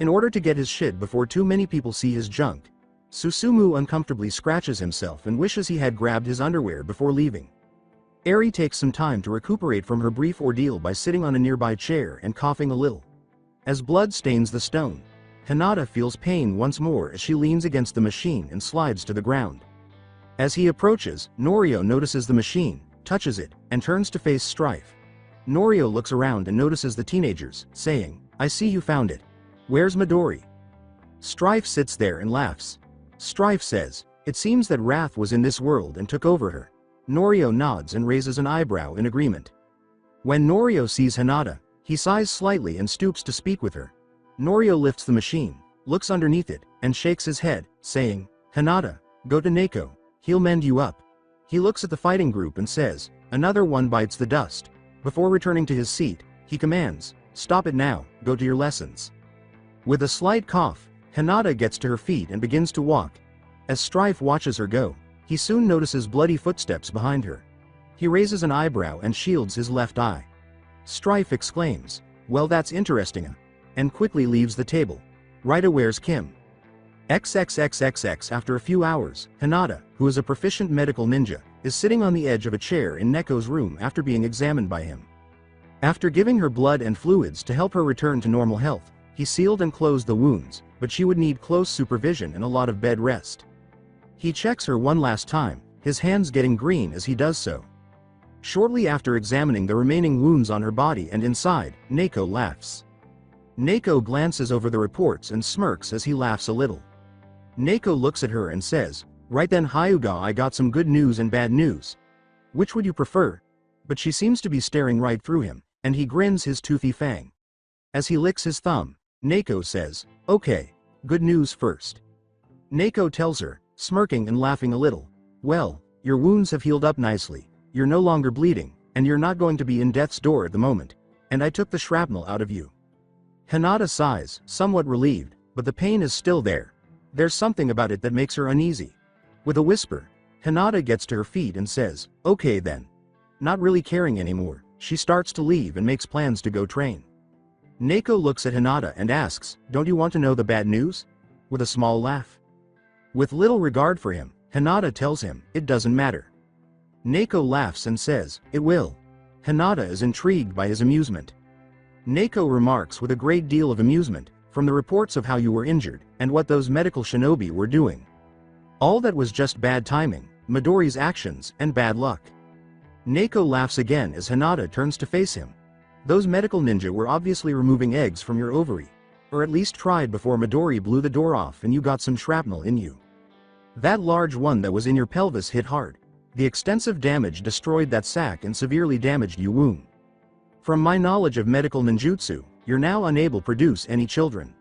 In order to get his shit before too many people see his junk, Susumu uncomfortably scratches himself and wishes he had grabbed his underwear before leaving. Eri takes some time to recuperate from her brief ordeal by sitting on a nearby chair and coughing a little. As blood stains the stone, Hinata feels pain once more as she leans against the machine and slides to the ground. As he approaches, Norio notices the machine, touches it, and turns to face Strife. Norio looks around and notices the teenagers, saying, "I see you found it. Where's Midori?" Strife sits there and laughs. Strife says, "It seems that Wrath was in this world and took over her." Norio nods and raises an eyebrow in agreement. When Norio sees Hinata, he sighs slightly and stoops to speak with her. Norio lifts the machine, looks underneath it, and shakes his head, saying, "Hinata, go to Neko. He'll mend you up." He looks at the fighting group and says, "Another one bites the dust." Before returning to his seat, he commands, "Stop it now, go to your lessons." With a slight cough, Hinata gets to her feet and begins to walk. As Strife watches her go, he soon notices bloody footsteps behind her. He raises an eyebrow and shields his left eye. Strife exclaims, "Well, that's interesting," and quickly leaves the table. Right, where's Kim? XXXXX After a few hours, Hinata, who is a proficient medical ninja, is sitting on the edge of a chair in Neko's room after being examined by him. After giving her blood and fluids to help her return to normal health, he sealed and closed the wounds, but she would need close supervision and a lot of bed rest. He checks her one last time, his hands getting green as he does so. Shortly after examining the remaining wounds on her body and inside, Neko laughs. Neko glances over the reports and smirks as he laughs a little. Neko looks at her and says, "Right then, Hyuga, I got some good news and bad news. Which would you prefer?" But she seems to be staring right through him, and he grins his toothy fang. As he licks his thumb, Neko says, "Okay, good news first." Neko tells her, smirking and laughing a little, "Well, your wounds have healed up nicely, you're no longer bleeding, and you're not going to be in death's door at the moment, and I took the shrapnel out of you." Hinata sighs, somewhat relieved, but the pain is still there. There's something about it that makes her uneasy. With a whisper, Hinata gets to her feet and says, "Okay then." Not really caring anymore, she starts to leave and makes plans to go train. Neko looks at Hinata and asks, "Don't you want to know the bad news?" With a small laugh. With little regard for him, Hinata tells him, "It doesn't matter." Neko laughs and says, "It will." Hinata is intrigued by his amusement. Neko remarks with a great deal of amusement, "From the reports of how you were injured, and what those medical shinobi were doing. All that was just bad timing, Midori's actions, and bad luck." Neko laughs again as Hinata turns to face him. "Those medical ninja were obviously removing eggs from your ovary. Or at least tried before Midori blew the door off and you got some shrapnel in you. That large one that was in your pelvis hit hard. The extensive damage destroyed that sac and severely damaged your womb. From my knowledge of medical ninjutsu, you're now unable to produce any children."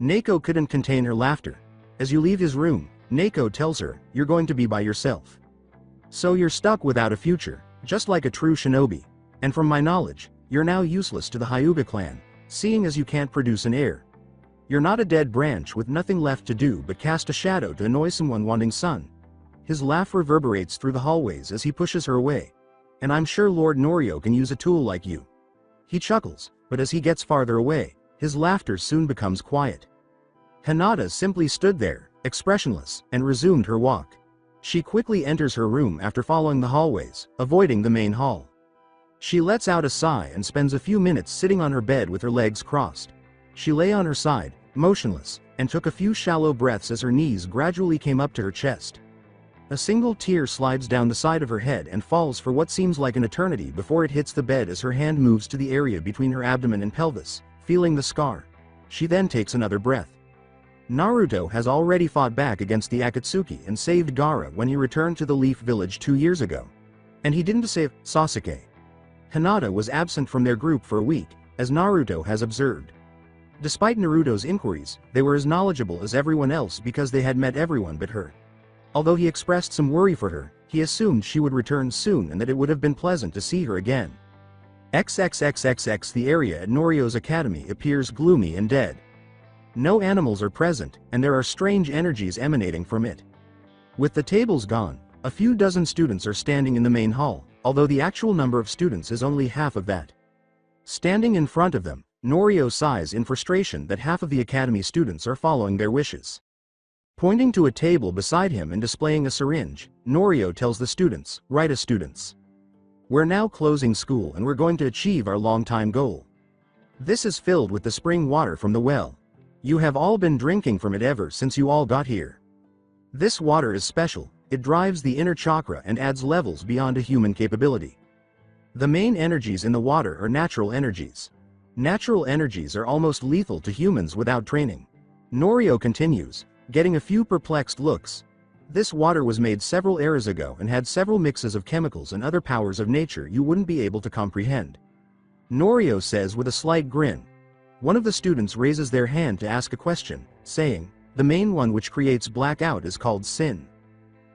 Neko couldn't contain her laughter. As you leave his room, Neko tells her, "You're going to be by yourself. So you're stuck without a future, just like a true shinobi. And from my knowledge, you're now useless to the Hyuga clan, seeing as you can't produce an heir. You're not a dead branch with nothing left to do but cast a shadow to annoy someone wanting sun." His laugh reverberates through the hallways as he pushes her away. "And I'm sure Lord Norio can use a tool like you." He chuckles, but as he gets farther away, his laughter soon becomes quiet. Hinata simply stood there, expressionless, and resumed her walk. She quickly enters her room after following the hallways, avoiding the main hall. She lets out a sigh and spends a few minutes sitting on her bed with her legs crossed. She lay on her side, motionless, and took a few shallow breaths as her knees gradually came up to her chest. A single tear slides down the side of her head and falls for what seems like an eternity before it hits the bed as her hand moves to the area between her abdomen and pelvis, feeling the scar. She then takes another breath. Naruto has already fought back against the Akatsuki and saved Gaara when he returned to the Leaf Village 2 years ago. And he didn't save Sasuke. Hinata was absent from their group for a week, as Naruto has observed. Despite Naruto's inquiries, they were as knowledgeable as everyone else because they had met everyone but her. Although he expressed some worry for her, he assumed she would return soon and that it would have been pleasant to see her again. XXXXX The area at Norio's academy appears gloomy and dead. No animals are present, and there are strange energies emanating from it. With the tables gone, a few dozen students are standing in the main hall, although the actual number of students is only half of that. Standing in front of them, Norio sighs in frustration that half of the academy students are following their wishes. Pointing to a table beside him and displaying a syringe, Norio tells the students, "Right, students. We're now closing school and we're going to achieve our long-time goal. This is filled with the spring water from the well. You have all been drinking from it ever since you all got here. This water is special, it drives the inner chakra and adds levels beyond a human capability. The main energies in the water are natural energies. Natural energies are almost lethal to humans without training." Norio continues, getting a few perplexed looks. This water was made several eras ago and had several mixes of chemicals and other powers of nature you wouldn't be able to comprehend. Norio says with a slight grin. One of the students raises their hand to ask a question, saying, "The main one which creates blackout is called sin."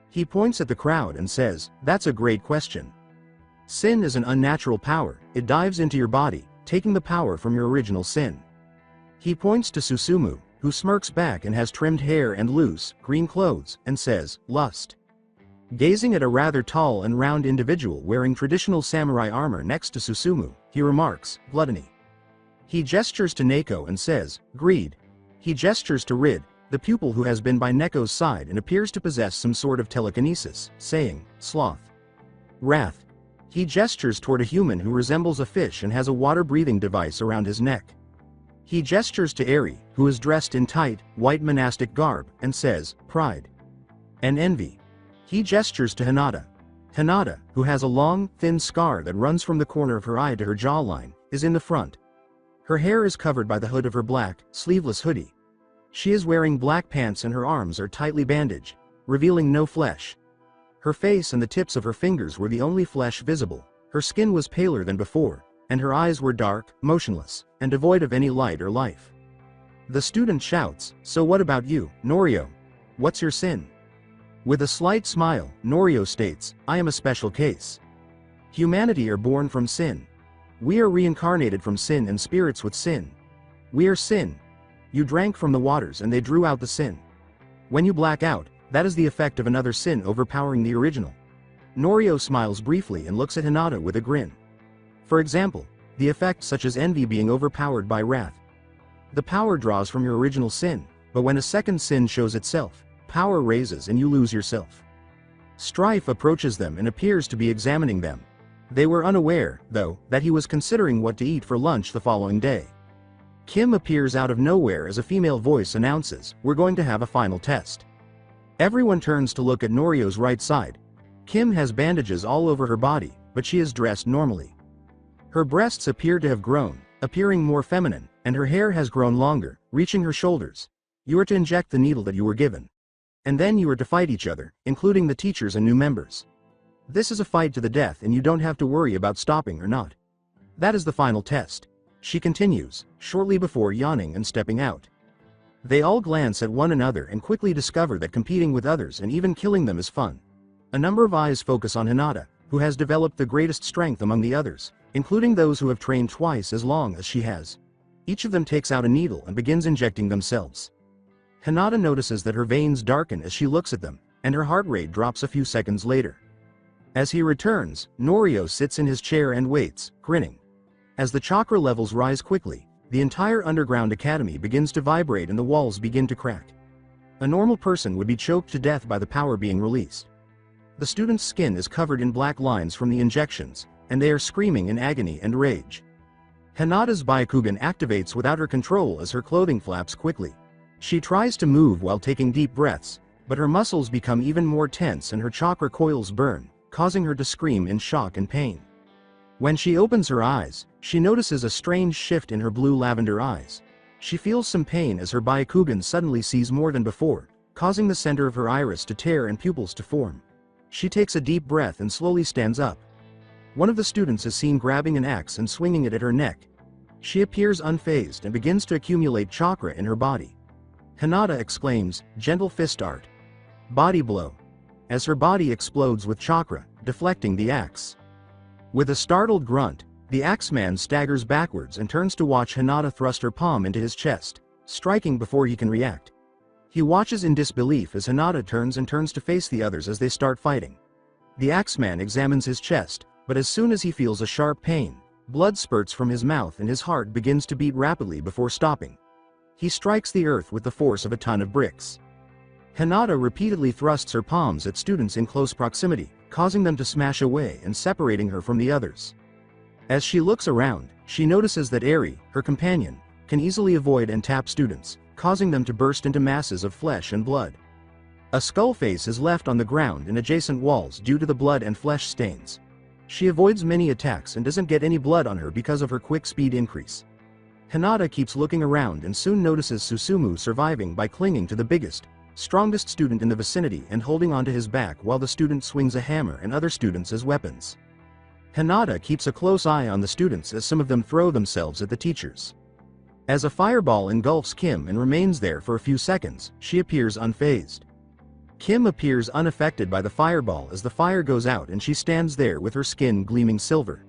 He points at the crowd and says, "That's a great question. Sin is an unnatural power, it dives into your body, taking the power from your original sin." He points to Susumu, who smirks back and has trimmed hair and loose, green clothes, and says, "Lust." Gazing at a rather tall and round individual wearing traditional samurai armor next to Susumu, he remarks, "Gluttony." He gestures to Neko and says, "Greed." He gestures to Rid, the pupil who has been by Neko's side and appears to possess some sort of telekinesis, saying, "Sloth." Wrath. He gestures toward a human who resembles a fish and has a water-breathing device around his neck. He gestures to Eri, who is dressed in tight, white monastic garb, and says, "Pride." And Envy. He gestures to Hinata. Hinata, who has a long, thin scar that runs from the corner of her eye to her jawline, is in the front. Her hair is covered by the hood of her black, sleeveless hoodie. She is wearing black pants and her arms are tightly bandaged, revealing no flesh. Her face and the tips of her fingers were the only flesh visible. Her skin was paler than before, and her eyes were dark, motionless, and devoid of any light or life. The student shouts, "So what about you, Norio? What's your sin?" With a slight smile, Norio states, "I am a special case. Humanity are born from sin. We are reincarnated from sin and spirits with sin. We are sin. You drank from the waters and they drew out the sin. When you black out, that is the effect of another sin overpowering the original." Norio smiles briefly and looks at Hinata with a grin. For example, the effect such as envy being overpowered by wrath. The power draws from your original sin, but when a second sin shows itself, power raises and you lose yourself. Strife approaches them and appears to be examining them. They were unaware, though, that he was considering what to eat for lunch the following day. Kim appears out of nowhere as a female voice announces, "We're going to have a final test." Everyone turns to look at Norio's right side. Kim has bandages all over her body, but she is dressed normally. Her breasts appear to have grown, appearing more feminine, and her hair has grown longer, reaching her shoulders. You are to inject the needle that you were given. And then you are to fight each other, including the teachers and new members. This is a fight to the death and you don't have to worry about stopping or not. That is the final test. She continues, shortly before yawning and stepping out. They all glance at one another and quickly discover that competing with others and even killing them is fun. A number of eyes focus on Hinata, who has developed the greatest strength among the others, including those who have trained twice as long as she has. Each of them takes out a needle and begins injecting themselves. Hinata notices that her veins darken as she looks at them, and her heart rate drops a few seconds later. As he returns, Norio sits in his chair and waits, grinning. As the chakra levels rise quickly, the entire underground academy begins to vibrate and the walls begin to crack. A normal person would be choked to death by the power being released. The student's skin is covered in black lines from the injections, and they are screaming in agony and rage. Hinata's Byakugan activates without her control as her clothing flaps quickly. She tries to move while taking deep breaths, but her muscles become even more tense and her chakra coils burn, causing her to scream in shock and pain. When she opens her eyes, she notices a strange shift in her blue lavender eyes. She feels some pain as her Byakugan suddenly sees more than before, causing the center of her iris to tear and pupils to form. She takes a deep breath and slowly stands up. One of the students is seen grabbing an axe and swinging it at her neck. She appears unfazed and begins to accumulate chakra in her body. Hinata exclaims, "Gentle fist art." Body blow. As her body explodes with chakra, deflecting the axe. With a startled grunt, the axeman staggers backwards and turns to watch Hinata thrust her palm into his chest, striking before he can react. He watches in disbelief as Hinata turns to face the others as they start fighting. The axeman examines his chest, but as soon as he feels a sharp pain, blood spurts from his mouth and his heart begins to beat rapidly before stopping. He strikes the earth with the force of a ton of bricks. Hinata repeatedly thrusts her palms at students in close proximity, causing them to smash away and separating her from the others. As she looks around, she notices that Eri, her companion, can easily avoid and tap students, causing them to burst into masses of flesh and blood. A skull face is left on the ground in adjacent walls due to the blood and flesh stains. She avoids many attacks and doesn't get any blood on her because of her quick speed increase. Hinata keeps looking around and soon notices Susumu surviving by clinging to the biggest, strongest student in the vicinity and holding onto his back while the student swings a hammer and other students as weapons. Hinata keeps a close eye on the students as some of them throw themselves at the teachers. As a fireball engulfs Kim and remains there for a few seconds, she appears unfazed. Kim appears unaffected by the fireball as the fire goes out and she stands there with her skin gleaming silver.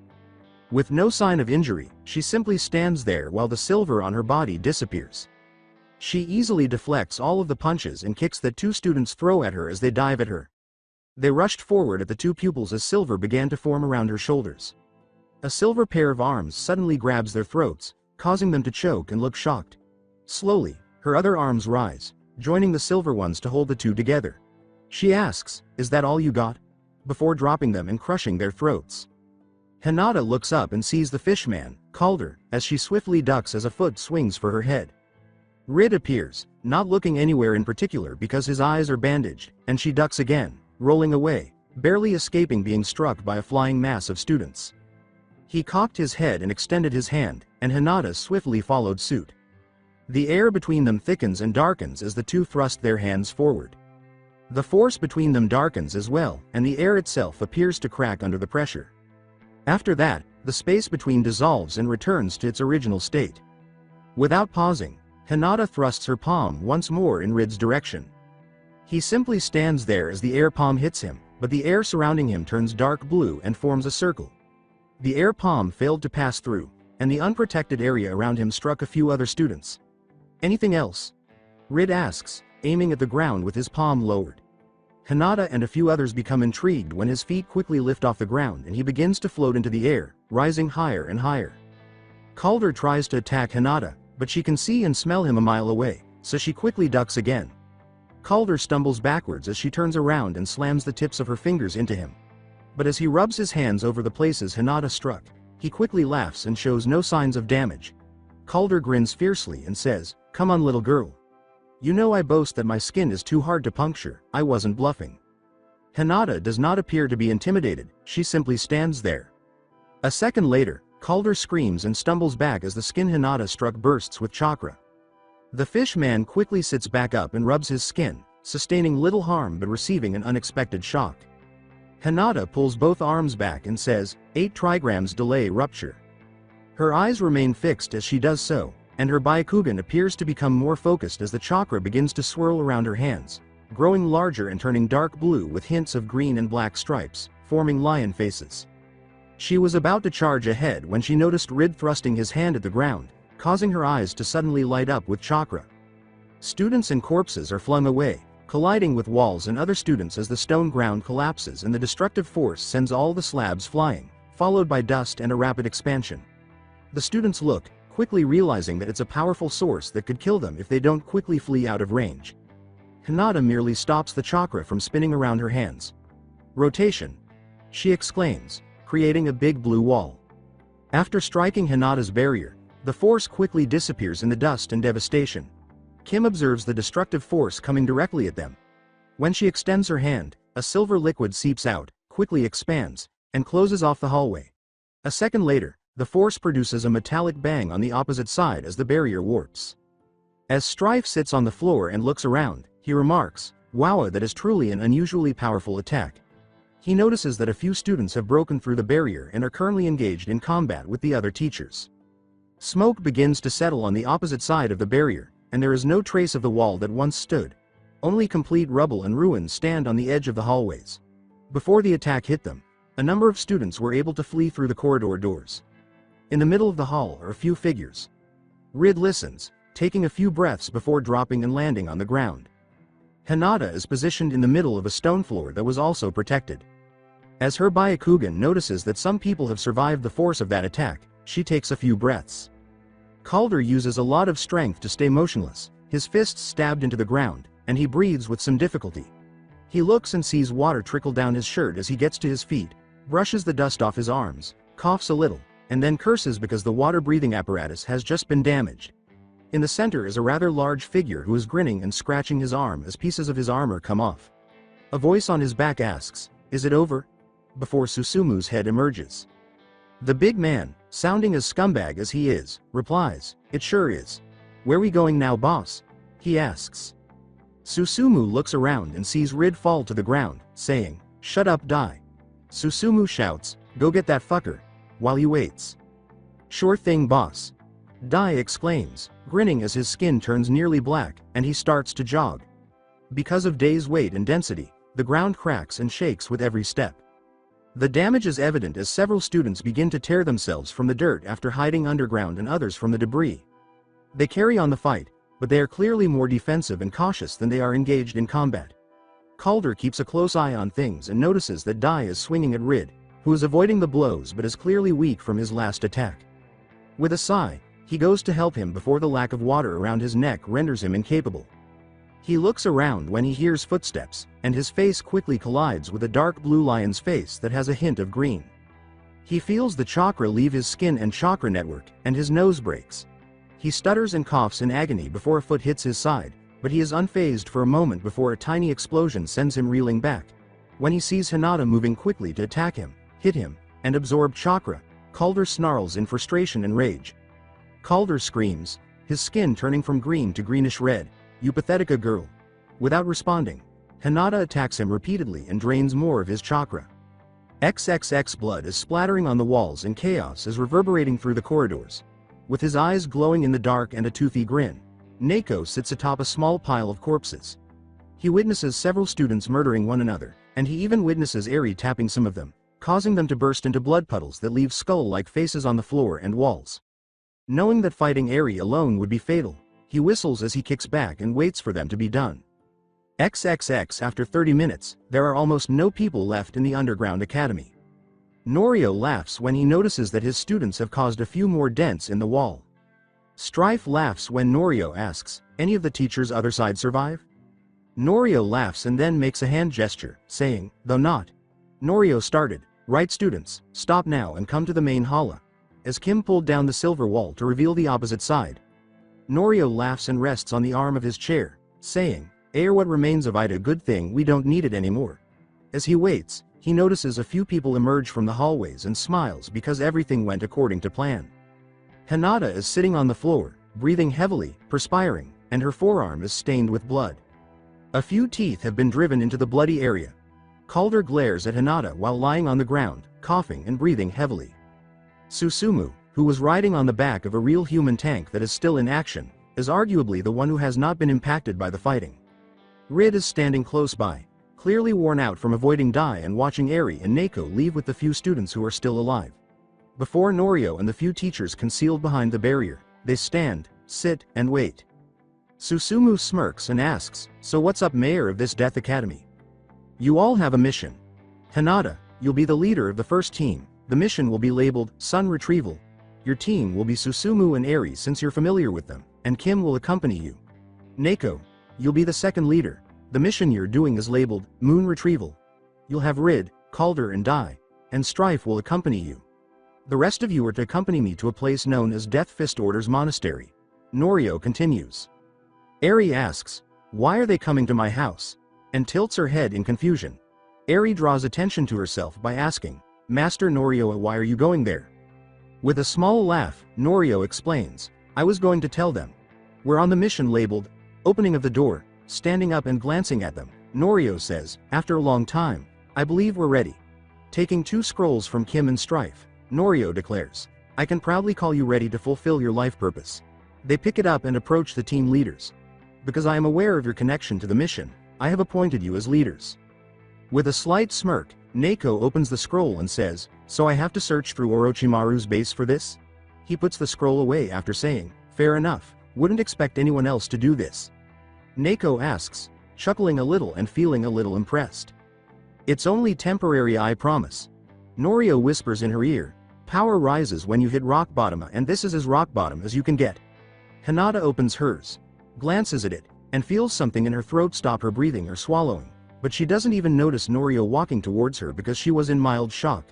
With no sign of injury, she simply stands there while the silver on her body disappears. She easily deflects all of the punches and kicks that two students throw at her as they dive at her. They rushed forward at the two pupils as silver began to form around her shoulders. A silver pair of arms suddenly grabs their throats, causing them to choke and look shocked. Slowly, her other arms rise, joining the silver ones to hold the two together. She asks, "Is that all you got?" before dropping them and crushing their throats. Hinata looks up and sees the fishman, Calder, as she swiftly ducks as a foot swings for her head. Rid appears, not looking anywhere in particular because his eyes are bandaged, and she ducks again, rolling away, barely escaping being struck by a flying mass of students. He cocked his head and extended his hand, and Hinata swiftly followed suit. The air between them thickens and darkens as the two thrust their hands forward. The force between them darkens as well, and the air itself appears to crack under the pressure. After that, the space between dissolves and returns to its original state. Without pausing, Hinata thrusts her palm once more in Rid's direction. He simply stands there as the air palm hits him, but the air surrounding him turns dark blue and forms a circle. The air palm failed to pass through, and the unprotected area around him struck a few other students. "Anything else?" Rid asks, aiming at the ground with his palm lowered. Hinata and a few others become intrigued when his feet quickly lift off the ground and he begins to float into the air, rising higher and higher. Calder tries to attack Hinata, but she can see and smell him a mile away, so she quickly ducks again. Calder stumbles backwards as she turns around and slams the tips of her fingers into him. But as he rubs his hands over the places Hinata struck, he quickly laughs and shows no signs of damage. Calder grins fiercely and says, "Come on, little girl. You know I boast that my skin is too hard to puncture, I wasn't bluffing." Hinata does not appear to be intimidated, she simply stands there. A second later, Calder screams and stumbles back as the skin Hinata struck bursts with chakra. The fish man quickly sits back up and rubs his skin, sustaining little harm but receiving an unexpected shock. Hinata pulls both arms back and says, 8 trigrams delay rupture. Her eyes remain fixed as she does so, and her Byakugan appears to become more focused as the chakra begins to swirl around her hands, growing larger and turning dark blue with hints of green and black stripes, forming lion faces. She was about to charge ahead when she noticed Rid thrusting his hand at the ground, causing her eyes to suddenly light up with chakra. Students and corpses are flung away, colliding with walls and other students as the stone ground collapses and the destructive force sends all the slabs flying, followed by dust and a rapid expansion. The students look, quickly realizing that it's a powerful source that could kill them if they don't quickly flee out of range. Hinata merely stops the chakra from spinning around her hands. "Rotation," she exclaims, creating a big blue wall. After striking Hinata's barrier, the force quickly disappears in the dust and devastation. Kim observes the destructive force coming directly at them. When she extends her hand, a silver liquid seeps out, quickly expands, and closes off the hallway. A second later, the force produces a metallic bang on the opposite side as the barrier warps. As Strife sits on the floor and looks around, he remarks, "Wow, that is truly an unusually powerful attack." He notices that a few students have broken through the barrier and are currently engaged in combat with the other teachers. Smoke begins to settle on the opposite side of the barrier, and there is no trace of the wall that once stood. Only complete rubble and ruins stand on the edge of the hallways. Before the attack hit them, a number of students were able to flee through the corridor doors. In the middle of the hall are a few figures. Rid listens, taking a few breaths before dropping and landing on the ground. Hinata is positioned in the middle of a stone floor that was also protected. As her Byakugan notices that some people have survived the force of that attack, she takes a few breaths. Calder uses a lot of strength to stay motionless, his fists stabbed into the ground, and he breathes with some difficulty. He looks and sees water trickle down his shirt as he gets to his feet, brushes the dust off his arms, coughs a little, and then curses because the water-breathing apparatus has just been damaged. In the center is a rather large figure who is grinning and scratching his arm as pieces of his armor come off. A voice on his back asks, "Is it over?" before Susumu's head emerges. The big man, sounding as scumbag as he is, replies, "It sure is. Where we going now, boss?" he asks. Susumu looks around and sees Rid fall to the ground, saying, "Shut up, die." Susumu shouts, "Go get that fucker," while he waits. "Sure thing, boss." Dai exclaims, grinning as his skin turns nearly black, and he starts to jog. Because of Dai's weight and density, the ground cracks and shakes with every step. The damage is evident as several students begin to tear themselves from the dirt after hiding underground and others from the debris. They carry on the fight, but they are clearly more defensive and cautious than they are engaged in combat. Calder keeps a close eye on things and notices that Dai is swinging at Rid, who is avoiding the blows but is clearly weak from his last attack. With a sigh, he goes to help him before the lack of water around his neck renders him incapable. He looks around when he hears footsteps, and his face quickly collides with a dark blue lion's face that has a hint of green. He feels the chakra leave his skin and chakra network, and his nose breaks. He stutters and coughs in agony before a foot hits his side, but he is unfazed for a moment before a tiny explosion sends him reeling back. When he sees Hinata moving quickly to attack him, hit him, and absorb chakra, Calder snarls in frustration and rage. Calder screams, his skin turning from green to greenish red, "You pathetica girl." Without responding, Hinata attacks him repeatedly and drains more of his chakra. XXX blood is splattering on the walls and chaos is reverberating through the corridors. With his eyes glowing in the dark and a toothy grin, Neko sits atop a small pile of corpses. He witnesses several students murdering one another, and he even witnesses Eri tapping some of them, causing them to burst into blood puddles that leave skull-like faces on the floor and walls. Knowing that fighting Eri alone would be fatal, he whistles as he kicks back and waits for them to be done. XXX After 30 minutes, there are almost no people left in the underground academy. Norio laughs when he notices that his students have caused a few more dents in the wall. Strife laughs when Norio asks, "Any of the teachers' other side survive?" Norio laughs and then makes a hand gesture, saying, "Though not." Norio started, "Right students, stop now and come to the main hala," as Kim pulled down the silver wall to reveal the opposite side. Norio laughs and rests on the arm of his chair, saying, What remains of Ida, good thing we don't need it anymore." As he waits, he notices a few people emerge from the hallways and smiles because everything went according to plan. Hinata is sitting on the floor, breathing heavily, perspiring, and her forearm is stained with blood. A few teeth have been driven into the bloody area. Calder glares at Hinata while lying on the ground, coughing and breathing heavily. Susumu, who was riding on the back of a real human tank that is still in action, is arguably the one who has not been impacted by the fighting. Rid is standing close by, clearly worn out from avoiding Dai and watching Eri and Neko leave with the few students who are still alive. Before Norio and the few teachers concealed behind the barrier, they stand, sit, and wait. Susumu smirks and asks, "So what's up, mayor of this Death Academy? You all have a mission. Hinata, you'll be the leader of the first team. The mission will be labeled, Sun Retrieval. Your team will be Susumu and Eri since you're familiar with them, and Kim will accompany you. Neko, you'll be the second leader. The mission you're doing is labeled, Moon Retrieval. You'll have Rid, Calder and Dai, and Strife will accompany you. The rest of you are to accompany me to a place known as Death Fist Order's monastery." Norio continues. Eri asks, "Why are they coming to my house?" and tilts her head in confusion. Eri draws attention to herself by asking, "Master Norio, why are you going there?" With a small laugh, Norio explains, "I was going to tell them. We're on the mission labeled." Opening of the door, standing up and glancing at them, Norio says, "After a long time, I believe we're ready." Taking 2 scrolls from Kim and Strife, Norio declares, "I can proudly call you ready to fulfill your life purpose." They pick it up and approach the team leaders. "Because I am aware of your connection to the mission, I have appointed you as leaders." With a slight smirk, Neko opens the scroll and says, "So I have to search through Orochimaru's base for this?" He puts the scroll away after saying, "Fair enough, wouldn't expect anyone else to do this." Neko asks, chuckling a little and feeling a little impressed. "It's only temporary, I promise." Norio whispers in her ear, "Power rises when you hit rock bottom, and this is as rock bottom as you can get." Hinata opens hers, glances at it, and feels something in her throat stop her breathing or swallowing, but she doesn't even notice Norio walking towards her because she was in mild shock.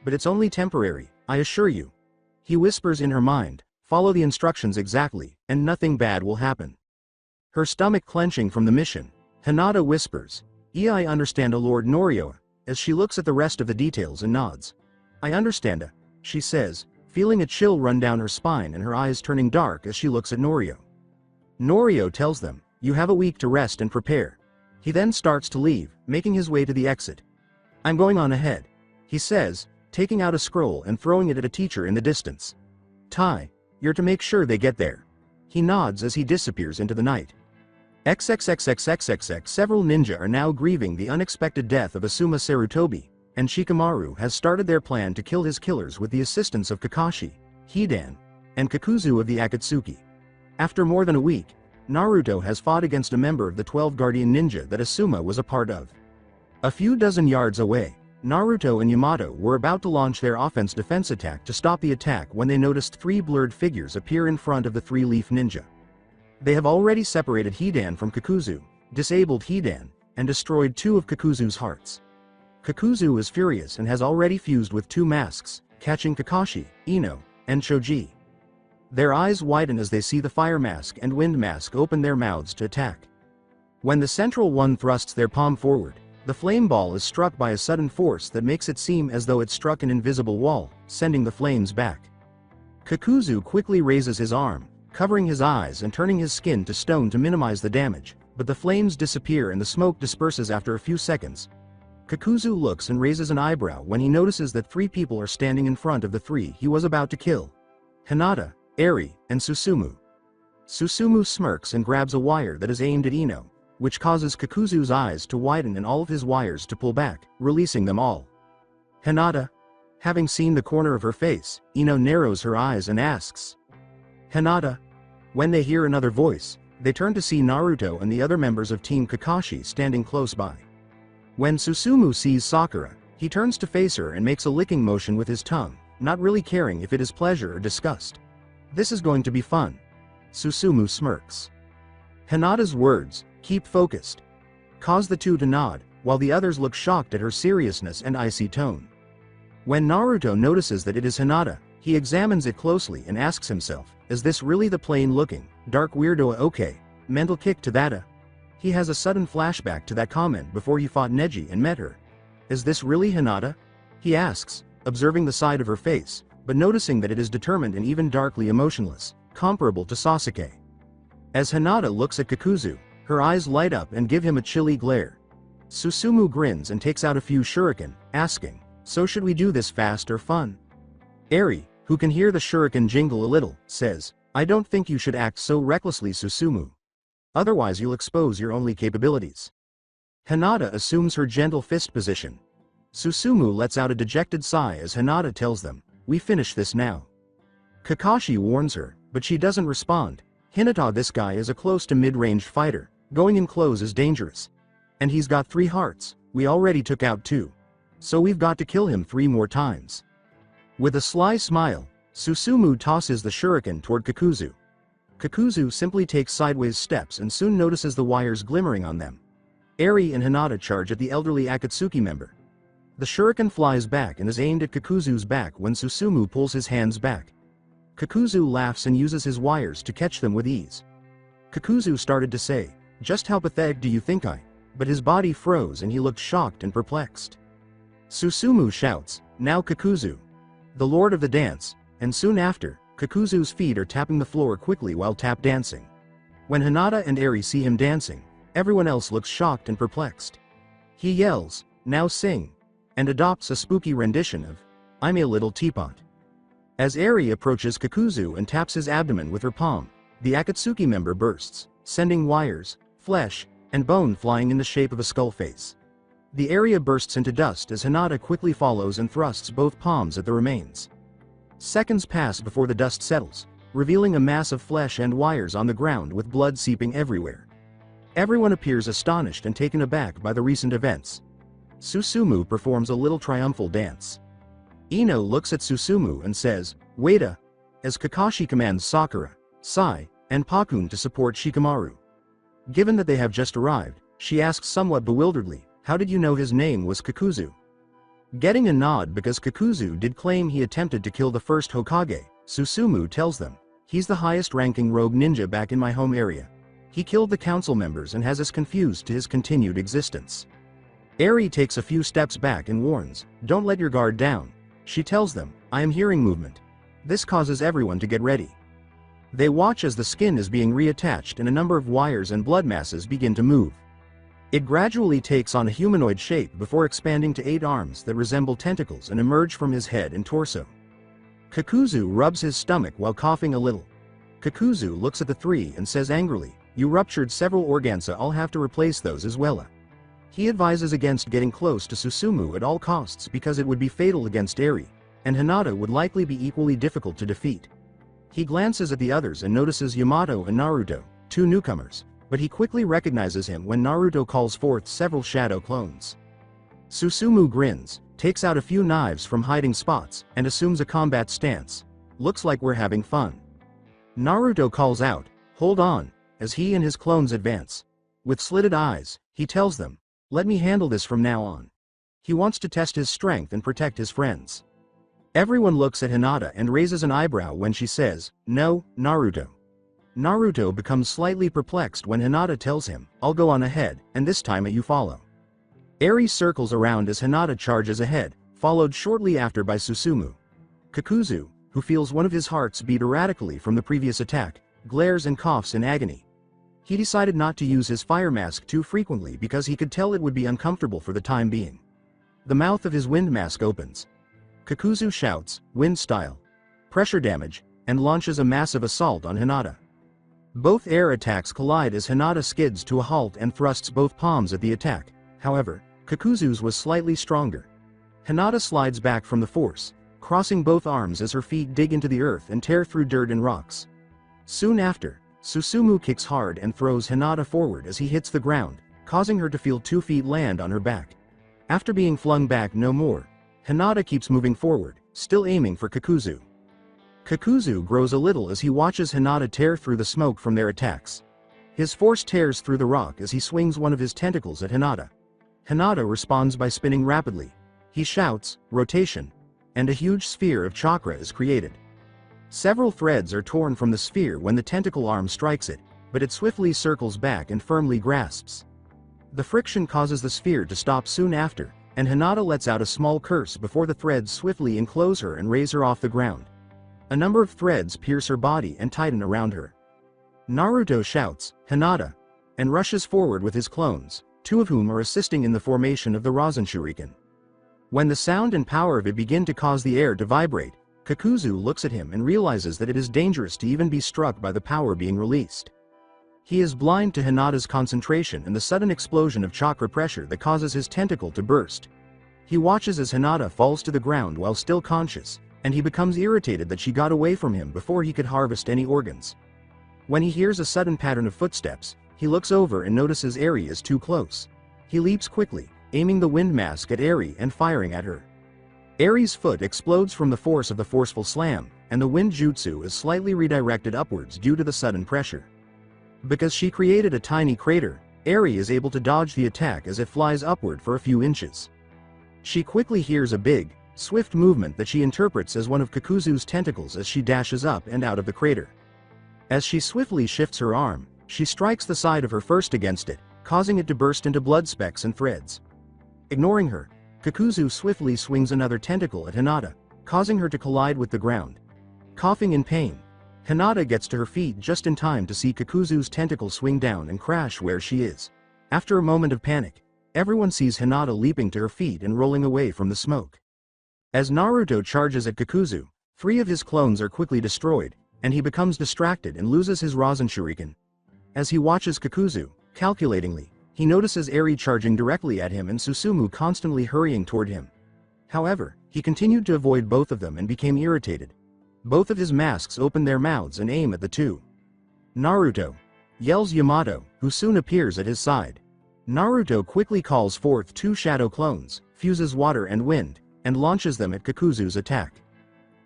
"But it's only temporary, I assure you." He whispers in her mind, "Follow the instructions exactly, and nothing bad will happen." Her stomach clenching from the mission, Hinata whispers, "I understand, Lord Norio," as she looks at the rest of the details and nods. "I understand," she says, feeling a chill run down her spine and her eyes turning dark as she looks at Norio. Norio tells them, "You have a week to rest and prepare." He then starts to leave, making his way to the exit. "I'm going on ahead," he says, taking out a scroll and throwing it at a teacher in the distance. "Tai, you're to make sure they get there." He nods as he disappears into the night. XXXXXXX. Several ninja are now grieving the unexpected death of Asuma Sarutobi, and Shikamaru has started their plan to kill his killers with the assistance of Kakashi, Hidan, and Kakuzu of the Akatsuki. After more than a week, Naruto has fought against a member of the 12 Guardian Ninja that Asuma was a part of. A few dozen yards away, Naruto and Yamato were about to launch their offense-defense attack to stop the attack when they noticed 3 blurred figures appear in front of the 3-leaf ninja. They have already separated Hidan from Kakuzu, disabled Hidan, and destroyed 2 of Kakuzu's hearts. Kakuzu is furious and has already fused with 2 masks, catching Kakashi, Ino, and Choji. Their eyes widen as they see the fire mask and wind mask open their mouths to attack. When the central one thrusts their palm forward, the flame ball is struck by a sudden force that makes it seem as though it struck an invisible wall, sending the flames back. Kakuzu quickly raises his arm, covering his eyes and turning his skin to stone to minimize the damage, but the flames disappear and the smoke disperses after a few seconds. Kakuzu looks and raises an eyebrow when he notices that 3 people are standing in front of the 3 he was about to kill: Hinata, Eri, and Susumu. Susumu smirks and grabs a wire that is aimed at Ino, which causes Kakuzu's eyes to widen and all of his wires to pull back, releasing them all. Hinata? Having seen the corner of her face, Ino narrows her eyes and asks, "Hinata?" When they hear another voice, they turn to see Naruto and the other members of Team Kakashi standing close by. When Susumu sees Sakura, he turns to face her and makes a licking motion with his tongue, not really caring if it is pleasure or disgust. "This is going to be fun." Susumu smirks. Hinata's words, "Keep focused," cause the 2 to nod, while the others look shocked at her seriousness and icy tone. When Naruto notices that it is Hinata, he examines it closely and asks himself, is this really the plain-looking, dark weirdo? Okay, mental kick to that. He has a sudden flashback to that comment before he fought Neji and met her. Is this really Hinata? He asks, observing the side of her face, but noticing that it is determined and even darkly emotionless, comparable to Sasuke. As Hinata looks at Kakuzu, her eyes light up and give him a chilly glare. Susumu grins and takes out a few shuriken, asking, "So should we do this fast or fun?" Eri, who can hear the shuriken jingle a little, says, "I don't think you should act so recklessly, Susumu. Otherwise you'll expose your only capabilities." Hinata assumes her gentle fist position. Susumu lets out a dejected sigh as Hinata tells them, "We finish this now." Kakashi warns her, but she doesn't respond. "Hinata, this guy is a close to mid-range fighter. Going in close is dangerous. And he's got 3 hearts, we already took out 2. So we've got to kill him 3 more times." With a sly smile, Susumu tosses the shuriken toward Kakuzu. Kakuzu simply takes sideways steps and soon notices the wires glimmering on them. Eri and Hinata charge at the elderly Akatsuki member. The shuriken flies back and is aimed at Kakuzu's back when Susumu pulls his hands back. Kakuzu laughs and uses his wires to catch them with ease. Kakuzu started to say, "Just how pathetic do you think I?" But his body froze and he looked shocked and perplexed. Susumu shouts, "Now Kakuzu!" The lord of the dance, and soon after, Kakuzu's feet are tapping the floor quickly while tap dancing. When Hinata and Eri see him dancing, everyone else looks shocked and perplexed. He yells, "Now sing!" and adopts a spooky rendition of, "I'm a little teapot." As Eri approaches Kakuzu and taps his abdomen with her palm, the Akatsuki member bursts, sending wires, flesh, and bone flying in the shape of a skull face. The area bursts into dust as Hinata quickly follows and thrusts both palms at the remains. Seconds pass before the dust settles, revealing a mass of flesh and wires on the ground with blood seeping everywhere. Everyone appears astonished and taken aback by the recent events. Susumu performs a little triumphal dance. Ino looks at Susumu and says, "Waita," as Kakashi commands Sakura, Sai, and Pakun to support Shikamaru. Given that they have just arrived, she asks somewhat bewilderedly, "How did you know his name was Kakuzu?" Getting a nod because Kakuzu did claim he attempted to kill the first Hokage, Susumu tells them, "He's the highest-ranking rogue ninja back in my home area. He killed the council members and has us confused to his continued existence." Eri takes a few steps back and warns, "Don't let your guard down." She tells them, "I am hearing movement." This causes everyone to get ready. They watch as the skin is being reattached and a number of wires and blood masses begin to move. It gradually takes on a humanoid shape before expanding to 8 arms that resemble tentacles and emerge from his head and torso. Kakuzu rubs his stomach while coughing a little. Kakuzu looks at the 3 and says angrily, "You ruptured several organs, I'll have to replace those as well." He advises against getting close to Susumu at all costs because it would be fatal against Eri, and Hinata would likely be equally difficult to defeat. He glances at the others and notices Yamato and Naruto, 2 newcomers, but he quickly recognizes him when Naruto calls forth several shadow clones. Susumu grins, takes out a few knives from hiding spots, and assumes a combat stance. "Looks like we're having fun." Naruto calls out, "Hold on," as he and his clones advance. With slitted eyes, he tells them, "Let me handle this from now on." He wants to test his strength and protect his friends. Everyone looks at Hinata and raises an eyebrow when she says, "No, Naruto." Naruto becomes slightly perplexed when Hinata tells him, "I'll go on ahead, and this time you follow." Eri circles around as Hinata charges ahead, followed shortly after by Susumu. Kakuzu, who feels one of his hearts beat erratically from the previous attack, glares and coughs in agony. He decided not to use his fire mask too frequently because he could tell it would be uncomfortable for the time being. The mouth of his wind mask opens. Kakuzu shouts, "Wind style," pressure damage, and launches a massive assault on Hinata. Both air attacks collide as Hinata skids to a halt and thrusts both palms at the attack. However, Kakuzu's was slightly stronger. Hinata slides back from the force, crossing both arms as her feet dig into the earth and tear through dirt and rocks. Soon after, Susumu kicks hard and throws Hinata forward as he hits the ground, causing her to feel 2 feet land on her back. After being flung back no more, Hinata keeps moving forward, still aiming for Kakuzu. Kakuzu grows a little as he watches Hinata tear through the smoke from their attacks. His force tears through the rock as he swings one of his tentacles at Hinata. Hinata responds by spinning rapidly. He shouts, "Rotation," and a huge sphere of chakra is created. Several threads are torn from the sphere when the tentacle arm strikes it, but it swiftly circles back and firmly grasps. The friction causes the sphere to stop soon after, and Hinata lets out a small curse before the threads swiftly enclose her and raise her off the ground. A number of threads pierce her body and tighten around her. Naruto shouts, "Hinata," and rushes forward with his clones, 2 of whom are assisting in the formation of the Rasen Shuriken. When the sound and power of it begin to cause the air to vibrate, Kakuzu looks at him and realizes that it is dangerous to even be struck by the power being released. He is blind to Hinata's concentration and the sudden explosion of chakra pressure that causes his tentacle to burst. He watches as Hinata falls to the ground while still conscious, and he becomes irritated that she got away from him before he could harvest any organs. When he hears a sudden pattern of footsteps, he looks over and notices Eri is too close. He leaps quickly, aiming the wind mask at Eri and firing at her. Eri's foot explodes from the force of the forceful slam, and the wind jutsu is slightly redirected upwards due to the sudden pressure. Because she created a tiny crater, Eri is able to dodge the attack as it flies upward for a few inches. She quickly hears a big, swift movement that she interprets as one of Kakuzu's tentacles as she dashes up and out of the crater. As she swiftly shifts her arm, She strikes the side of her first against it, causing it to burst into blood specks and threads. Ignoring her, Kakuzu swiftly swings another tentacle at Hinata, causing her to collide with the ground. Coughing in pain, Hinata gets to her feet just in time to see Kakuzu's tentacle swing down and crash where she is. After a moment of panic, everyone sees Hinata leaping to her feet and rolling away from the smoke. As Naruto charges at Kakuzu, 3 of his clones are quickly destroyed, and he becomes distracted and loses his Rasen Shuriken. As he watches Kakuzu, calculatingly, he notices Eri charging directly at him and Susumu constantly hurrying toward him. However, he continued to avoid both of them and became irritated. Both of his masks open their mouths and aim at the two. Naruto! Yells Yamato, who soon appears at his side. Naruto quickly calls forth 2 shadow clones, fuses water and wind, and launches them at Kakuzu's attack.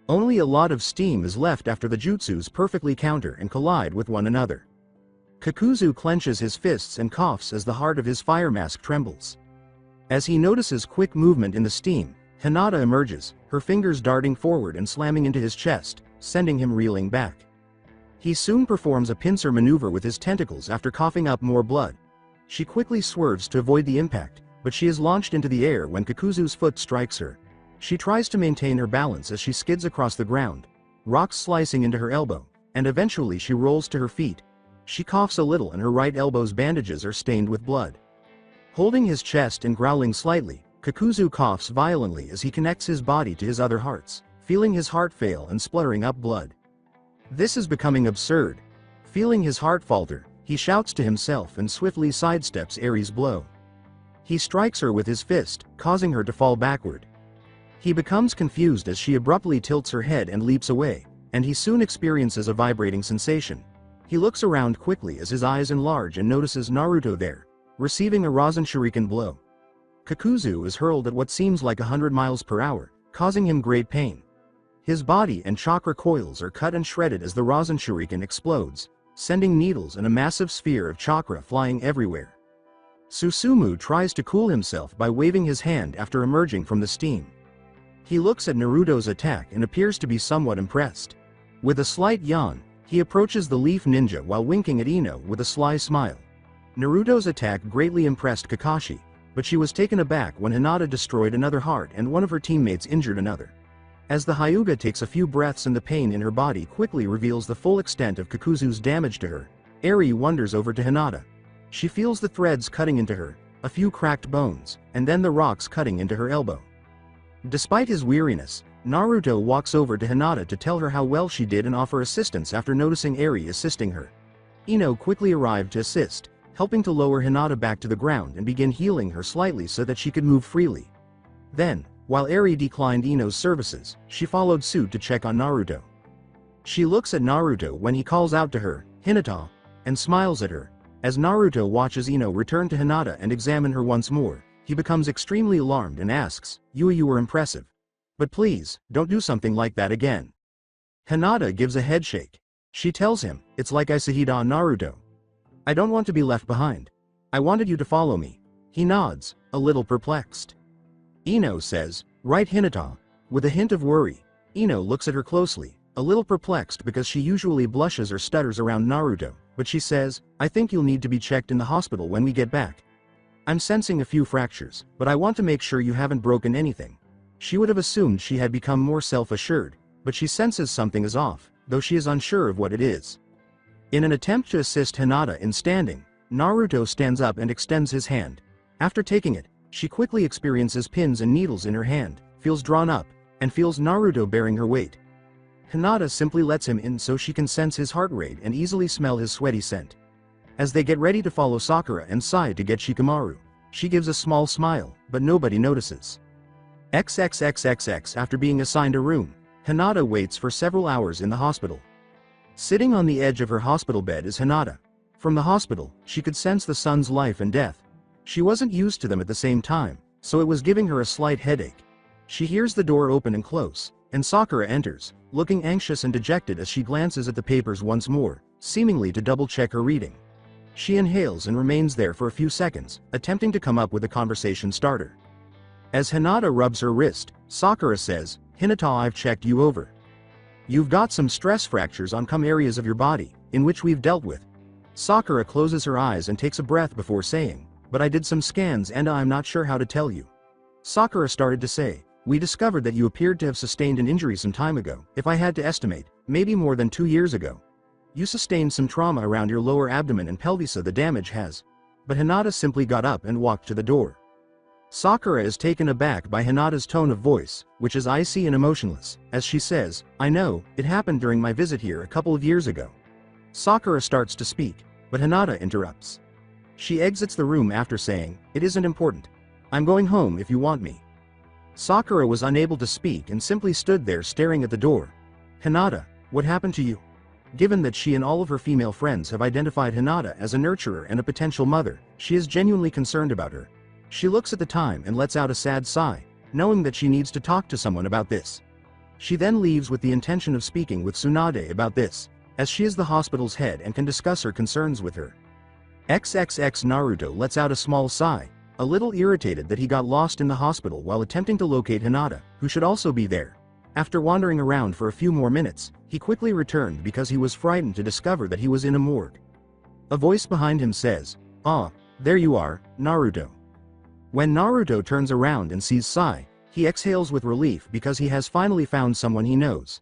Only a lot of steam is left after the jutsus perfectly counter and collide with one another. Kakuzu clenches his fists and coughs as the heart of his fire mask trembles. As he notices quick movement in the steam, Hinata emerges, her fingers darting forward and slamming into his chest, sending him reeling back. He soon performs a pincer maneuver with his tentacles after coughing up more blood. She quickly swerves to avoid the impact, but she is launched into the air when Kakuzu's foot strikes her. She tries to maintain her balance as she skids across the ground, rocks slicing into her elbow, and eventually she rolls to her feet. She coughs a little and her right elbow's bandages are stained with blood. Holding his chest and growling slightly, Kakuzu coughs violently as he connects his body to his other hearts, feeling his heart fail and spluttering up blood. This is becoming absurd. Feeling his heart falter, he shouts to himself and swiftly sidesteps Eri's blow. He strikes her with his fist, causing her to fall backward. He becomes confused as she abruptly tilts her head and leaps away, and he soon experiences a vibrating sensation. He looks around quickly as his eyes enlarge and notices Naruto there, receiving a Rasen Shuriken blow. Kakuzu is hurled at what seems like 100 miles per hour, causing him great pain. His body and chakra coils are cut and shredded as the Rasen Shuriken explodes, sending needles and a massive sphere of chakra flying everywhere. Susumu tries to cool himself by waving his hand after emerging from the steam. He looks at Naruto's attack and appears to be somewhat impressed. With a slight yawn, he approaches the Leaf Ninja while winking at Ino with a sly smile. Naruto's attack greatly impressed Kakashi, but she was taken aback when Hinata destroyed another heart and one of her teammates injured another. As the Hyuga takes a few breaths and the pain in her body quickly reveals the full extent of Kakuzu's damage to her, Eri wanders over to Hinata. She feels the threads cutting into her, a few cracked bones, and then the rocks cutting into her elbow. Despite his weariness, Naruto walks over to Hinata to tell her how well she did and offer assistance after noticing Eri assisting her. Ino quickly arrived to assist, helping to lower Hinata back to the ground and begin healing her slightly so that she could move freely. Then, while Eri declined Ino's services, she followed suit to check on Naruto. She looks at Naruto when he calls out to her, "Hinata," and smiles at her. As Naruto watches Ino return to Hinata and examine her once more, he becomes extremely alarmed and asks, You were impressive. But please, don't do something like that again." Hinata gives a headshake. She tells him, "It's like I said, Naruto. I don't want to be left behind. I wanted you to follow me." He nods, a little perplexed. Ino says, "Right, Hinata." With a hint of worry, Ino looks at her closely, a little perplexed because she usually blushes or stutters around Naruto, but she says, "I think you'll need to be checked in the hospital when we get back. I'm sensing a few fractures, but I want to make sure you haven't broken anything." She would have assumed she had become more self-assured, but she senses something is off, though she is unsure of what it is. In an attempt to assist Hinata in standing, Naruto stands up and extends his hand. After taking it, she quickly experiences pins and needles in her hand, feels drawn up, and feels Naruto bearing her weight. Hinata simply lets him in so she can sense his heart rate and easily smell his sweaty scent. As they get ready to follow Sakura and Sai to get Shikamaru, she gives a small smile, but nobody notices. XXXXX After being assigned a room, Hinata waits for several hours in the hospital. Sitting on the edge of her hospital bed is Hinata. From the hospital, she could sense the son's life and death. She wasn't used to them at the same time, so it was giving her a slight headache. She hears the door open and close, and Sakura enters, looking anxious and dejected as she glances at the papers once more, seemingly to double-check her reading. She inhales and remains there for a few seconds, attempting to come up with a conversation starter. As Hinata rubs her wrist, Sakura says, "Hinata, I've checked you over. You've got some stress fractures on some areas of your body, in which we've dealt with. Sakura closes her eyes and takes a breath before saying, "But I did some scans and I'm not sure how to tell you." Sakura started to say, "We discovered that you appeared to have sustained an injury some time ago. If I had to estimate, maybe more than 2 years ago. You sustained some trauma around your lower abdomen and pelvis, the damage has." But Hinata simply got up and walked to the door. Sakura is taken aback by Hinata's tone of voice, which is icy and emotionless, as she says, "I know, it happened during my visit here a couple of years ago." Sakura starts to speak, but Hinata interrupts. She exits the room after saying, "It isn't important. I'm going home if you want me." Sakura was unable to speak and simply stood there staring at the door. "Hinata, what happened to you?" Given that she and all of her female friends have identified Hinata as a nurturer and a potential mother, she is genuinely concerned about her. She looks at the time and lets out a sad sigh, knowing that she needs to talk to someone about this. She then leaves with the intention of speaking with Tsunade about this, as she is the hospital's head and can discuss her concerns with her. XXX Naruto lets out a small sigh, a little irritated that he got lost in the hospital while attempting to locate Hinata, who should also be there. After wandering around for a few more minutes, he quickly returned because he was frightened to discover that he was in a morgue. A voice behind him says, "Ah, there you are, Naruto." When Naruto turns around and sees Sai, he exhales with relief because he has finally found someone he knows.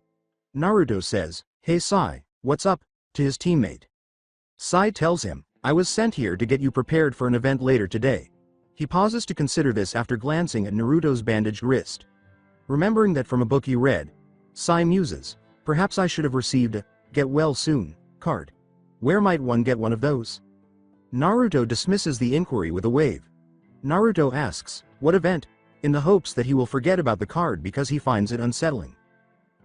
Naruto says, "Hey Sai, what's up?" to his teammate. Sai tells him, "I was sent here to get you prepared for an event later today." He pauses to consider this after glancing at Naruto's bandaged wrist. Remembering that from a book he read, Sai muses, "Perhaps I should have received a get well soon card. Where might one get one of those?" Naruto dismisses the inquiry with a wave. Naruto asks, "What event?" in the hopes that he will forget about the card because he finds it unsettling.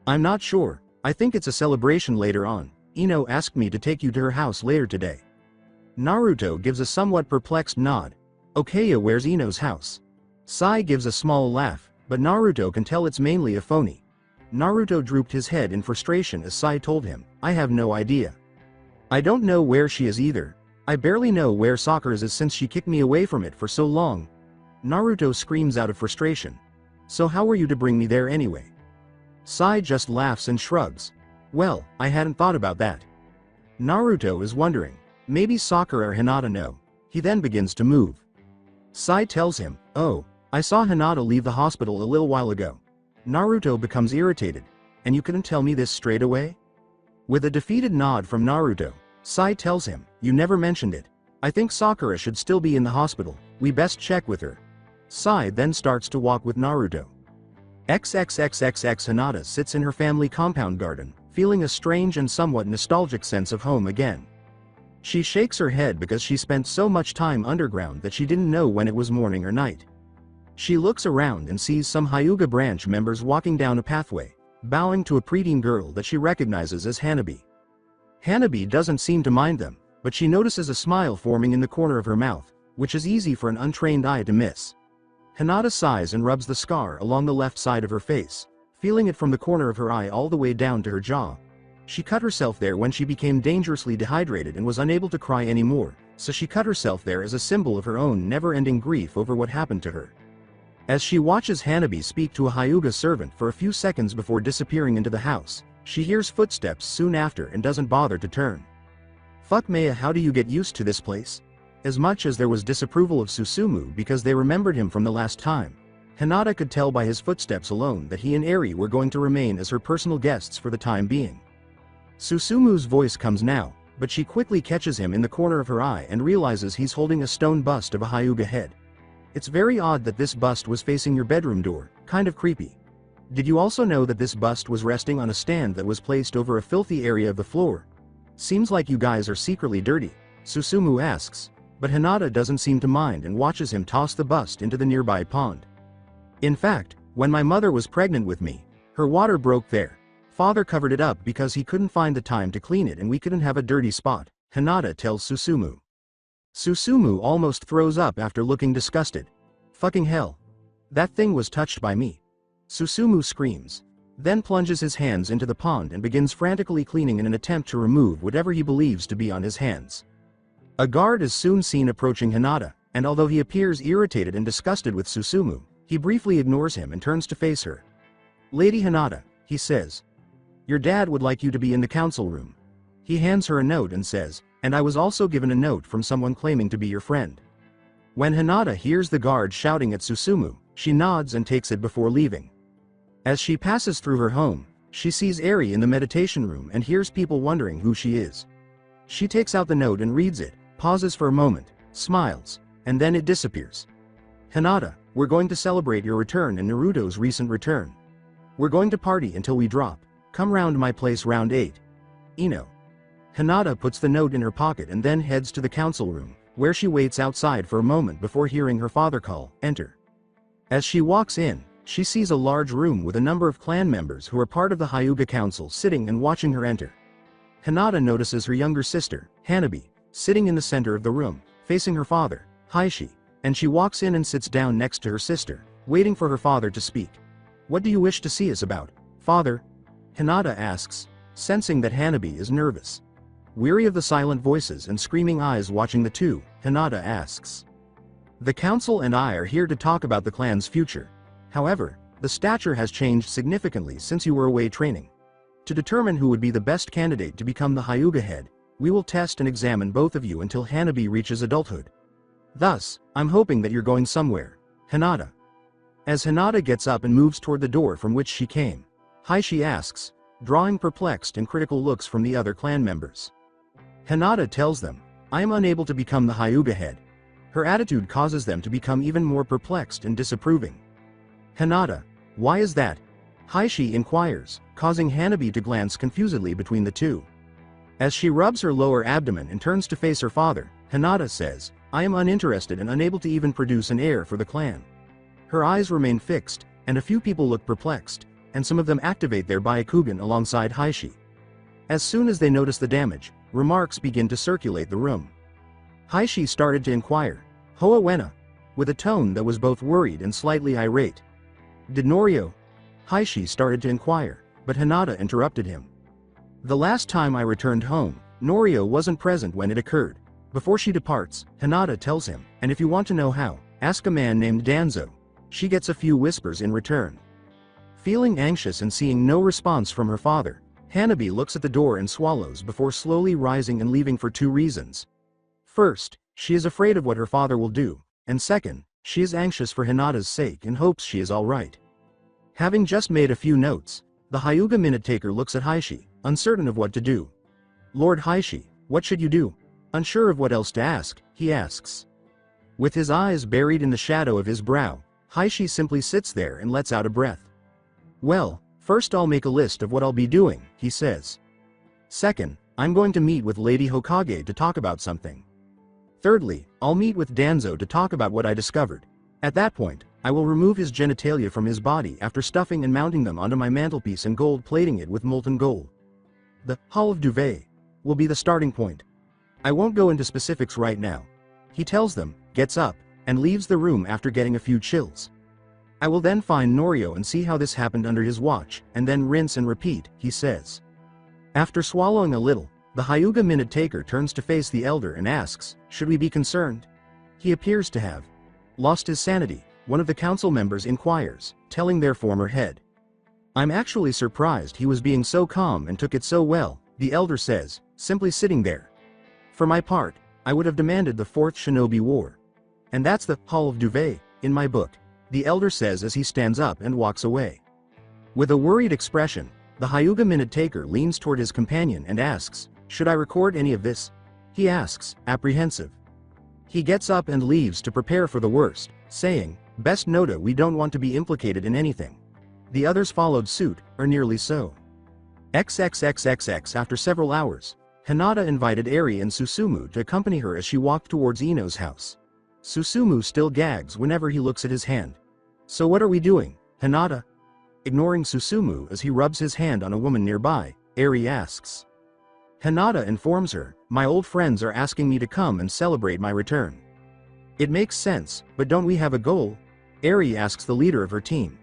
"I'm not sure, I think it's a celebration later on. Ino asked me to take you to her house later today." Naruto gives a somewhat perplexed nod. "Okay, where's Ino's house?" Sai gives a small laugh, but Naruto can tell it's mainly a phony. Naruto drooped his head in frustration as Sai told him, "I have no idea. I don't know where she is either. I barely know where Sakura's is since she kicked me away from it for so long." Naruto screams out of frustration. "So how were you to bring me there anyway?" Sai just laughs and shrugs. "Well, I hadn't thought about that." Naruto is wondering, maybe Sakura or Hinata know. He then begins to move. Sai tells him, "Oh, I saw Hinata leave the hospital a little while ago." Naruto becomes irritated. "And you couldn't tell me this straight away?" With a defeated nod from Naruto, Sai tells him, "You never mentioned it. I think Sakura should still be in the hospital. We best check with her." Sai then starts to walk with Naruto. XXXXX Hinata sits in her family compound garden, feeling a strange and somewhat nostalgic sense of home again. She shakes her head because she spent so much time underground that she didn't know when it was morning or night. She looks around and sees some Hyuga branch members walking down a pathway, bowing to a preteen girl that she recognizes as Hanabi. Hanabi doesn't seem to mind them, but she notices a smile forming in the corner of her mouth, which is easy for an untrained eye to miss. Hinata sighs and rubs the scar along the left side of her face, feeling it from the corner of her eye all the way down to her jaw. She cut herself there when she became dangerously dehydrated and was unable to cry anymore, so she cut herself there as a symbol of her own never-ending grief over what happened to her. As she watches Hanabi speak to a Hyuga servant for a few seconds before disappearing into the house, she hears footsteps soon after and doesn't bother to turn. "Fuck Maya, how do you get used to this place?" As much as there was disapproval of Susumu because they remembered him from the last time, Hinata could tell by his footsteps alone that he and Eri were going to remain as her personal guests for the time being. Susumu's voice comes now, but she quickly catches him in the corner of her eye and realizes he's holding a stone bust of a Hyuga head. "It's very odd that this bust was facing your bedroom door, kind of creepy. Did you also know that this bust was resting on a stand that was placed over a filthy area of the floor? Seems like you guys are secretly dirty," Susumu asks, but Hinata doesn't seem to mind and watches him toss the bust into the nearby pond. "In fact, when my mother was pregnant with me, her water broke there. Father covered it up because he couldn't find the time to clean it and we couldn't have a dirty spot," Hinata tells Susumu. Susumu almost throws up after looking disgusted. "Fucking hell. That thing was touched by me," Susumu screams, then plunges his hands into the pond and begins frantically cleaning in an attempt to remove whatever he believes to be on his hands. A guard is soon seen approaching Hinata, and although he appears irritated and disgusted with Susumu, he briefly ignores him and turns to face her. "Lady Hinata," he says, "your dad would like you to be in the council room." He hands her a note and says, and I was also given a note from someone claiming to be your friend." When Hinata hears the guard shouting at Susumu, she nods and takes it before leaving. As she passes through her home, she sees Eri in the meditation room and hears people wondering who she is. She takes out the note and reads it, pauses for a moment, smiles, and then it disappears. "Hinata, we're going to celebrate your return and Naruto's recent return. We're going to party until we drop. Come round my place round 8. Ino." Hinata puts the note in her pocket and then heads to the council room, where she waits outside for a moment before hearing her father call, "Enter." As she walks in, she sees a large room with a number of clan members who are part of the Hyuga Council sitting and watching her enter. Hinata notices her younger sister, Hanabi, sitting in the center of the room, facing her father, Heishi, and she walks in and sits down next to her sister, waiting for her father to speak. "What do you wish to see us about, father?" Hinata asks, sensing that Hanabi is nervous. Weary of the silent voices and screaming eyes watching the two, Hinata asks. "The council and I are here to talk about the clan's future. However, the stature has changed significantly since you were away training. To determine who would be the best candidate to become the Hyuga head, we will test and examine both of you until Hanabi reaches adulthood. Thus, I'm hoping that you're going somewhere, Hinata." As Hinata gets up and moves toward the door from which she came, Heishi asks, drawing perplexed and critical looks from the other clan members. Hinata tells them, "I am unable to become the Hyuga head." Her attitude causes them to become even more perplexed and disapproving. "Hinata, why is that?" Heishi inquires, causing Hanabi to glance confusedly between the two. As she rubs her lower abdomen and turns to face her father, Hinata says, "I am uninterested and unable to even produce an heir for the clan." Her eyes remain fixed, and a few people look perplexed, and some of them activate their Byakugan alongside Heishi. As soon as they notice the damage, remarks begin to circulate the room. Heishi started to inquire, "Hoa wena?" with a tone that was both worried and slightly irate. "Did Norio?" Heishi started to inquire, but Hinata interrupted him. "The last time I returned home, Norio wasn't present when it occurred." Before she departs, Hinata tells him, "And if you want to know how, ask a man named Danzo." She gets a few whispers in return. Feeling anxious and seeing no response from her father, Hanabi looks at the door and swallows before slowly rising and leaving for two reasons. First, she is afraid of what her father will do, and second, she is anxious for Hinata's sake and hopes she is alright. Having just made a few notes, the Hyuga minute taker looks at Heishi, uncertain of what to do. "Lord Heishi, what should you do?" Unsure of what else to ask, he asks. With his eyes buried in the shadow of his brow, Heishi simply sits there and lets out a breath. "Well, first I'll make a list of what I'll be doing," he says. "Second, I'm going to meet with Lady Hokage to talk about something. Thirdly, I'll meet with Danzo to talk about what I discovered. At that point, I will remove his genitalia from his body after stuffing and mounting them onto my mantelpiece and gold plating it with molten gold. The Hall of Duvet will be the starting point. I won't go into specifics right now." He tells them, gets up, and leaves the room after getting a few chills. "I will then find Norio and see how this happened under his watch, and then rinse and repeat," he says. After swallowing a little, the Hyuga minute taker turns to face the elder and asks, "Should we be concerned?" He appears to have lost his sanity, one of the council members inquires, telling their former head. "I'm actually surprised he was being so calm and took it so well," the elder says, simply sitting there. "For my part, I would have demanded the Fourth Shinobi War. And that's the Hall of Duvet in my book," the elder says as he stands up and walks away. With a worried expression, the Hyuga minute taker leans toward his companion and asks, "Should I record any of this?" he asks, apprehensive. He gets up and leaves to prepare for the worst, saying, "Best nota, we don't want to be implicated in anything." The others followed suit, or nearly so. XXXXX After several hours, Hinata invited Eri and Susumu to accompany her as she walked towards Ino's house. Susumu still gags whenever he looks at his hand. "So what are we doing, Hinata?" Ignoring Susumu as he rubs his hand on a woman nearby, Eri asks. Hinata informs her, "My old friends are asking me to come and celebrate my return." "It makes sense, but don't we have a goal?" Eri asks the leader of her team.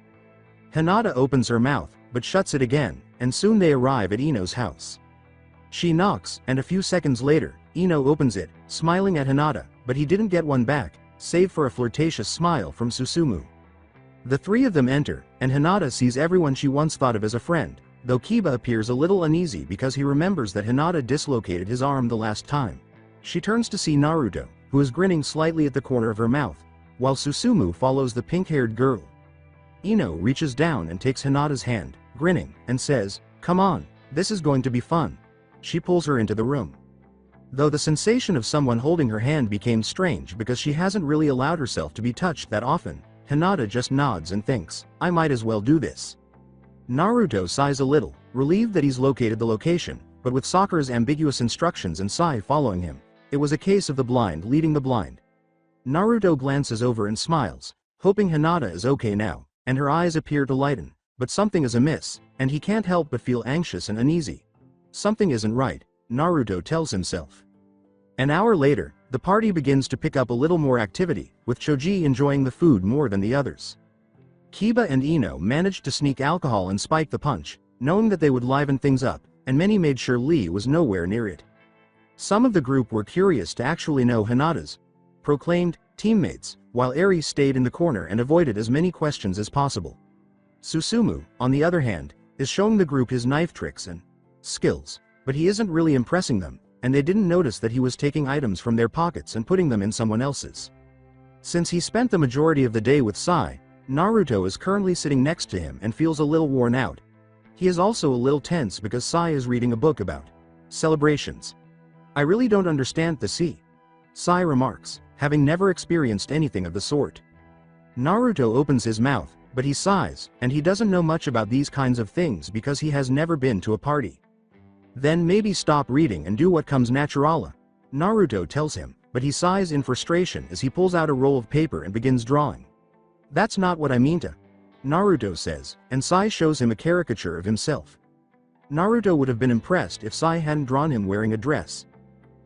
Hinata opens her mouth, but shuts it again, and soon they arrive at Ino's house. She knocks, and a few seconds later, Ino opens it, smiling at Hinata, but he didn't get one back, save for a flirtatious smile from Susumu. The three of them enter, and Hinata sees everyone she once thought of as a friend, though Kiba appears a little uneasy because he remembers that Hinata dislocated his arm the last time. She turns to see Naruto, who is grinning slightly at the corner of her mouth, while Susumu follows the pink-haired girl. Ino reaches down and takes Hinata's hand, grinning, and says, "Come on, this is going to be fun." She pulls her into the room. Though the sensation of someone holding her hand became strange because she hasn't really allowed herself to be touched that often, Hinata just nods and thinks, "I might as well do this." Naruto sighs a little, relieved that he's located the location, but with Sakura's ambiguous instructions and Sai following him, it was a case of the blind leading the blind. Naruto glances over and smiles, hoping Hinata is okay now, and her eyes appear to lighten, but something is amiss, and he can't help but feel anxious and uneasy. Something isn't right, Naruto tells himself. An hour later, the party begins to pick up a little more activity, with Choji enjoying the food more than the others. Kiba and Ino managed to sneak alcohol and spike the punch, knowing that they would liven things up, and many made sure Lee was nowhere near it. Some of the group were curious to actually know Hinata's proclaimed teammates, while Eri stayed in the corner and avoided as many questions as possible. Susumu, on the other hand, is showing the group his knife tricks and skills, but he isn't really impressing them, and they didn't notice that he was taking items from their pockets and putting them in someone else's. Since he spent the majority of the day with Sai, Naruto is currently sitting next to him and feels a little worn out. He is also a little tense because Sai is reading a book about celebrations. "I really don't understand the Sai remarks, having never experienced anything of the sort. Naruto opens his mouth, but he sighs, and he doesn't know much about these kinds of things because he has never been to a party. "Then maybe stop reading and do what comes naturala," Naruto tells him, but he sighs in frustration as he pulls out a roll of paper and begins drawing. "That's not what I mean to," Naruto says, and Sai shows him a caricature of himself. Naruto would have been impressed if Sai hadn't drawn him wearing a dress.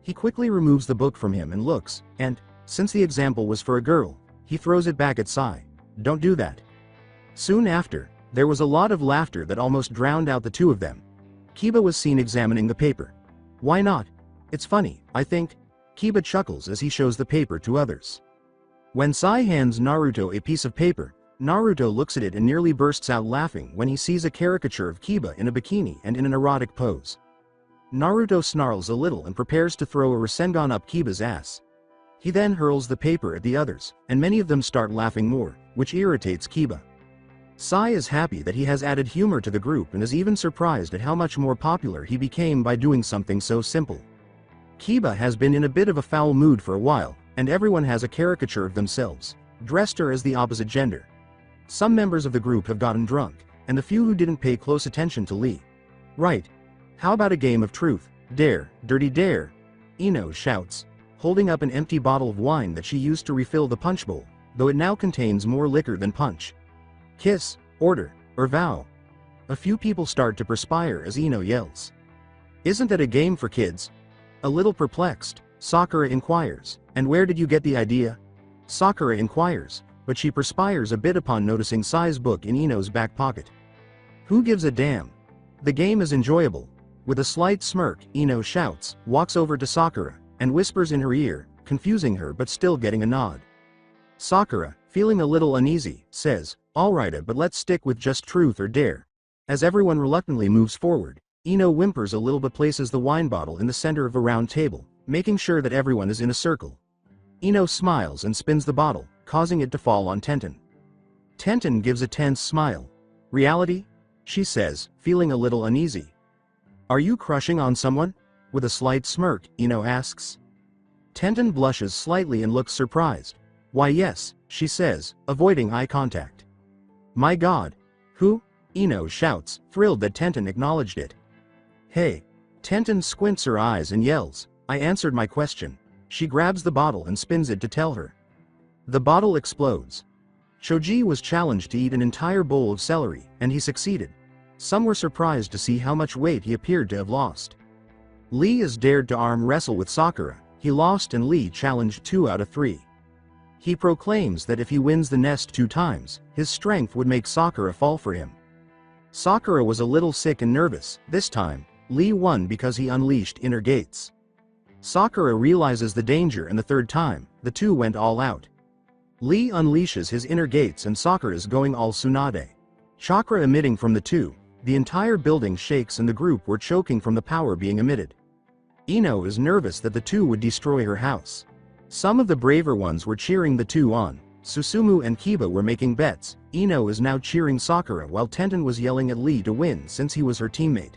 He quickly removes the book from him and looks, and, since the example was for a girl, he throws it back at Sai. "Don't do that." Soon after, there was a lot of laughter that almost drowned out the two of them. Kiba was seen examining the paper. "Why not? It's funny, I think." Kiba chuckles as he shows the paper to others. When Sai hands Naruto a piece of paper, Naruto looks at it and nearly bursts out laughing when he sees a caricature of Kiba in a bikini and in an erotic pose. Naruto snarls a little and prepares to throw a Rasengan up Kiba's ass. He then hurls the paper at the others, and many of them start laughing more, which irritates Kiba. Sai is happy that he has added humor to the group and is even surprised at how much more popular he became by doing something so simple. Kiba has been in a bit of a foul mood for a while, and everyone has a caricature of themselves, dressed as the opposite gender. Some members of the group have gotten drunk, and the few who didn't pay close attention to Lee. "Right. How about a game of truth, dare, dirty dare?" Ino shouts, holding up an empty bottle of wine that she used to refill the punch bowl, though it now contains more liquor than punch. "Kiss, order, or vow." A few people start to perspire as Ino yells. "Isn't that a game for kids?" A little perplexed, Sakura inquires, "And where did you get the idea?" Sakura inquires, but she perspires a bit upon noticing Sai's book in Ino's back pocket. "Who gives a damn? The game is enjoyable." With a slight smirk, Ino shouts, walks over to Sakura, and whispers in her ear, confusing her but still getting a nod. Sakura, feeling a little uneasy, says, "Alrighta, but let's stick with just truth or dare." As everyone reluctantly moves forward, Ino whimpers a little but places the wine bottle in the center of a round table, making sure that everyone is in a circle. Ino smiles and spins the bottle, causing it to fall on Tenten. Tenten gives a tense smile. "Reality?" she says, feeling a little uneasy. "Are you crushing on someone?" With a slight smirk, Ino asks. Tenten blushes slightly and looks surprised. "Why yes," she says, avoiding eye contact. "My god. Who?" Ino shouts, thrilled that Tenten acknowledged it. "Hey." Tenten squints her eyes and yells, "I answered my question." She grabs the bottle and spins it to tell her. The bottle explodes. Choji was challenged to eat an entire bowl of celery, and he succeeded. Some were surprised to see how much weight he appeared to have lost. Lee is dared to arm wrestle with Sakura. He lost and Lee challenged 2 out of 3. He proclaims that if he wins the nest 2 times, his strength would make Sakura fall for him. Sakura was a little sick and nervous. This time, Lee won because he unleashed inner gates. Sakura realizes the danger, and the 3rd time, the two went all out. Lee unleashes his inner gates and Sakura's going all Tsunade. Chakra emitting from the two, the entire building shakes and the group were choking from the power being emitted. Ino is nervous that the two would destroy her house. Some of the braver ones were cheering the two on. Susumu and Kiba were making bets. Ino is now cheering Sakura while Tenten was yelling at Lee to win since he was her teammate.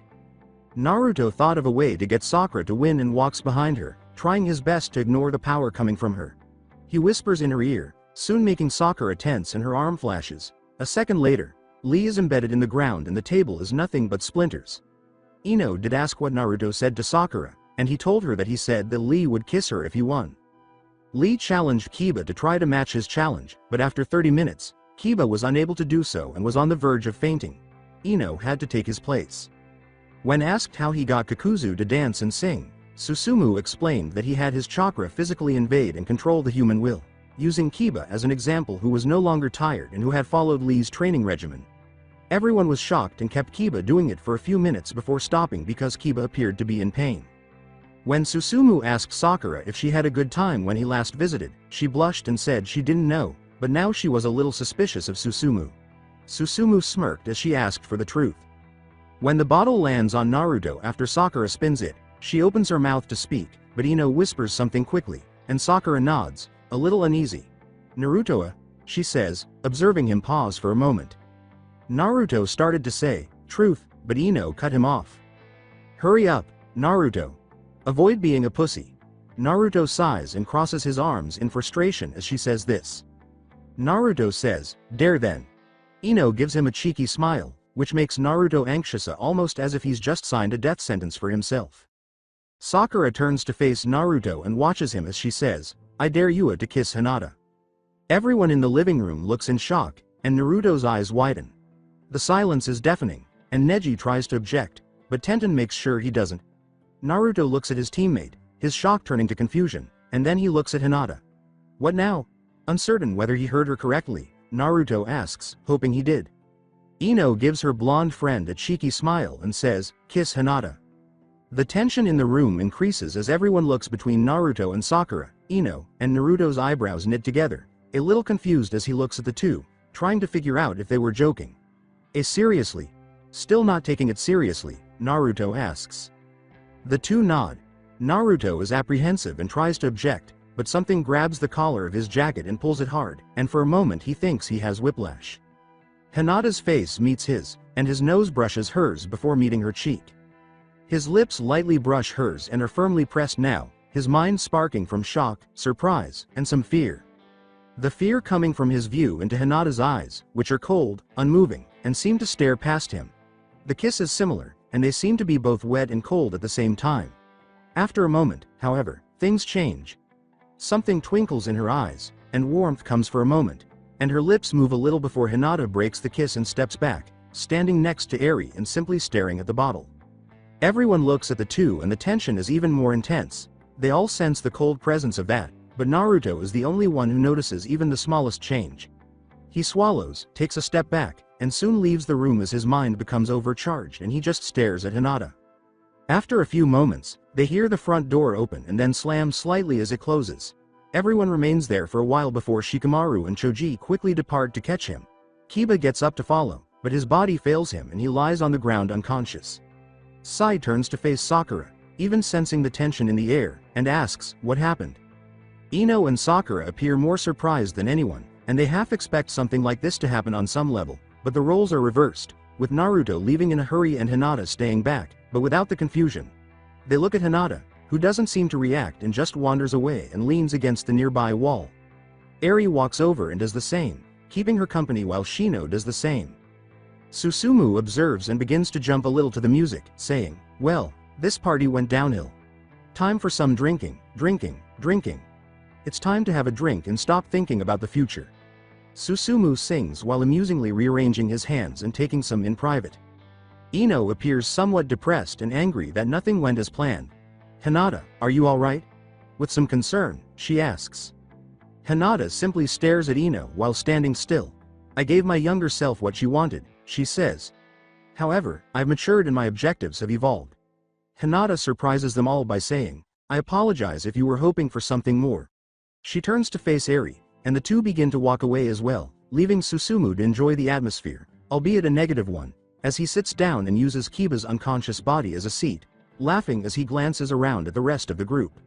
Naruto thought of a way to get Sakura to win and walks behind her, trying his best to ignore the power coming from her. He whispers in her ear, soon making Sakura tense and her arm flashes. A second later, Lee is embedded in the ground and the table is nothing but splinters. Ino did ask what Naruto said to Sakura, and he told her that he said that Lee would kiss her if he won. Lee challenged Kiba to try to match his challenge, but after 30 minutes, Kiba was unable to do so and was on the verge of fainting. Ino had to take his place. When asked how he got Kakuzu to dance and sing, Susumu explained that he had his chakra physically invade and control the human will, using Kiba as an example who was no longer tired and who had followed Lee's training regimen. Everyone was shocked and kept Kiba doing it for a few minutes before stopping because Kiba appeared to be in pain. When Susumu asked Sakura if she had a good time when he last visited, she blushed and said she didn't know, but now she was a little suspicious of Susumu. Susumu smirked as she asked for the truth. When the bottle lands on Naruto after Sakura spins it, she opens her mouth to speak, but Ino whispers something quickly, and Sakura nods, a little uneasy. Naruto, she says, observing him pause for a moment. Naruto started to say, truth, but Ino cut him off. Hurry up, Naruto. Avoid being a pussy. Naruto sighs and crosses his arms in frustration as she says this. Naruto says, dare then. Ino gives him a cheeky smile, which makes Naruto anxious almost as if he's just signed a death sentence for himself. Sakura turns to face Naruto and watches him as she says, I dare you to kiss Hinata. Everyone in the living room looks in shock, and Naruto's eyes widen. The silence is deafening, and Neji tries to object, but Tenten makes sure he doesn't. Naruto looks at his teammate, his shock turning to confusion, and then he looks at Hinata. What now? Uncertain whether he heard her correctly, Naruto asks, hoping he did. Ino gives her blonde friend a cheeky smile and says, kiss Hinata. The tension in the room increases as everyone looks between Naruto and Sakura, Ino, and Naruto's eyebrows knit together, a little confused as he looks at the two, trying to figure out if they were joking. Seriously? Still not taking it seriously, Naruto asks. The two nod. Naruto is apprehensive and tries to object, but something grabs the collar of his jacket and pulls it hard, and for a moment he thinks he has whiplash. Hinata's face meets his, and his nose brushes hers before meeting her cheek. His lips lightly brush hers and are firmly pressed now, his mind sparking from shock, surprise, and some fear. The fear coming from his view into Hinata's eyes, which are cold, unmoving, and seem to stare past him. The kiss is similar, and they seem to be both wet and cold at the same time. After a moment, however, things change. Something twinkles in her eyes, and warmth comes for a moment, and her lips move a little before Hinata breaks the kiss and steps back, standing next to Eri and simply staring at the bottle. Everyone looks at the two and the tension is even more intense. They all sense the cold presence of that, but Naruto is the only one who notices even the smallest change. He swallows, takes a step back, and soon leaves the room as his mind becomes overcharged and he just stares at Hinata. After a few moments, they hear the front door open and then slam slightly as it closes. Everyone remains there for a while before Shikamaru and Choji quickly depart to catch him. Kiba gets up to follow, but his body fails him and he lies on the ground unconscious. Sai turns to face Sakura, even sensing the tension in the air, and asks, what happened? Ino and Sakura appear more surprised than anyone, and they half expect something like this to happen on some level, but the roles are reversed, with Naruto leaving in a hurry and Hinata staying back, but without the confusion. They look at Hinata, who doesn't seem to react and just wanders away and leans against the nearby wall. Eri walks over and does the same, keeping her company while Shino does the same. Susumu observes and begins to jump a little to the music, saying, well, this party went downhill. Time for some drinking, drinking, drinking. It's time to have a drink and stop thinking about the future. Susumu sings while amusingly rearranging his hands and taking some in private. Ino appears somewhat depressed and angry that nothing went as planned. Hinata, are you alright? With some concern, she asks. Hinata simply stares at Ino while standing still. I gave my younger self what she wanted, she says. However, I've matured and my objectives have evolved. Hinata surprises them all by saying, I apologize if you were hoping for something more. She turns to face Eri, and the two begin to walk away as well, leaving Susumu to enjoy the atmosphere, albeit a negative one, as he sits down and uses Kiba's unconscious body as a seat, laughing as he glances around at the rest of the group.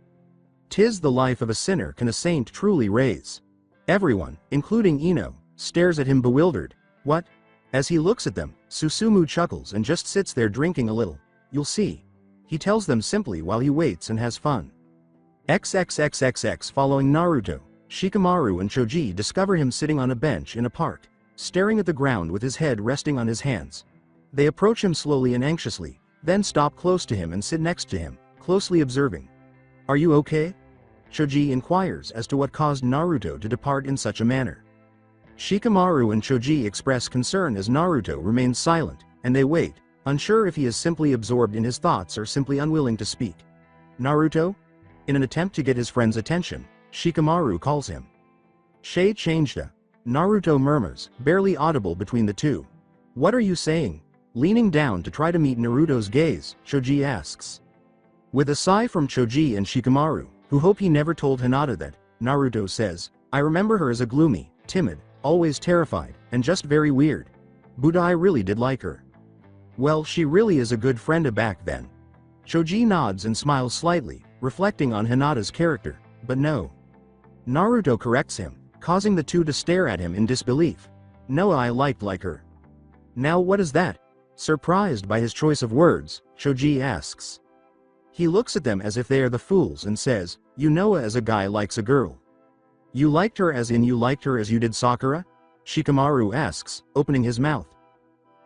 "'Tis the life of a sinner can a saint truly raise." Everyone, including Ino, stares at him bewildered. "What?" As he looks at them, Susumu chuckles and just sits there drinking a little. "You'll see," he tells them simply while he waits and has fun. XXXXX Following Naruto, Shikamaru and Choji discover him sitting on a bench in a park, staring at the ground with his head resting on his hands. They approach him slowly and anxiously, then stop close to him and sit next to him, closely observing. "Are you okay?" Choji inquires as to what caused Naruto to depart in such a manner. Shikamaru and Choji express concern as Naruto remains silent, and they wait, unsure if he is simply absorbed in his thoughts or simply unwilling to speak. "Naruto?" In an attempt to get his friend's attention, Shikamaru calls him. "Shay changeda," Naruto murmurs, barely audible between the two. "What are you saying?" Leaning down to try to meet Naruto's gaze, Choji asks. With a sigh from Choji and Shikamaru, who hope he never told Hinata that, Naruto says, "I remember her as a gloomy, timid, always terrified, and just very weird. But I really did like her." "Well, she really is a good friend back then." Choji nods and smiles slightly, reflecting on Hinata's character, but no. Naruto corrects him, causing the two to stare at him in disbelief. "No, I liked like her." "Now what is that?" Surprised by his choice of words, Choji asks. He looks at them as if they are the fools and says, "You know as a guy likes a girl." "You liked her as in you liked her as you did Sakura?" Shikamaru asks, opening his mouth.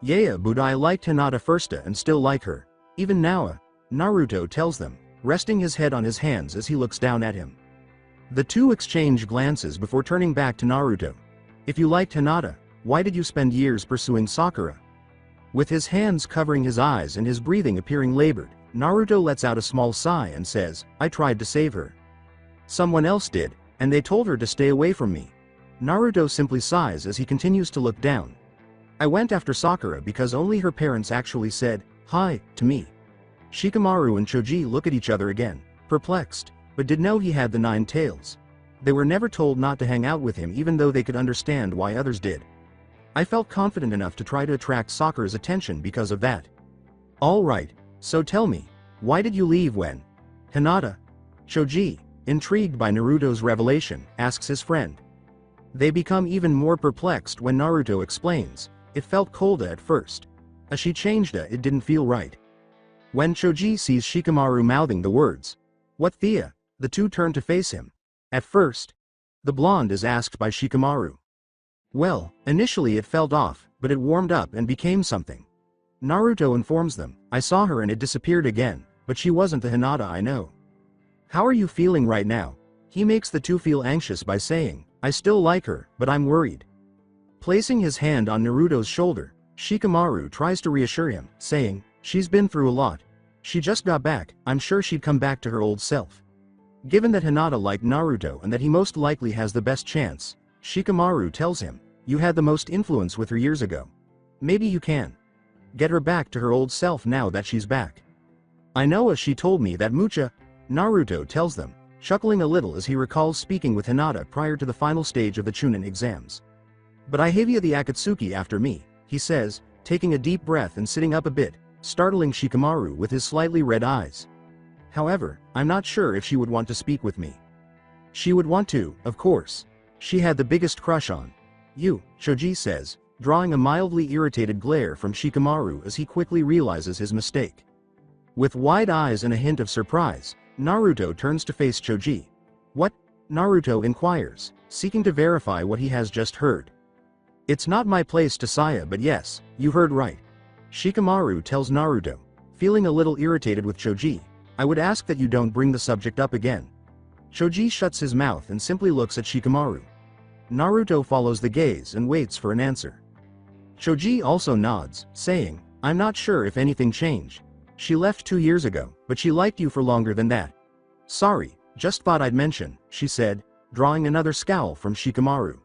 "Yeah, but I liked Hinata firsta and still like her. Even now," Naruto tells them, resting his head on his hands as he looks down at him. The two exchange glances before turning back to Naruto. "If you liked Hinata, why did you spend years pursuing Sakura?" With his hands covering his eyes and his breathing appearing labored, Naruto lets out a small sigh and says, "I tried to save her. Someone else did, and they told her to stay away from me." Naruto simply sighs as he continues to look down. "I went after Sakura because only her parents actually said, 'Hi,' to me." Shikamaru and Choji look at each other again, perplexed, but did know he had the 9 tails. They were never told not to hang out with him even though they could understand why others did. "I felt confident enough to try to attract Sakura's attention because of that." "All right, so tell me, why did you leave when?" "Hinata?" Choji, intrigued by Naruto's revelation, asks his friend. They become even more perplexed when Naruto explains, "It felt colda at first. As she changed it didn't feel right." When Choji sees Shikamaru mouthing the words, "What Thea?" the two turn to face him. "At first?" the blonde is asked by Shikamaru. "Well, initially it felt off, but it warmed up and became something." Naruto informs them, "I saw her and it disappeared again, but she wasn't the Hinata I know." "How are you feeling right now?" He makes the two feel anxious by saying, "I still like her, but I'm worried." Placing his hand on Naruto's shoulder, Shikamaru tries to reassure him, saying, "She's been through a lot. She just got back, I'm sure she'd come back to her old self." Given that Hinata liked Naruto and that he most likely has the best chance, Shikamaru tells him, "You had the most influence with her years ago. Maybe you can get her back to her old self now that she's back." "I know as she told me that mucha," Naruto tells them, chuckling a little as he recalls speaking with Hinata prior to the final stage of the Chunin exams. "But I have the Akatsuki after me," he says, taking a deep breath and sitting up a bit, startling Shikamaru with his slightly red eyes. "However, I'm not sure if she would want to speak with me." "She would want to, of course. She had the biggest crush on you," Choji says, drawing a mildly irritated glare from Shikamaru as he quickly realizes his mistake. With wide eyes and a hint of surprise, Naruto turns to face Choji. "What?" Naruto inquires, seeking to verify what he has just heard. "It's not my place to say, but yes, you heard right." Shikamaru tells Naruto, feeling a little irritated with Choji, "I would ask that you don't bring the subject up again." Choji shuts his mouth and simply looks at Shikamaru. Naruto follows the gaze and waits for an answer. Choji also nods, saying, "I'm not sure if anything changed. She left 2 years ago, but she liked you for longer than that." "Sorry, just thought I'd mention," she said, drawing another scowl from Shikamaru.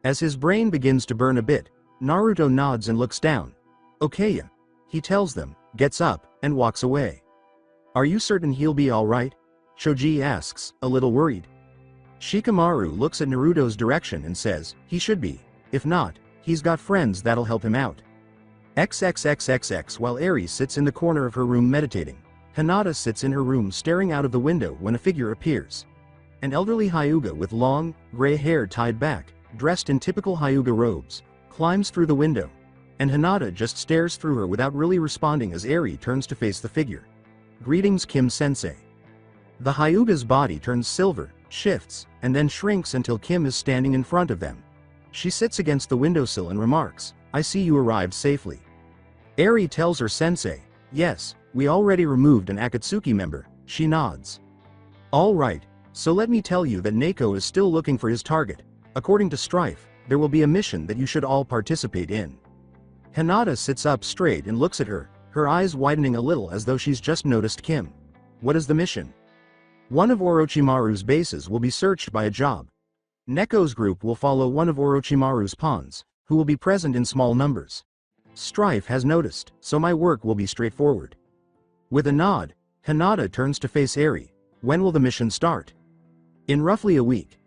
As his brain begins to burn a bit, Naruto nods and looks down. "Okay, he tells them, gets up, and walks away. "Are you certain he'll be alright?" Choji asks, a little worried. Shikamaru looks at Naruto's direction and says, "He should be. If not, he's got friends that'll help him out." XXXXX While Eri sits in the corner of her room meditating, Hinata sits in her room staring out of the window when a figure appears. An elderly Hyuga with long, gray hair tied back, dressed in typical Hyuga robes, climbs through the window, and Hinata just stares through her without really responding as Eri turns to face the figure. "Greetings, Kim-sensei." The Hyuga's body turns silver, shifts, and then shrinks until Kim is standing in front of them. She sits against the windowsill and remarks, "I see you arrived safely." Eri tells her sensei, "Yes, we already removed an Akatsuki member." She nods. "All right, so let me tell you that Neko is still looking for his target. According to Strife, there will be a mission that you should all participate in." Hinata sits up straight and looks at her, her eyes widening a little as though she's just noticed Kim. "What is the mission?" "One of Orochimaru's bases will be searched by a job. Neko's group will follow one of Orochimaru's pawns, who will be present in small numbers. Strife has noticed, so my work will be straightforward." With a nod, Hinata turns to face Eri. "When will the mission start?" "In roughly a week."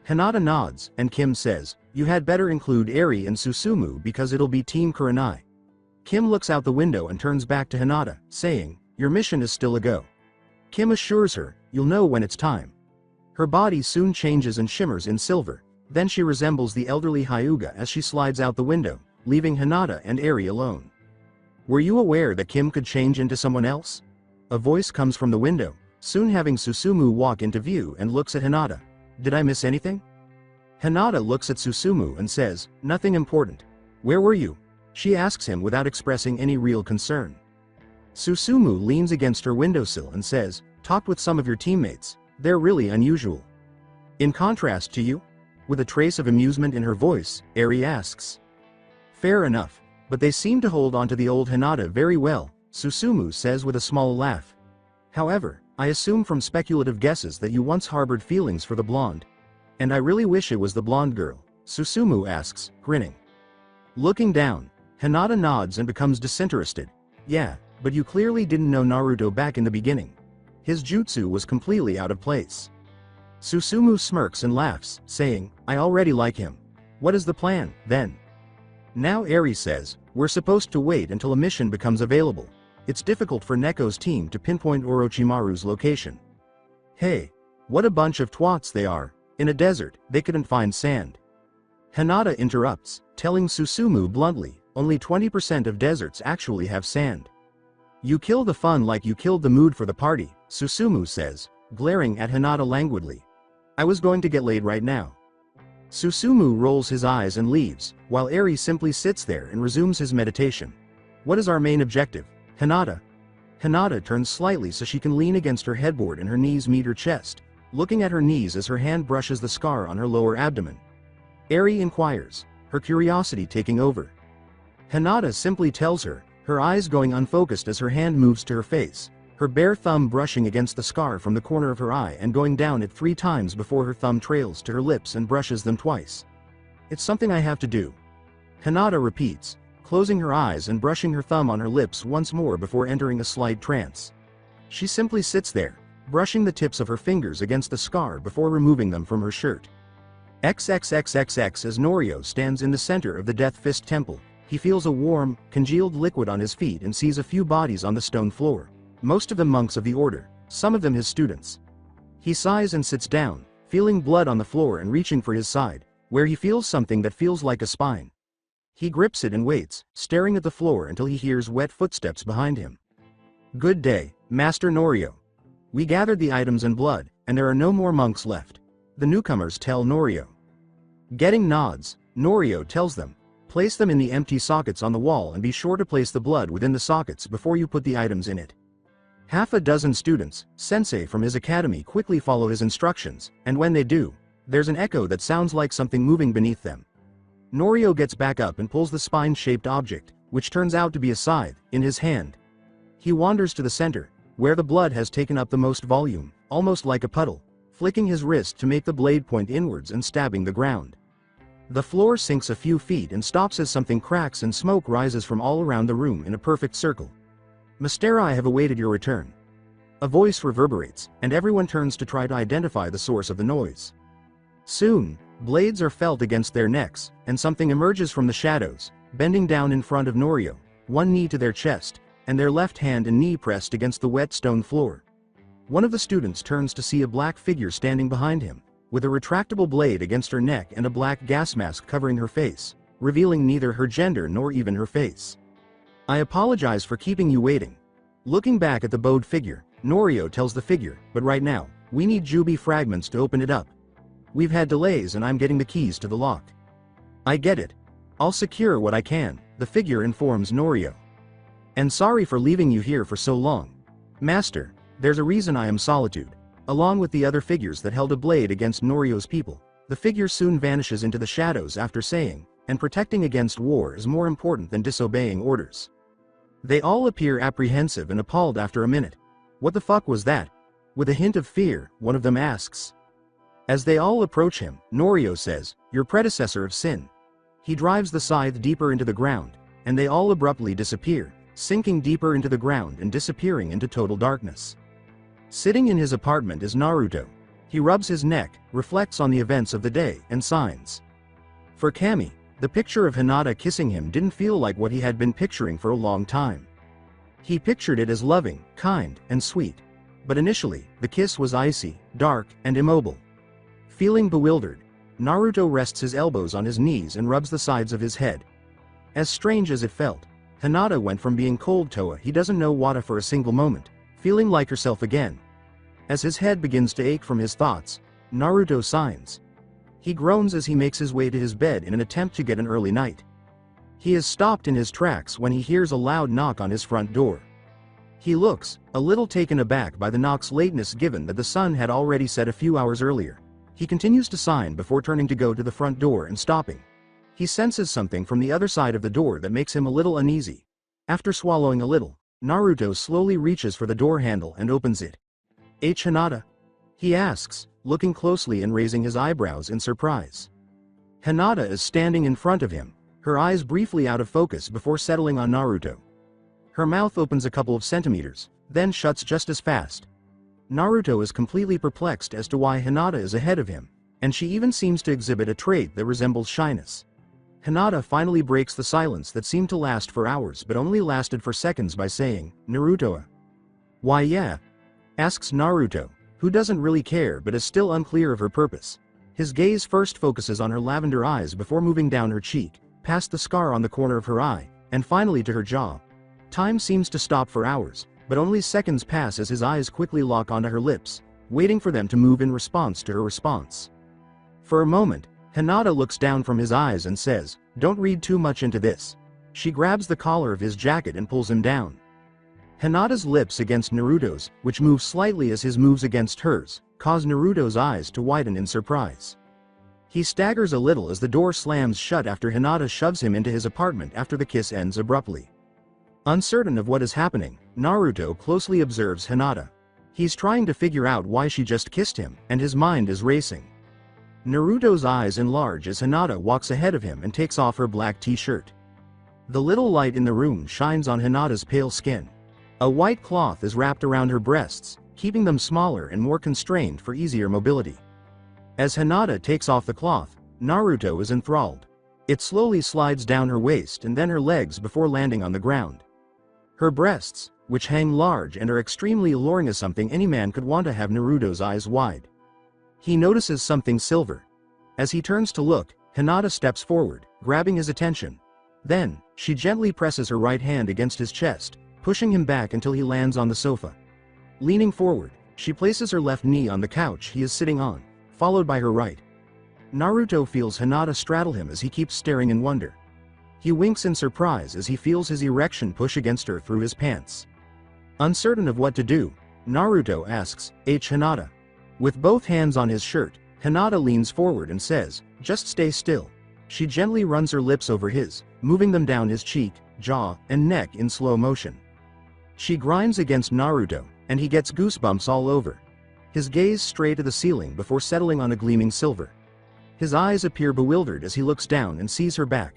Hinata nods, and Kim says, "You had better include Eri and Susumu because it'll be Team Kurenai." Kim looks out the window and turns back to Hinata, saying, "Your mission is still a go." Kim assures her, "You'll know when it's time." Her body soon changes and shimmers in silver, then she resembles the elderly Hyuga as she slides out the window, leaving Hinata and Eri alone. "Were you aware that Kim could change into someone else?" A voice comes from the window, soon having Susumu walk into view and looks at Hinata. "Did I miss anything?" Hinata looks at Susumu and says, "Nothing important." "Where were you?" she asks him without expressing any real concern. Susumu leans against her windowsill and says, "Talked with some of your teammates. They're really unusual." "In contrast to you?" With a trace of amusement in her voice, Eri asks. "Fair enough, but they seem to hold on to the old Hinata very well," Susumu says with a small laugh. "However, I assume from speculative guesses that you once harbored feelings for the blonde." "And I really wish it was the blonde girl," Susumu asks, grinning. Looking down, Hinata nods and becomes disinterested. "Yeah, but you clearly didn't know Naruto back in the beginning. His jutsu was completely out of place." Susumu smirks and laughs, saying, "I already like him. What is the plan, then?" Now Eri says, "We're supposed to wait until a mission becomes available. It's difficult for Neko's team to pinpoint Orochimaru's location." "Hey, what a bunch of twats they are. In a desert, they couldn't find sand." Hinata interrupts, telling Susumu bluntly, "Only 20% of deserts actually have sand." "You kill the fun like you killed the mood for the party," Susumu says, glaring at Hinata languidly. "I was going to get laid right now." Susumu rolls his eyes and leaves, while Eri simply sits there and resumes his meditation. "What is our main objective, Hinata?" Hinata turns slightly so she can lean against her headboard and her knees meet her chest, looking at her knees as her hand brushes the scar on her lower abdomen. Eri inquires, her curiosity taking over. Hinata simply tells her, her eyes going unfocused as her hand moves to her face, her bare thumb brushing against the scar from the corner of her eye and going down it 3 times before her thumb trails to her lips and brushes them twice. "It's something I have to do," Hinata repeats, closing her eyes and brushing her thumb on her lips once more before entering a slight trance. She simply sits there, brushing the tips of her fingers against the scar before removing them from her shirt. XXXXX as Norio stands in the center of the Death Fist Temple, he feels a warm, congealed liquid on his feet and sees a few bodies on the stone floor. Most of them monks of the order, some of them his students. He sighs and sits down, feeling blood on the floor and reaching for his side, where he feels something that feels like a spine. He grips it and waits, staring at the floor until he hears wet footsteps behind him. "Good day, Master Norio. We gathered the items and blood, and there are no more monks left," the newcomers tell Norio. Getting nods, Norio tells them, "Place them in the empty sockets on the wall and be sure to place the blood within the sockets before you put the items in it." Half a dozen students, sensei from his academy, quickly follow his instructions, and when they do, there's an echo that sounds like something moving beneath them. Norio gets back up and pulls the spine-shaped object, which turns out to be a scythe, in his hand. He wanders to the center, where the blood has taken up the most volume, almost like a puddle, flicking his wrist to make the blade point inwards and stabbing the ground. The floor sinks a few feet and stops as something cracks and smoke rises from all around the room in a perfect circle. "Master, I have awaited your return." A voice reverberates, and everyone turns to try to identify the source of the noise. Soon, blades are felt against their necks, and something emerges from the shadows, bending down in front of Norio, one knee to their chest, and their left hand and knee pressed against the wet stone floor. One of the students turns to see a black figure standing behind him, with a retractable blade against her neck and a black gas mask covering her face, revealing neither her gender nor even her face. "I apologize for keeping you waiting." Looking back at the bowed figure, Norio tells the figure, "But right now, we need Jubi fragments to open it up. We've had delays and I'm getting the keys to the lock." "I get it. I'll secure what I can," the figure informs Norio. "And sorry for leaving you here for so long. Master, there's a reason I am Solitude." Along with the other figures that held a blade against Norio's people, the figure soon vanishes into the shadows after saying, "And protecting against war is more important than disobeying orders." They all appear apprehensive and appalled after a minute. "What the fuck was that?" With a hint of fear, one of them asks. As they all approach him, Norio says, "Your predecessor of sin." He drives the scythe deeper into the ground, and they all abruptly disappear, sinking deeper into the ground and disappearing into total darkness. Sitting in his apartment is Naruto. He rubs his neck, reflects on the events of the day, and signs. For Kami, the picture of Hinata kissing him didn't feel like what he had been picturing for a long time. He pictured it as loving, kind, and sweet. But initially, the kiss was icy, dark, and immobile. Feeling bewildered, Naruto rests his elbows on his knees and rubs the sides of his head. As strange as it felt, Hinata went from being cold Toa he doesn't know Wata for a single moment, feeling like herself again. As his head begins to ache from his thoughts, Naruto signs. He groans as he makes his way to his bed in an attempt to get an early night. He is stopped in his tracks when he hears a loud knock on his front door. He looks, a little taken aback by the knock's lateness given that the sun had already set a few hours earlier. He continues to sign before turning to go to the front door and stopping. He senses something from the other side of the door that makes him a little uneasy. After swallowing a little, Naruto slowly reaches for the door handle and opens it. "H. Hinata?" he asks, looking closely and raising his eyebrows in surprise. Hinata is standing in front of him, her eyes briefly out of focus before settling on Naruto. Her mouth opens a couple of centimeters, then shuts just as fast. Naruto is completely perplexed as to why Hinata is ahead of him, and she even seems to exhibit a trait that resembles shyness. Hinata finally breaks the silence that seemed to last for hours but only lasted for seconds by saying, "Naruto?" "Why yeah?" asks Naruto, who doesn't really care but is still unclear of her purpose. His gaze first focuses on her lavender eyes before moving down her cheek, past the scar on the corner of her eye, and finally to her jaw. Time seems to stop for hours, but only seconds pass as his eyes quickly lock onto her lips, waiting for them to move in response to her response. For a moment, Hinata looks down from his eyes and says, "Don't read too much into this." She grabs the collar of his jacket and pulls him down. Hinata's lips against Naruto's, which move slightly as his moves against hers, cause Naruto's eyes to widen in surprise. He staggers a little as the door slams shut after Hinata shoves him into his apartment after the kiss ends abruptly. Uncertain of what is happening, Naruto closely observes Hinata. He's trying to figure out why she just kissed him, and his mind is racing. Naruto's eyes enlarge as Hinata walks ahead of him and takes off her black t-shirt. The little light in the room shines on Hinata's pale skin. A white cloth is wrapped around her breasts, keeping them smaller and more constrained for easier mobility. As Hinata takes off the cloth, Naruto is enthralled. It slowly slides down her waist and then her legs before landing on the ground. Her breasts, which hang large and are extremely alluring, is something any man could want to have Naruto's eyes wide. He notices something silver. As he turns to look, Hinata steps forward, grabbing his attention. Then, she gently presses her right hand against his chest, pushing him back until he lands on the sofa. Leaning forward, she places her left knee on the couch he is sitting on, followed by her right. Naruto feels Hinata straddle him as he keeps staring in wonder. He winks in surprise as he feels his erection push against her through his pants. Uncertain of what to do, Naruto asks, "H. Hinata?" With both hands on his shirt, Hinata leans forward and says, "Just stay still." She gently runs her lips over his, moving them down his cheek, jaw, and neck in slow motion. She grinds against Naruto, and he gets goosebumps all over. His gaze stray to the ceiling before settling on a gleaming silver. His eyes appear bewildered as he looks down and sees her back.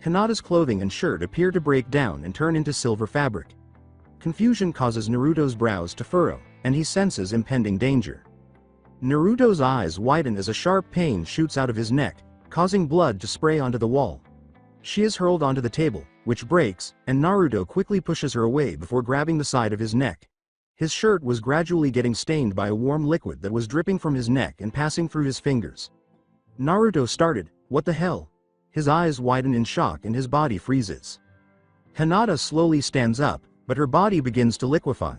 Hinata's clothing and shirt appear to break down and turn into silver fabric. Confusion causes Naruto's brows to furrow, and he senses impending danger. Naruto's eyes widen as a sharp pain shoots out of his neck, causing blood to spray onto the wall. She is hurled onto the table, which breaks, and Naruto quickly pushes her away before grabbing the side of his neck. His shirt was gradually getting stained by a warm liquid that was dripping from his neck and passing through his fingers. Naruto started, "What the hell?" His eyes widen in shock and his body freezes. Hinata slowly stands up, but her body begins to liquefy.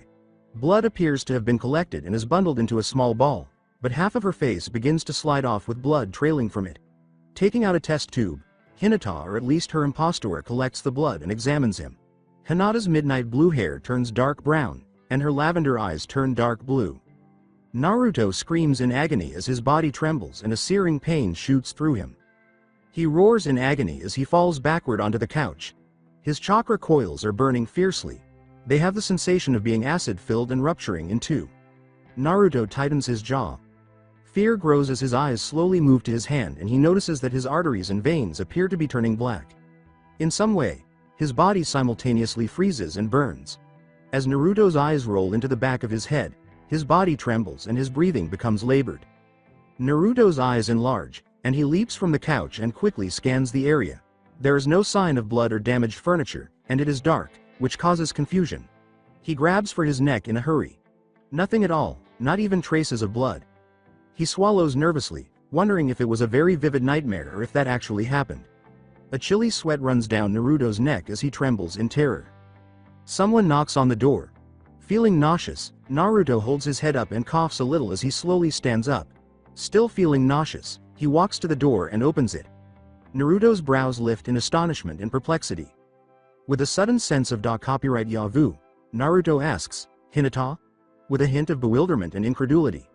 Blood appears to have been collected and is bundled into a small ball, but half of her face begins to slide off with blood trailing from it. Taking out a test tube, Hinata, or at least her impostor, collects the blood and examines him. Hinata's midnight blue hair turns dark brown, and her lavender eyes turn dark blue. Naruto screams in agony as his body trembles and a searing pain shoots through him. He roars in agony as he falls backward onto the couch. His chakra coils are burning fiercely. They have the sensation of being acid-filled and rupturing in two. Naruto tightens his jaw. Fear grows as his eyes slowly move to his hand and he notices that his arteries and veins appear to be turning black. In some way, his body simultaneously freezes and burns. As Naruto's eyes roll into the back of his head, his body trembles and his breathing becomes labored. Naruto's eyes enlarge, and he leaps from the couch and quickly scans the area. There is no sign of blood or damaged furniture, and it is dark, which causes confusion. He grabs for his neck in a hurry. Nothing at all, not even traces of blood. He swallows nervously, wondering if it was a very vivid nightmare or if that actually happened. A chilly sweat runs down Naruto's neck as he trembles in terror. Someone knocks on the door. Feeling nauseous, Naruto holds his head up and coughs a little as he slowly stands up. Still feeling nauseous, he walks to the door and opens it. Naruto's brows lift in astonishment and perplexity. With a sudden sense of copyright yavu, Naruto asks, "Hinata?" with a hint of bewilderment and incredulity.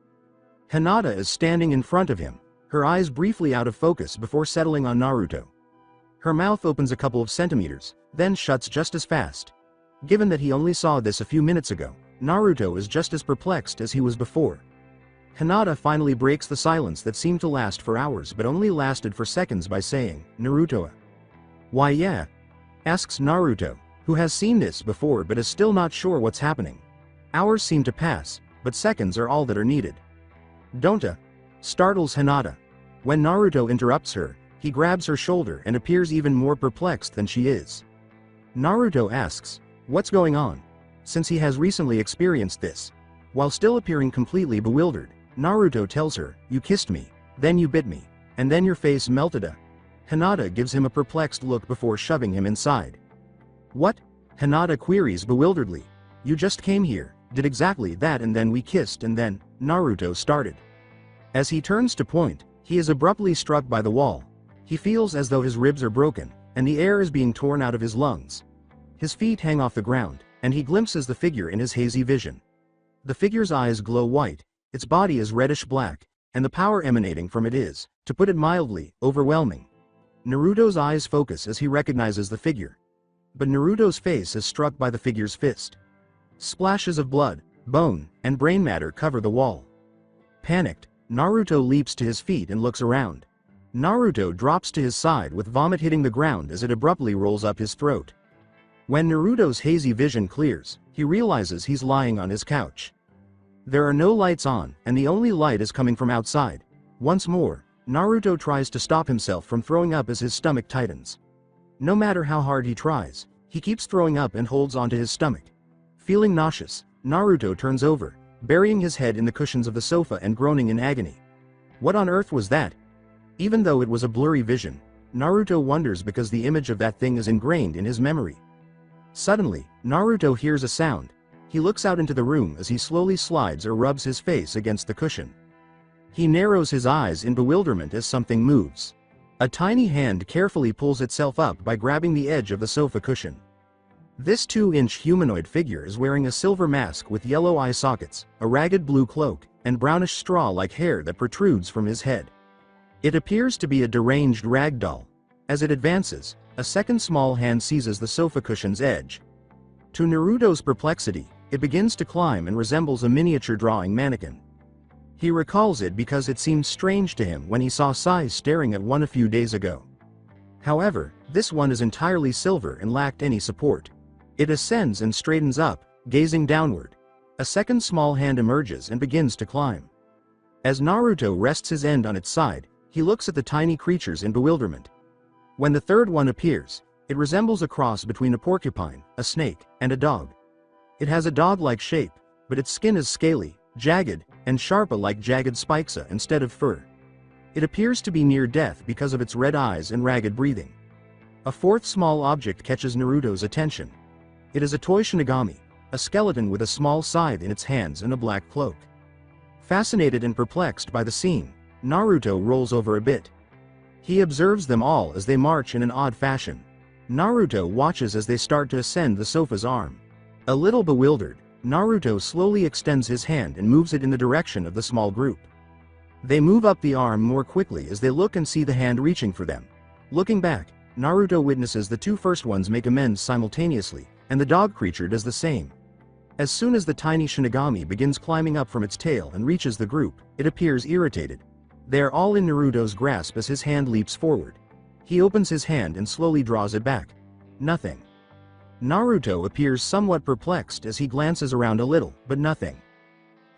Hinata is standing in front of him, her eyes briefly out of focus before settling on Naruto. Her mouth opens a couple of centimeters, then shuts just as fast. Given that he only saw this a few minutes ago, Naruto is just as perplexed as he was before. Hinata finally breaks the silence that seemed to last for hours but only lasted for seconds by saying, "Naruto." "Why yeah?" asks Naruto, who has seen this before but is still not sure what's happening. Hours seem to pass, but seconds are all that are needed. "Don'ta," startles Hinata. When Naruto interrupts her, he grabs her shoulder and appears even more perplexed than she is. Naruto asks, "What's going on?" since he has recently experienced this. While still appearing completely bewildered, Naruto tells her, "You kissed me, then you bit me, and then your face melted." Hinata gives him a perplexed look before shoving him inside. "What?" Hinata queries bewilderedly. "You just came here, did exactly that, and then we kissed, and then," Naruto started. As he turns to point, he is abruptly struck by the wall. He feels as though his ribs are broken, and the air is being torn out of his lungs. His feet hang off the ground, and he glimpses the figure in his hazy vision. The figure's eyes glow white, its body is reddish-black, and the power emanating from it is, to put it mildly, overwhelming. Naruto's eyes focus as he recognizes the figure. But Naruto's face is struck by the figure's fist. Splashes of blood, bone, and brain matter cover the wall. Panicked, Naruto leaps to his feet and looks around. Naruto drops to his side with vomit hitting the ground as it abruptly rolls up his throat. When Naruto's hazy vision clears, he realizes he's lying on his couch. There are no lights on, and the only light is coming from outside. Once more, Naruto tries to stop himself from throwing up as his stomach tightens. No matter how hard he tries, he keeps throwing up and holds onto his stomach. Feeling nauseous, Naruto turns over, burying his head in the cushions of the sofa and groaning in agony. What on earth was that? Even though it was a blurry vision, Naruto wonders because the image of that thing is ingrained in his memory. Suddenly, Naruto hears a sound. He looks out into the room as he slowly slides or rubs his face against the cushion. He narrows his eyes in bewilderment as something moves. A tiny hand carefully pulls itself up by grabbing the edge of the sofa cushion. This 2-inch humanoid figure is wearing a silver mask with yellow eye sockets, a ragged blue cloak, and brownish straw-like hair that protrudes from his head. It appears to be a deranged rag doll. As it advances, a second small hand seizes the sofa cushion's edge. To Naruto's perplexity, it begins to climb and resembles a miniature drawing mannequin. He recalls it because it seemed strange to him when he saw Sai staring at one a few days ago. However, this one is entirely silver and lacked any support. It ascends and straightens up, gazing downward. A second small hand emerges and begins to climb. As Naruto rests his end on its side, he looks at the tiny creatures in bewilderment. When the third one appears, It resembles a cross between a porcupine, a snake, and a dog. It has a dog-like shape, but its skin is scaly, jagged, and sharp like jagged spikes instead of fur. It appears to be near death because of its red eyes and ragged breathing. A fourth small object catches Naruto's attention. It is a toy Shinigami, a skeleton with a small scythe in its hands and a black cloak. Fascinated and perplexed by the scene, Naruto rolls over a bit. He observes them all as they march in an odd fashion. Naruto watches as they start to ascend the sofa's arm. A little bewildered, Naruto slowly extends his hand and moves it in the direction of the small group. They move up the arm more quickly as they look and see the hand reaching for them. Looking back, Naruto witnesses the two first ones make amends simultaneously, and the dog creature does the same. As soon as the tiny Shinigami begins climbing up from its tail and reaches the group, it appears irritated. They are all in Naruto's grasp as his hand leaps forward. He opens his hand and slowly draws it back. Nothing. Naruto appears somewhat perplexed as he glances around a little, but nothing.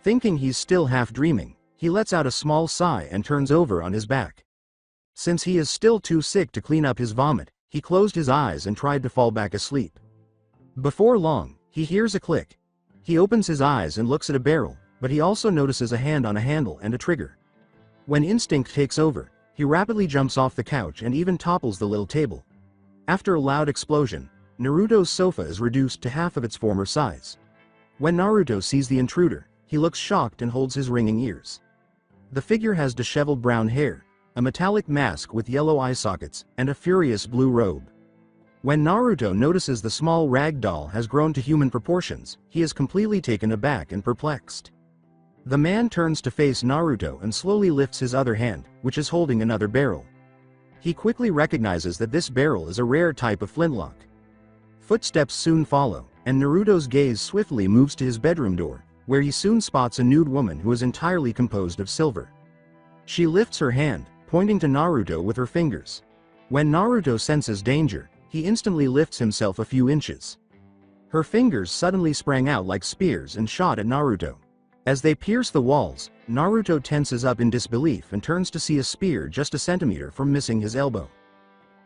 Thinking he's still half dreaming, he lets out a small sigh and turns over on his back. Since he is still too sick to clean up his vomit, he closed his eyes and tried to fall back asleep. Before long, he hears a click. He opens his eyes and looks at a barrel, but he also notices a hand on a handle and a trigger. When instinct takes over, he rapidly jumps off the couch and even topples the little table. After a loud explosion, Naruto's sofa is reduced to half of its former size. When Naruto sees the intruder, he looks shocked and holds his ringing ears. The figure has disheveled brown hair, a metallic mask with yellow eye sockets, and a furious blue robe. When Naruto notices the small rag doll has grown to human proportions, he is completely taken aback and perplexed. The man turns to face Naruto and slowly lifts his other hand, which is holding another barrel. He quickly recognizes that this barrel is a rare type of flintlock. Footsteps soon follow, and Naruto's gaze swiftly moves to his bedroom door, where he soon spots a nude woman who is entirely composed of silver. She lifts her hand, pointing to Naruto with her fingers. When Naruto senses danger, he instantly lifts himself a few inches. Her fingers suddenly sprang out like spears and shot at Naruto. As they pierce the walls, Naruto tenses up in disbelief and turns to see a spear just a centimeter from missing his elbow.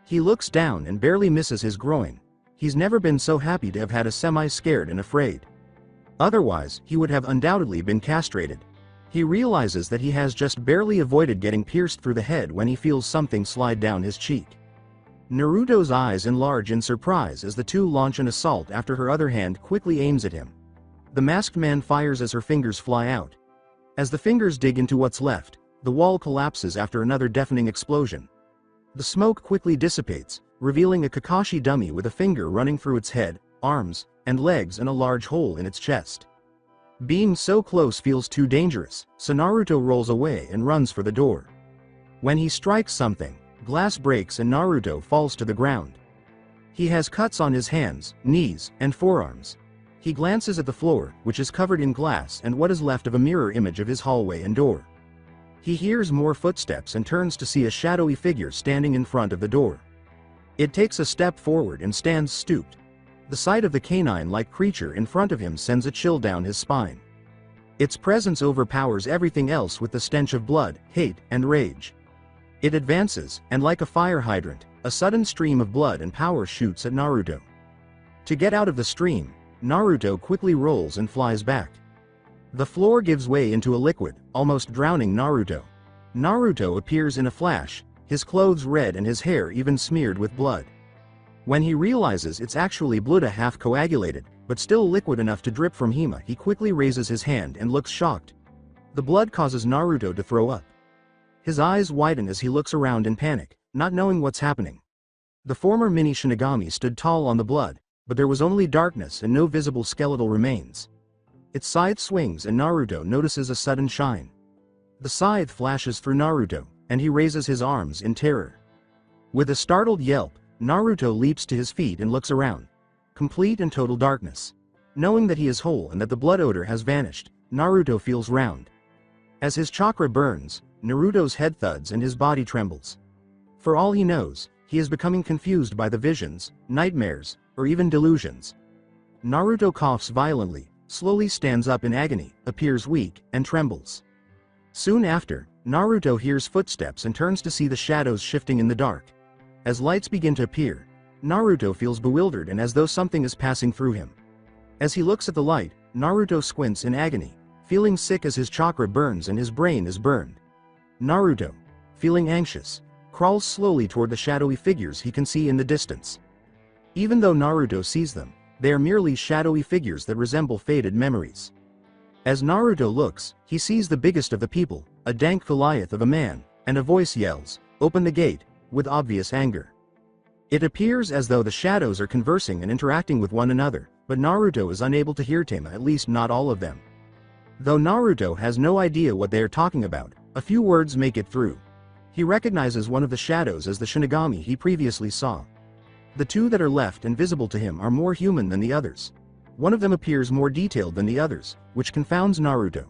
He looks down and barely misses his groin. He's never been so happy to have had a semi-scared and afraid. Otherwise, he would have undoubtedly been castrated. He realizes that he has just barely avoided getting pierced through the head when he feels something slide down his cheek. Naruto's eyes enlarge in surprise as the two launch an assault after her other hand quickly aims at him. The masked man fires as her fingers fly out. As the fingers dig into what's left, the wall collapses after another deafening explosion. The smoke quickly dissipates, revealing a Kakashi dummy with a finger running through its head, arms, and legs and a large hole in its chest. Being so close feels too dangerous, so Naruto rolls away and runs for the door. When he strikes something, glass breaks and Naruto falls to the ground. He has cuts on his hands, knees, and forearms. He glances at the floor, which is covered in glass and what is left of a mirror image of his hallway and door. He hears more footsteps and turns to see a shadowy figure standing in front of the door. It takes a step forward and stands stooped. The sight of the canine-like creature in front of him sends a chill down his spine. Its presence overpowers everything else with the stench of blood, hate, and rage. It advances, and like a fire hydrant, a sudden stream of blood and power shoots at Naruto. To get out of the stream, Naruto quickly rolls and flies back. The floor gives way into a liquid, almost drowning Naruto. Naruto appears in a flash, his clothes red and his hair even smeared with blood. When he realizes it's actually blood half coagulated, but still liquid enough to drip from Hima, he quickly raises his hand and looks shocked. The blood causes Naruto to throw up. His eyes widen as he looks around in panic, not knowing what's happening. The former mini Shinigami stood tall on the blood, but there was only darkness and no visible skeletal remains. Its scythe swings and Naruto notices a sudden shine. The scythe flashes through Naruto, and he raises his arms in terror. With a startled yelp, Naruto leaps to his feet and looks around. Complete and total darkness. Knowing that he is whole and that the blood odor has vanished, Naruto feels round. As his chakra burns, Naruto's head thuds and his body trembles. For all he knows, he is becoming confused by the visions, nightmares, or even delusions. Naruto coughs violently, slowly stands up in agony, appears weak, and trembles. Soon after, Naruto hears footsteps and turns to see the shadows shifting in the dark. As lights begin to appear, Naruto feels bewildered and as though something is passing through him. As he looks at the light, Naruto squints in agony, feeling sick as his chakra burns and his brain is burned. Naruto, feeling anxious, crawls slowly toward the shadowy figures he can see in the distance. Even though Naruto sees them, they are merely shadowy figures that resemble faded memories. As Naruto looks, he sees the biggest of the people, a dank Goliath of a man, and a voice yells, "Open the gate," with obvious anger. It appears as though the shadows are conversing and interacting with one another, but Naruto is unable to hear them, at least not all of them. Though Naruto has no idea what they are talking about, a few words make it through. He recognizes one of the shadows as the Shinigami he previously saw. The two that are left and visible to him are more human than the others. One of them appears more detailed than the others, which confounds Naruto.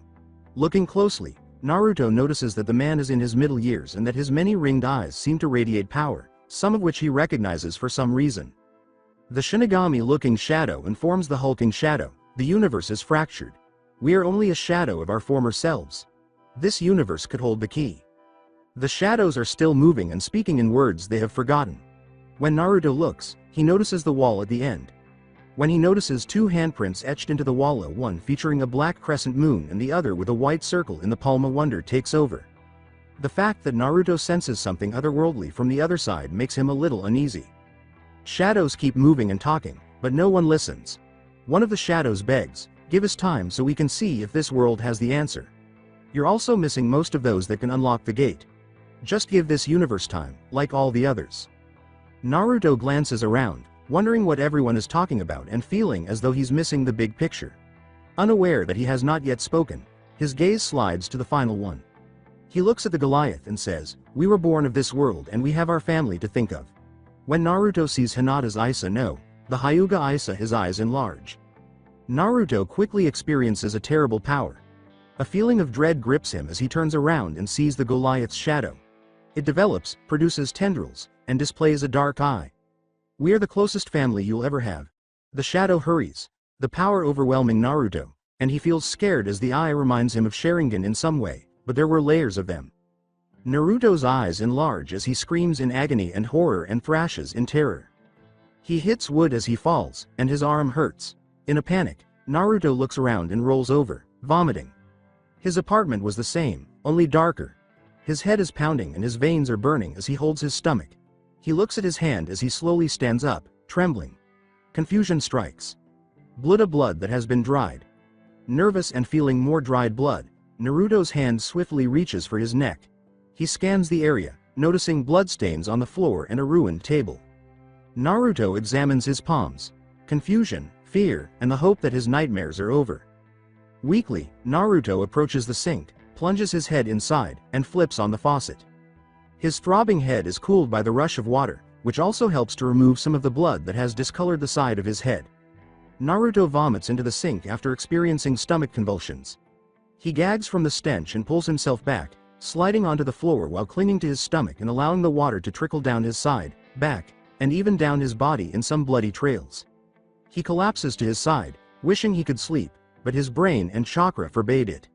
Looking closely, Naruto notices that the man is in his middle years and that his many ringed eyes seem to radiate power, some of which he recognizes for some reason. The Shinigami-looking shadow informs the hulking shadow, "The universe is fractured. We are only a shadow of our former selves. This universe could hold the key." The shadows are still moving and speaking in words they have forgotten. When Naruto looks, he notices the wall at the end. When he notices two handprints etched into the wall, one featuring a black crescent moon and the other with a white circle in the palm, a wonder takes over. The fact that Naruto senses something otherworldly from the other side makes him a little uneasy. Shadows keep moving and talking, but no one listens. One of the shadows begs, "Give us time so we can see if this world has the answer. You're also missing most of those that can unlock the gate. Just give this universe time, like all the others." Naruto glances around, wondering what everyone is talking about and feeling as though he's missing the big picture. Unaware that he has not yet spoken, his gaze slides to the final one. He looks at the Goliath and says, "We were born of this world and we have our family to think of." When Naruto sees Hinata's Isa no, the Hyuga Isa, his eyes enlarge. Naruto quickly experiences a terrible power. A feeling of dread grips him as he turns around and sees the Goliath's shadow. It develops, produces tendrils, and displays a dark eye. "We are the closest family you'll ever have." The shadow hurries, the power overwhelming Naruto, and he feels scared as the eye reminds him of Sharingan in some way, but there were layers of them. Naruto's eyes enlarge as he screams in agony and horror and thrashes in terror. He hits wood as he falls, and his arm hurts. In a panic, Naruto looks around and rolls over, vomiting. His apartment was the same, only darker. His head is pounding and his veins are burning as he holds his stomach. He looks at his hand as he slowly stands up, trembling. Confusion strikes. Blood that has been dried. Nervous and feeling more dried blood, Naruto's hand swiftly reaches for his neck. He scans the area, noticing bloodstains on the floor and a ruined table. Naruto examines his palms. Confusion, fear, and the hope that his nightmares are over. Weakly, Naruto approaches the sink, plunges his head inside, and flips on the faucet. His throbbing head is cooled by the rush of water, which also helps to remove some of the blood that has discolored the side of his head. Naruto vomits into the sink after experiencing stomach convulsions. He gags from the stench and pulls himself back, sliding onto the floor while clinging to his stomach and allowing the water to trickle down his side, back, and even down his body in some bloody trails. He collapses to his side, wishing he could sleep, but his brain and chakra forbade it.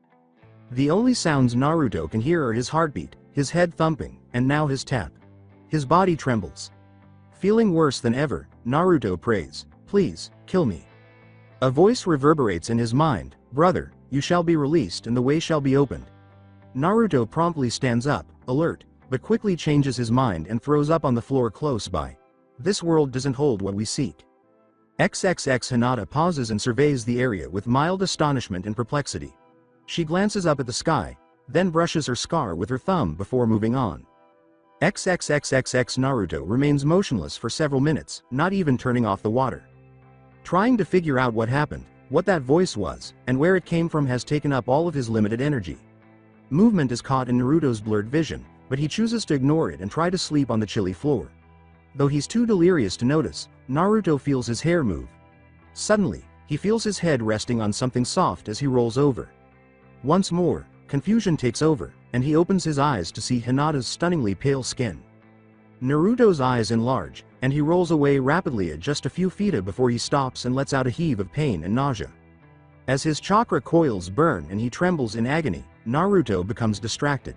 The only sounds Naruto can hear are his heartbeat, his head thumping, and now his tap. His body trembles. Feeling worse than ever, Naruto prays, "Please, kill me." A voice reverberates in his mind, "Brother, you shall be released and the way shall be opened." Naruto promptly stands up, alert, but quickly changes his mind and throws up on the floor close by. "This world doesn't hold what we seek." XXX Hinata pauses and surveys the area with mild astonishment and perplexity. She glances up at the sky, then brushes her scar with her thumb before moving on. XXXXX Naruto remains motionless for several minutes, not even turning off the water. Trying to figure out what happened, what that voice was, and where it came from has taken up all of his limited energy. Movement is caught in Naruto's blurred vision, but he chooses to ignore it and try to sleep on the chilly floor. Though he's too delirious to notice, Naruto feels his hair move. Suddenly, he feels his head resting on something soft as he rolls over. Once more, confusion takes over, and he opens his eyes to see Hinata's stunningly pale skin. Naruto's eyes enlarge, and he rolls away rapidly at just a few feet before he stops and lets out a heave of pain and nausea. As his chakra coils burn and he trembles in agony, Naruto becomes distracted.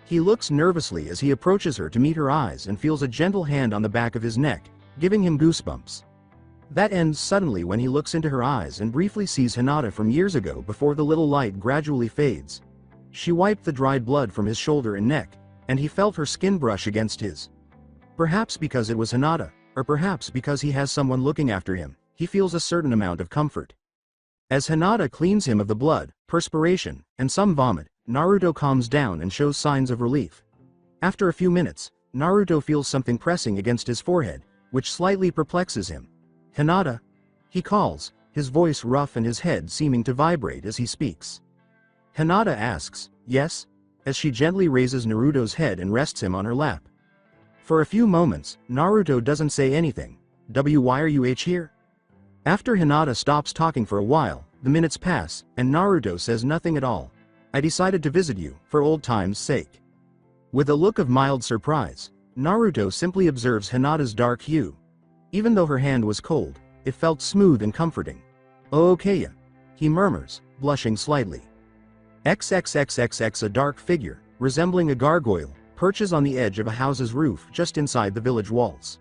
He looks nervously as he approaches her to meet her eyes and feels a gentle hand on the back of his neck, giving him goosebumps. That ends suddenly when he looks into her eyes and briefly sees Hinata from years ago before the little light gradually fades. She wiped the dried blood from his shoulder and neck, and he felt her skin brush against his. Perhaps because it was Hinata, or perhaps because he has someone looking after him, he feels a certain amount of comfort. As Hinata cleans him of the blood, perspiration, and some vomit, Naruto calms down and shows signs of relief. After a few minutes, Naruto feels something pressing against his forehead, which slightly perplexes him. "Hinata?" he calls, his voice rough and his head seeming to vibrate as he speaks. Hinata asks, "Yes?" as she gently raises Naruto's head and rests him on her lap. For a few moments, Naruto doesn't say anything. "Why are you here?" After Hinata stops talking for a while, the minutes pass, and Naruto says nothing at all. "I decided to visit you, for old time's sake." With a look of mild surprise, Naruto simply observes Hinata's dark hue. Even though her hand was cold, it felt smooth and comforting. "Oh, okay," he murmurs, blushing slightly. XXXXX. A dark figure, resembling a gargoyle, perches on the edge of a house's roof just inside the village walls.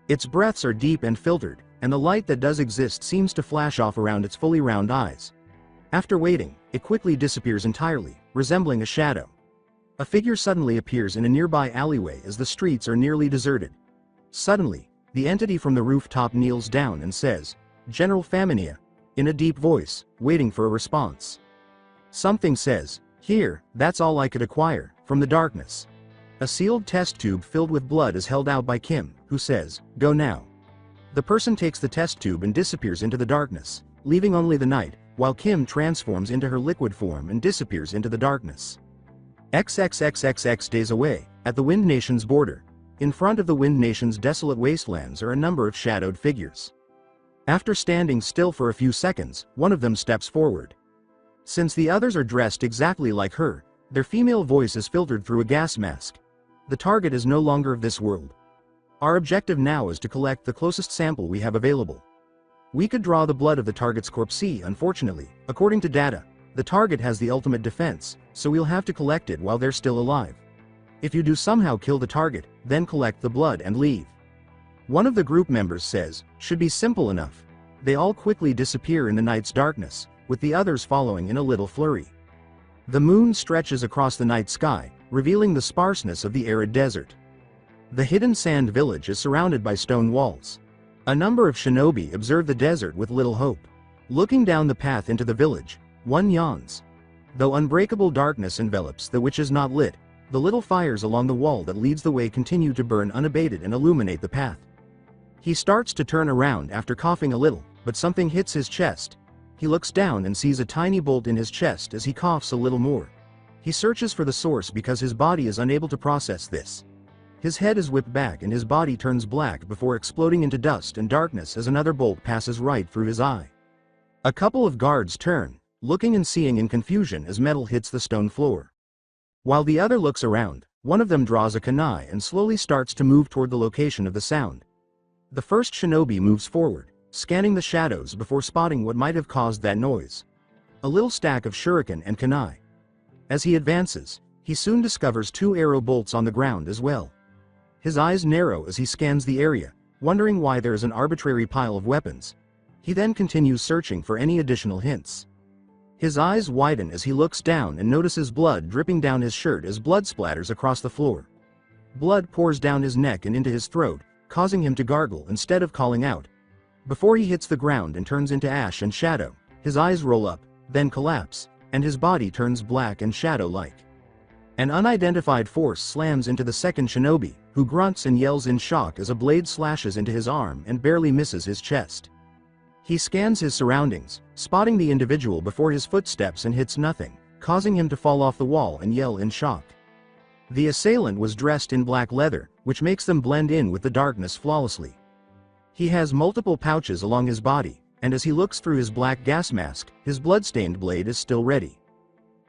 Its breaths are deep and filtered, and the light that does exist seems to flash off around its fully round eyes. After waiting, it quickly disappears entirely, resembling a shadow. A figure suddenly appears in a nearby alleyway as the streets are nearly deserted. Suddenly, the entity from the rooftop kneels down and says, "General Faminia," in a deep voice, waiting for a response. Something says, "Here, that's all I could acquire," from the darkness. A sealed test tube filled with blood is held out by Kim, who says, "Go now." The person takes the test tube and disappears into the darkness, leaving only the night, while Kim transforms into her liquid form and disappears into the darkness. XXXXX days away, at the Wind Nation's border. In front of the Wind Nation's desolate wastelands are a number of shadowed figures. After standing still for a few seconds, one of them steps forward. Since the others are dressed exactly like her, their female voice is filtered through a gas mask. The target is no longer of this world. Our objective now is to collect the closest sample we have available. We could draw the blood of the target's corpse. Unfortunately, according to data, the target has the ultimate defense, so we'll have to collect it while they're still alive. If you do somehow kill the target, then collect the blood and leave. One of the group members says, "Should be simple enough." They all quickly disappear in the night's darkness, with the others following in a little flurry. The moon stretches across the night sky, revealing the sparseness of the arid desert. The hidden sand village is surrounded by stone walls. A number of shinobi observe the desert with little hope. Looking down the path into the village, one yawns. Though unbreakable darkness envelops the which is not lit, the little fires along the wall that leads the way continue to burn unabated and illuminate the path. He starts to turn around after coughing a little, but something hits his chest. He looks down and sees a tiny bolt in his chest as he coughs a little more. He searches for the source because his body is unable to process this. His head is whipped back and his body turns black before exploding into dust and darkness as another bolt passes right through his eye. A couple of guards turn, looking and seeing in confusion as metal hits the stone floor. While the other looks around, one of them draws a kunai and slowly starts to move toward the location of the sound. The first shinobi moves forward, scanning the shadows before spotting what might have caused that noise. A little stack of shuriken and kunai. As he advances, he soon discovers two arrow bolts on the ground as well. His eyes narrow as he scans the area, wondering why there is an arbitrary pile of weapons. He then continues searching for any additional hints. His eyes widen as he looks down and notices blood dripping down his shirt as blood splatters across the floor. Blood pours down his neck and into his throat, causing him to gargle instead of calling out. Before he hits the ground and turns into ash and shadow, his eyes roll up, then collapse, and his body turns black and shadow-like. An unidentified force slams into the second shinobi, who grunts and yells in shock as a blade slashes into his arm and barely misses his chest. He scans his surroundings, spotting the individual before his foot steps and hits nothing, causing him to fall off the wall and yell in shock. The assailant was dressed in black leather, which makes them blend in with the darkness flawlessly. He has multiple pouches along his body, and as he looks through his black gas mask, his blood-stained blade is still ready.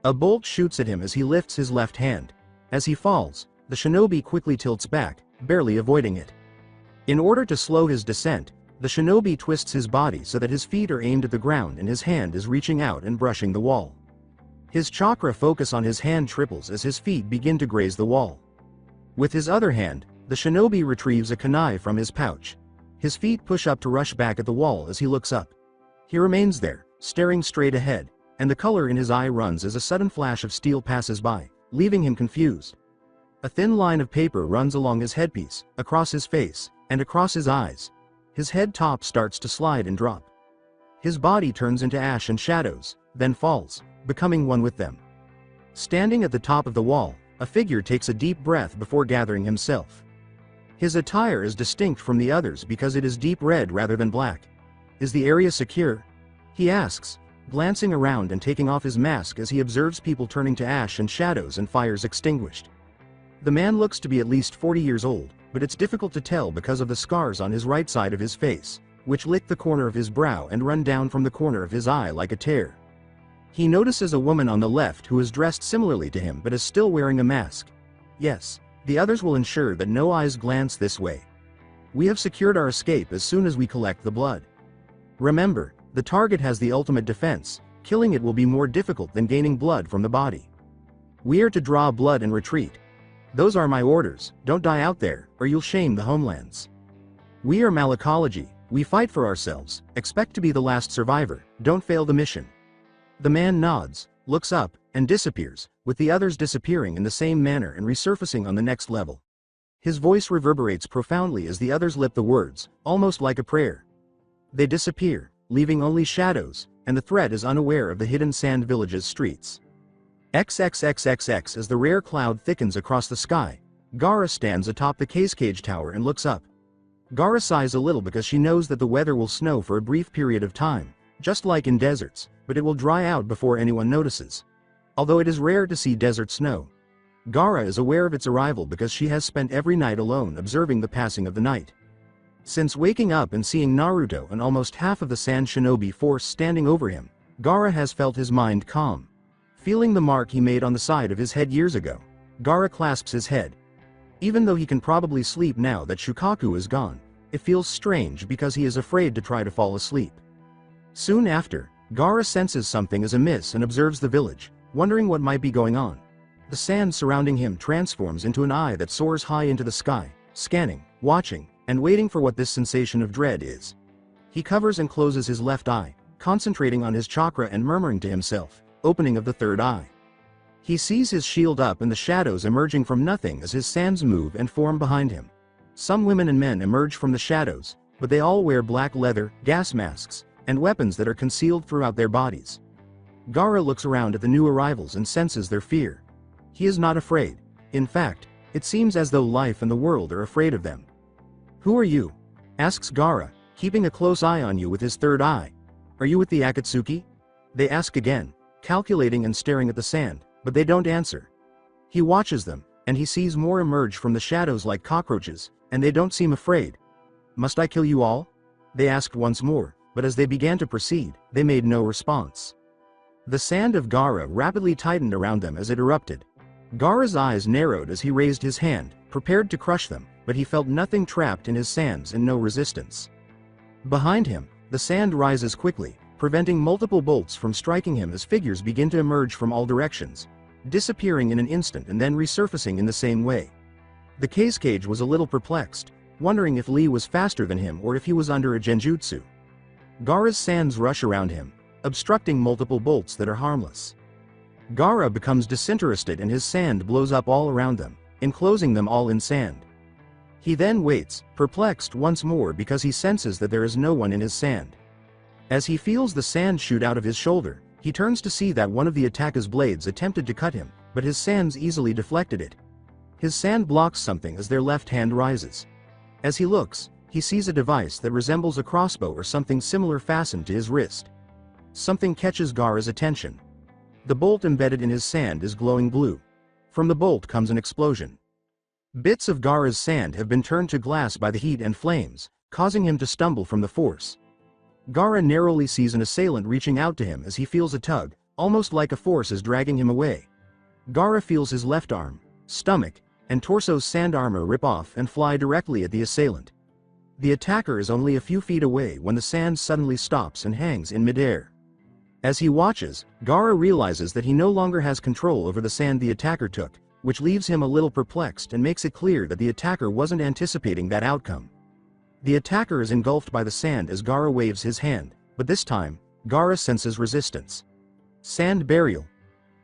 A bolt shoots at him as he lifts his left hand. As he falls, the shinobi quickly tilts back, barely avoiding it. In order to slow his descent, the shinobi twists his body so that his feet are aimed at the ground and his hand is reaching out and brushing the wall. His chakra focus on his hand triples as his feet begin to graze the wall. With his other hand, the shinobi retrieves a kunai from his pouch. His feet push up to rush back at the wall as he looks up. He remains there, staring straight ahead, and the color in his eye runs as a sudden flash of steel passes by, leaving him confused. A thin line of paper runs along his headpiece, across his face, and across his eyes. His head top starts to slide and drop. His body turns into ash and shadows, then falls, becoming one with them. Standing at the top of the wall, a figure takes a deep breath before gathering himself. His attire is distinct from the others because it is deep red rather than black. Is the area secure? He asks, glancing around and taking off his mask as he observes people turning to ash and shadows and fires extinguished. The man looks to be at least 40 years old, but it's difficult to tell because of the scars on his right side of his face, which lick the corner of his brow and run down from the corner of his eye like a tear. He notices a woman on the left who is dressed similarly to him but is still wearing a mask. Yes, the others will ensure that no eyes glance this way. We have secured our escape as soon as we collect the blood. Remember, the target has the ultimate defense. Killing it will be more difficult than gaining blood from the body. We are to draw blood and retreat. Those are my orders. Don't die out there, or you'll shame the homelands. We are Malacology. We fight for ourselves. Expect to be the last survivor. Don't fail the mission. The man nods, looks up, and disappears, with the others disappearing in the same manner and resurfacing on the next level. His voice reverberates profoundly as the others lip the words, almost like a prayer. They disappear, leaving only shadows, and the threat is unaware of the hidden sand village's streets. XXXXX as the rare cloud thickens across the sky, Gaara stands atop the cage tower and looks up. Gaara sighs a little because she knows that the weather will snow for a brief period of time, just like in deserts, but it will dry out before anyone notices. Although it is rare to see desert snow, Gaara is aware of its arrival because she has spent every night alone observing the passing of the night. Since waking up and seeing Naruto and almost half of the Sand Shinobi force standing over him, Gaara has felt his mind calm. Feeling the mark he made on the side of his head years ago, Gaara clasps his head. Even though he can probably sleep now that Shukaku is gone, it feels strange because he is afraid to try to fall asleep. Soon after, Gaara senses something is amiss and observes the village, wondering what might be going on. The sand surrounding him transforms into an eye that soars high into the sky, scanning, watching, and waiting for what this sensation of dread is. He covers and closes his left eye, concentrating on his chakra and murmuring to himself, opening of the third eye. He sees his shield up and the shadows emerging from nothing as his sands move and form behind him. Some women and men emerge from the shadows, but they all wear black leather, gas masks, and weapons that are concealed throughout their bodies. Gaara looks around at the new arrivals and senses their fear. He is not afraid. In fact, it seems as though life and the world are afraid of them. "Who are you?" asks Gaara, keeping a close eye on you with his third eye. "Are you with the Akatsuki?" They ask again, calculating and staring at the sand, but they don't answer. He watches them, and he sees more emerge from the shadows like cockroaches, and they don't seem afraid. "Must I kill you all?" they asked once more, but as they began to proceed, they made no response. The sand of Gaara rapidly tightened around them as it erupted. Gaara's eyes narrowed as he raised his hand, prepared to crush them, but he felt nothing trapped in his sands and no resistance. Behind him, the sand rises quickly, preventing multiple bolts from striking him as figures begin to emerge from all directions, disappearing in an instant and then resurfacing in the same way. The cage was a little perplexed, wondering if Lee was faster than him or if he was under a genjutsu. Gaara's sands rush around him, obstructing multiple bolts that are harmless. Gaara becomes disinterested and his sand blows up all around them, enclosing them all in sand. He then waits, perplexed once more because he senses that there is no one in his sand. As he feels the sand shoot out of his shoulder, he turns to see that one of the attacker's blades attempted to cut him, but his sands easily deflected it. His sand blocks something as their left hand rises. As he looks, he sees a device that resembles a crossbow or something similar fastened to his wrist. Something catches Gaara's attention. The bolt embedded in his sand is glowing blue. From the bolt comes an explosion. Bits of Gaara's sand have been turned to glass by the heat and flames, causing him to stumble from the force. Gaara narrowly sees an assailant reaching out to him as he feels a tug, almost like a force is dragging him away. Gaara feels his left arm, stomach, and torso's sand armor rip off and fly directly at the assailant. The attacker is only a few feet away when the sand suddenly stops and hangs in midair. As he watches, Gaara realizes that he no longer has control over the sand the attacker took, which leaves him a little perplexed and makes it clear that the attacker wasn't anticipating that outcome. The attacker is engulfed by the sand as Gaara waves his hand, but this time, Gaara senses resistance. Sand burial.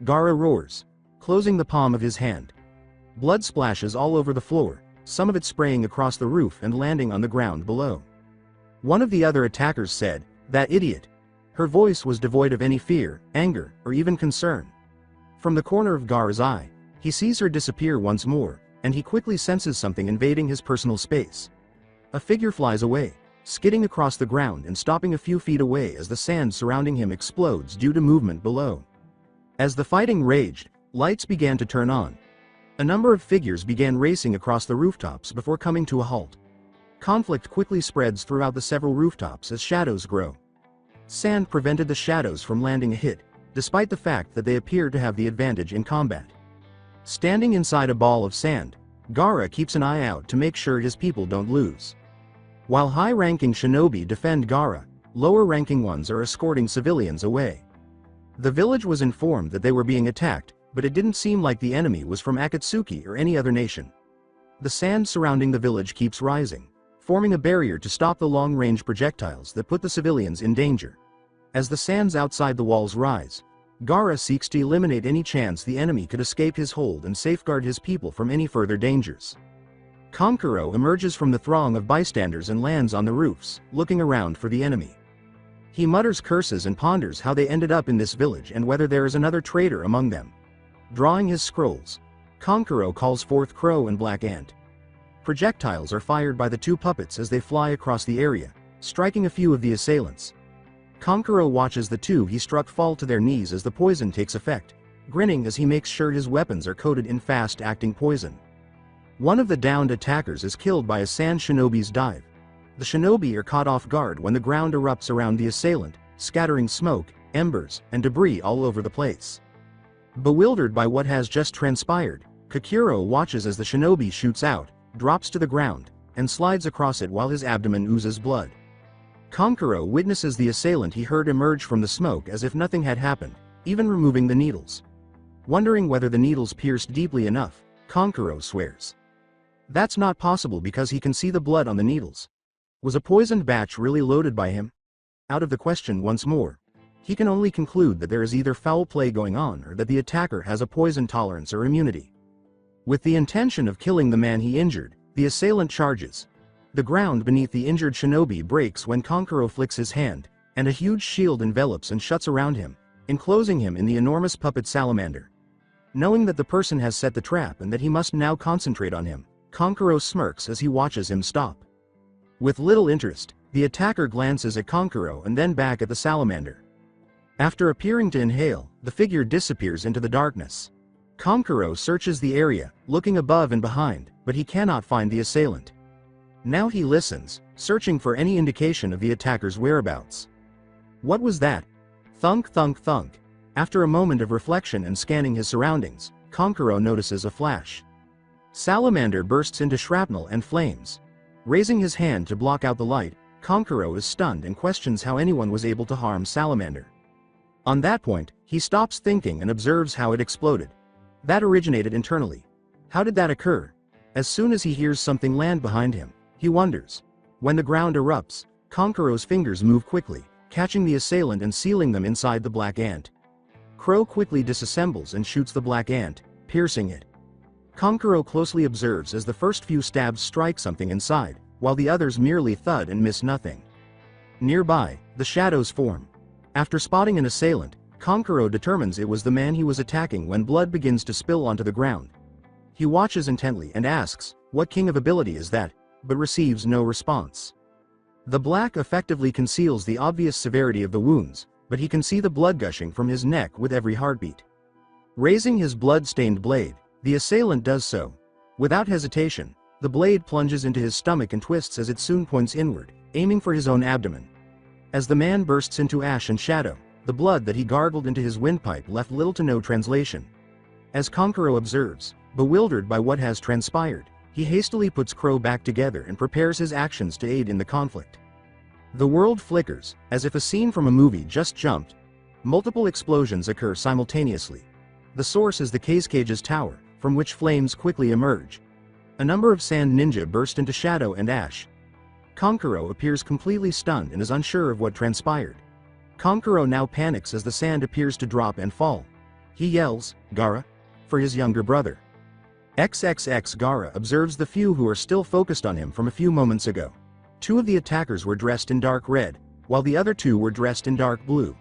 Gaara roars, closing the palm of his hand. Blood splashes all over the floor, some of it spraying across the roof and landing on the ground below. One of the other attackers said, "That idiot." Her voice was devoid of any fear, anger, or even concern. From the corner of Gaara's eye, he sees her disappear once more, and he quickly senses something invading his personal space. A figure flies away, skidding across the ground and stopping a few feet away as the sand surrounding him explodes due to movement below. As the fighting raged, lights began to turn on. A number of figures began racing across the rooftops before coming to a halt. Conflict quickly spreads throughout the several rooftops as shadows grow. Sand prevented the shadows from landing a hit, despite the fact that they appear to have the advantage in combat. Standing inside a ball of sand, Gaara keeps an eye out to make sure his people don't lose. While high-ranking shinobi defend Gaara, lower-ranking ones are escorting civilians away. The village was informed that they were being attacked, but it didn't seem like the enemy was from Akatsuki or any other nation. The sand surrounding the village keeps rising, forming a barrier to stop the long-range projectiles that put the civilians in danger. As the sands outside the walls rise, Gaara seeks to eliminate any chance the enemy could escape his hold and safeguard his people from any further dangers. Kankuro emerges from the throng of bystanders and lands on the roofs, looking around for the enemy. He mutters curses and ponders how they ended up in this village and whether there is another traitor among them. Drawing his scrolls, Kankuro calls forth Crow and Black Ant. Projectiles are fired by the two puppets as they fly across the area, striking a few of the assailants. Kankuro watches the two he struck fall to their knees as the poison takes effect, grinning as he makes sure his weapons are coated in fast-acting poison. One of the downed attackers is killed by a sand shinobi's dive. The shinobi are caught off guard when the ground erupts around the assailant, scattering smoke, embers, and debris all over the place. Bewildered by what has just transpired, Kakuro watches as the shinobi shoots out, drops to the ground, and slides across it while his abdomen oozes blood. Kankuro witnesses the assailant he heard emerge from the smoke as if nothing had happened, even removing the needles. Wondering whether the needles pierced deeply enough, Kankuro swears. That's not possible because he can see the blood on the needles. Was a poisoned batch really loaded by him? Out of the question once more, he can only conclude that there is either foul play going on or that the attacker has a poison tolerance or immunity. With the intention of killing the man he injured, the assailant charges. The ground beneath the injured shinobi breaks when Kankuro flicks his hand, and a huge shield envelops and shuts around him, enclosing him in the enormous puppet salamander. Knowing that the person has set the trap and that he must now concentrate on him, Kankuro smirks as he watches him stop. With little interest, the attacker glances at Kankuro and then back at the salamander. After appearing to inhale, the figure disappears into the darkness. Kankuro searches the area, looking above and behind, but he cannot find the assailant. Now he listens, searching for any indication of the attacker's whereabouts. What was that? Thunk thunk thunk. After a moment of reflection and scanning his surroundings, Kankuro notices a flash. Salamander bursts into shrapnel and flames. Raising his hand to block out the light, Kankuro is stunned and questions how anyone was able to harm Salamander. On that point, he stops thinking and observes how it exploded. That originated internally. How did that occur? As soon as he hears something land behind him, he wonders. When the ground erupts, Kankuro's fingers move quickly, catching the assailant and sealing them inside the black ant. Crow quickly disassembles and shoots the black ant, piercing it. Kankuro closely observes as the first few stabs strike something inside, while the others merely thud and miss nothing. Nearby, the shadows form. After spotting an assailant, Kankuro determines it was the man he was attacking when blood begins to spill onto the ground. He watches intently and asks, "What king of ability is that?" but receives no response. The black effectively conceals the obvious severity of the wounds, but he can see the blood gushing from his neck with every heartbeat. Raising his blood-stained blade, the assailant does so. Without hesitation, the blade plunges into his stomach and twists as it soon points inward, aiming for his own abdomen. As the man bursts into ash and shadow, the blood that he gargled into his windpipe left little to no translation. As Kankuro observes, bewildered by what has transpired, he hastily puts Crow back together and prepares his actions to aid in the conflict. The world flickers, as if a scene from a movie just jumped. Multiple explosions occur simultaneously. The source is the Cage's tower, from which flames quickly emerge. A number of sand ninja burst into shadow and ash. Kankuro appears completely stunned and is unsure of what transpired. Kankuro now panics as the sand appears to drop and fall. He yells, "Gaara?" for his younger brother. XXX Gaara observes the few who are still focused on him from a few moments ago. Two of the attackers were dressed in dark red, while the other two were dressed in dark blue.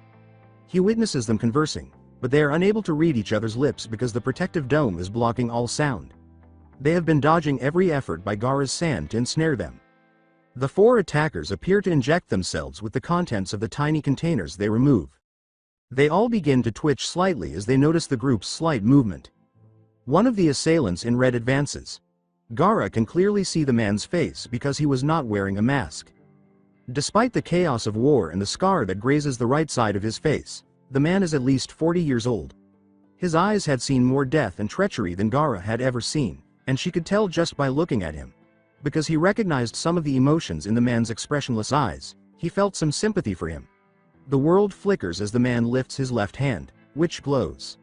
He witnesses them conversing, but they are unable to read each other's lips because the protective dome is blocking all sound. They have been dodging every effort by Gaara's sand to ensnare them. The four attackers appear to inject themselves with the contents of the tiny containers they remove. They all begin to twitch slightly as they notice the group's slight movement. One of the assailants in red advances. Gaara can clearly see the man's face because he was not wearing a mask. Despite the chaos of war and the scar that grazes the right side of his face, the man is at least 40 years old. His eyes had seen more death and treachery than Gaara had ever seen, and she could tell just by looking at him. Because he recognized some of the emotions in the man's expressionless eyes, he felt some sympathy for him. The world flickers as the man lifts his left hand, which glows.